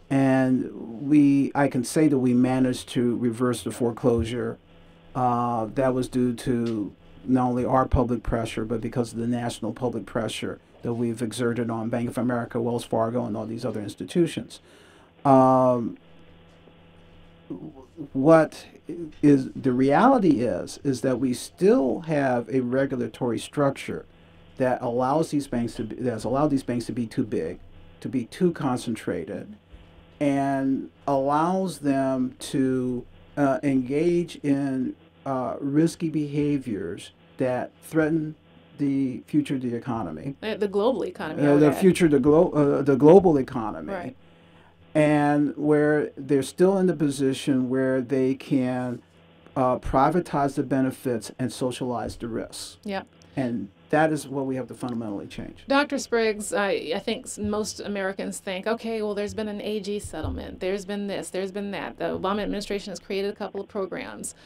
And I can say that we managed to reverse the foreclosure. That was due to not only our public pressure, but because of the national public pressure that we've exerted on Bank of America, Wells Fargo, and all these other institutions. What is the reality is that we still have a regulatory structure that allows these banks that's allowed these banks to be too big, to be too concentrated, and allows them to engage in risky behaviors that threaten the future of the economy, the global economy, the future of the global economy. Right. And where they're still in the position where they can privatize the benefits and socialize the risks. Yeah. And that is what we have to fundamentally change. Dr. Spriggs, I think most Americans think, okay, well, there's been an AG settlement. There's been this, there's been that. The Obama administration has created a couple of programs.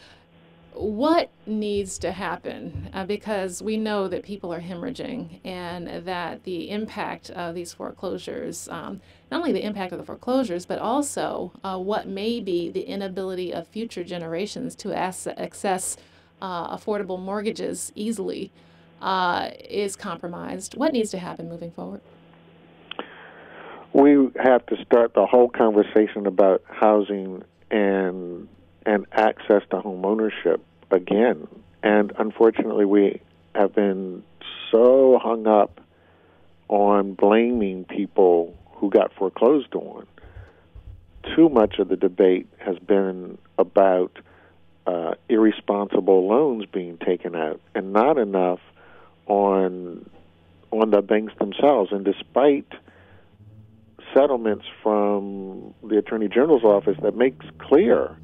What needs to happen? Because we know that people are hemorrhaging and that the impact of these foreclosures, not only the impact of the foreclosures, but also what may be the inability of future generations to access affordable mortgages easily is compromised. What needs to happen moving forward? We have to start the whole conversation about housing and access to home ownership again. And unfortunately, we have been so hung up on blaming people who got foreclosed on. Too much of the debate has been about irresponsible loans being taken out, and not enough on the banks themselves. And despite settlements from the Attorney General's office that makes clear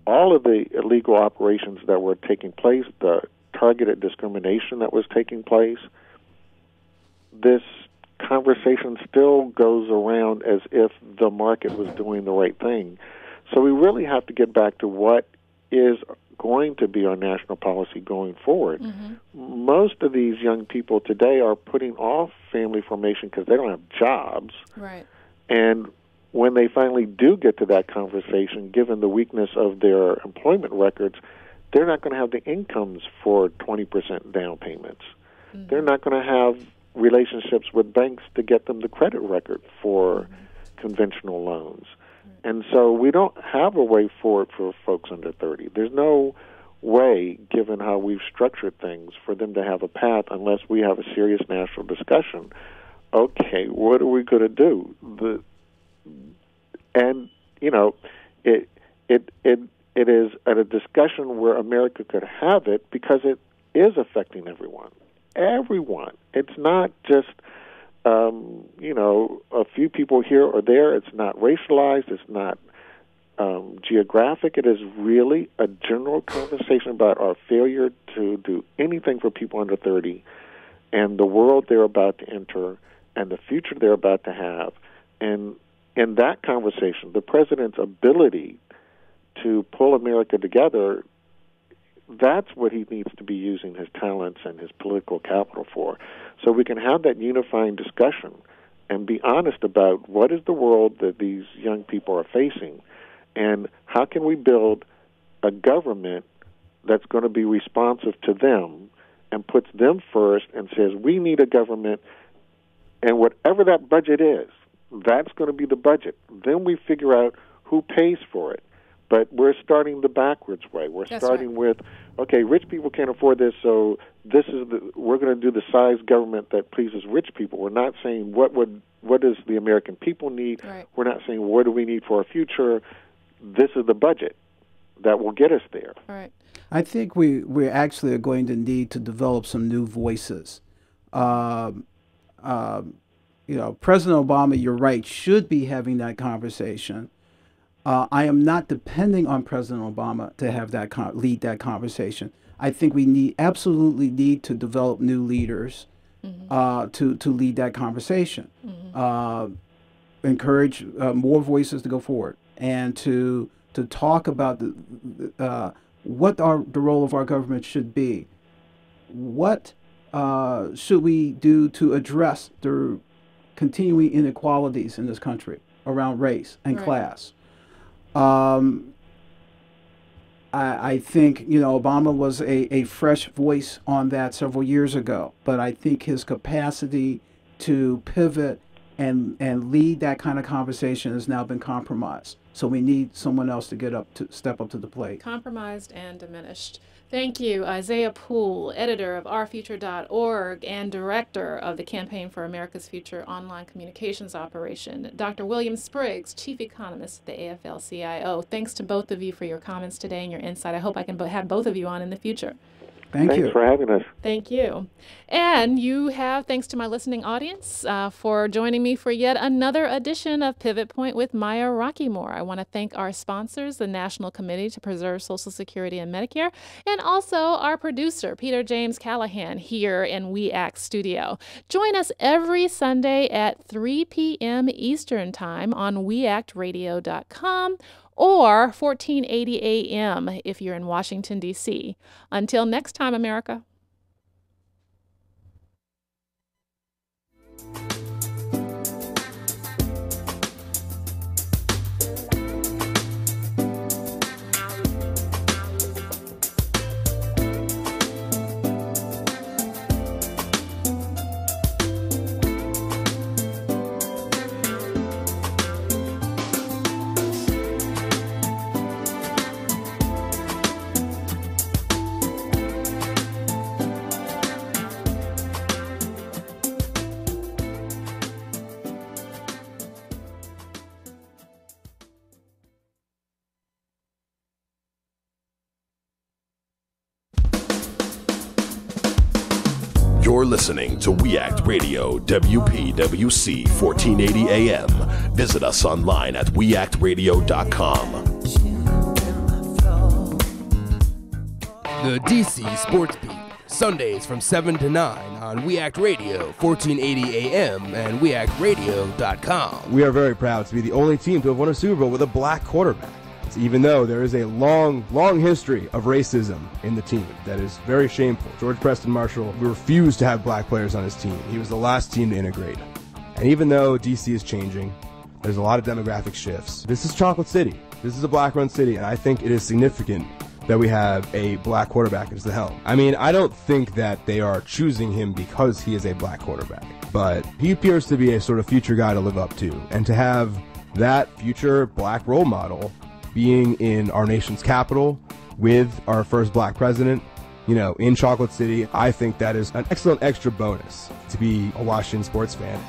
all of the illegal operations that were taking place, the targeted discrimination that was taking place, this conversation still goes around as if the market was doing the right thing. So we really have to get back to what is going to be our national policy going forward. Most of these young people today are putting off family formation because they don't have jobs. Right. And when they finally do get to that conversation, given the weakness of their employment records, they're not going to have the incomes for 20% down payments. They're not going to have relationships with banks to get them the credit record for conventional loans. And so we don't have a way forward for folks under 30. There's no way, given how we've structured things, for them to have a path unless we have a serious national discussion okay, what are we going to do? It is at a discussion where America could have it because it is affecting everyone. Everyone. It's not just a few people here or there. It's not racialized. It's not geographic. It is really a general conversation about our failure to do anything for people under 30 and the world they're about to enter and the future they're about to have. And in that conversation, the president's ability to pull America together, that's what he needs to be using his talents and his political capital for. So we can have that unifying discussion and be honest about what is the world that these young people are facing, and how can we build a government that's going to be responsive to them and puts them first and says, we need a government, and whatever that budget is, that's going to be the budget. Then we figure out who pays for it. But we're starting the backwards way. We're starting with, okay, rich people can't afford this, so we're going to do the size government that pleases rich people. We're not saying what does the American people need. Right. We're not saying what do we need for our future. This is the budget that will get us there. All right. I think we actually are going to need to develop some new voices. President Obama, you're right, should be having that conversation. I am not depending on President Obama to have that lead that conversation. I think we absolutely need to develop new leaders to lead that conversation. Encourage more voices to go forward and to talk about what the role of our government should be. What should we do to address the continuing inequalities in this country around race and class? I think, Obama was a fresh voice on that several years ago, but I think his capacity to pivot and lead that kind of conversation has now been compromised. So we need someone else to step up to the plate. Compromised and diminished. Thank you, Isaiah Poole, editor of ourfuture.org and director of the Campaign for America's Future online communications operation. Dr. William Spriggs, chief economist at the AFL-CIO. Thanks to both of you for your comments today and your insight. I hope I can have both of you on in the future. Thanks for having us. Thank you. And you have, thanks to my listening audience, for joining me for yet another edition of Pivot Point with Maya Rockeymoore. I want to thank our sponsors, the National Committee to Preserve Social Security and Medicare, and also our producer, Peter James Callahan, here in We Act Studio. Join us every Sunday at 3 p.m. Eastern Time on weactradio.com or 1480 a.m. if you're in Washington, D.C. Until next time, America. You're listening to We Act Radio, WPWC 1480 AM. Visit us online at weactradio.com. The DC Sports Beat, Sundays from 7 to 9 on We Act Radio, 1480 AM and weactradio.com. We are very proud to be the only team to have won a Super Bowl with a black quarterback. Even though there is a long history of racism in the team that is very shameful. George Preston Marshall refused to have black players on his team. He was the last team to integrate. And even though DC is changing, there's a lot of demographic shifts. This is Chocolate City. This is a black-run city, and I think it is significant that we have a black quarterback as the helm. I mean, I don't think that they are choosing him because he is a black quarterback, but he appears to be a sort of future guy to live up to. And to have that future black role model being in our nation's capital with our first black president, in Chocolate City, I think that is an excellent extra bonus to be a Washington sports fan.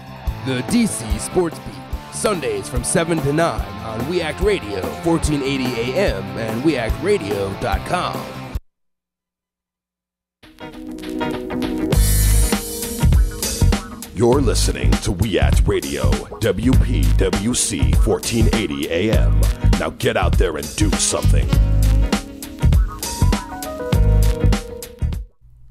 The DC Sports Beat, Sundays from 7 to 9 on We Act Radio, 1480 AM and weactradio.com. You're listening to We Act Radio, WPWC 1480 AM. Now get out there and do something.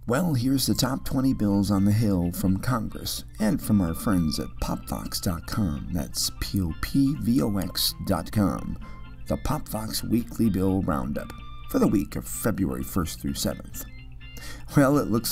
Well, here's the top 20 bills on the Hill from Congress and from our friends at popvox.com. That's popvox.com. The PopVox Weekly Bill Roundup for the week of February 1st through 7th. Well, it looks like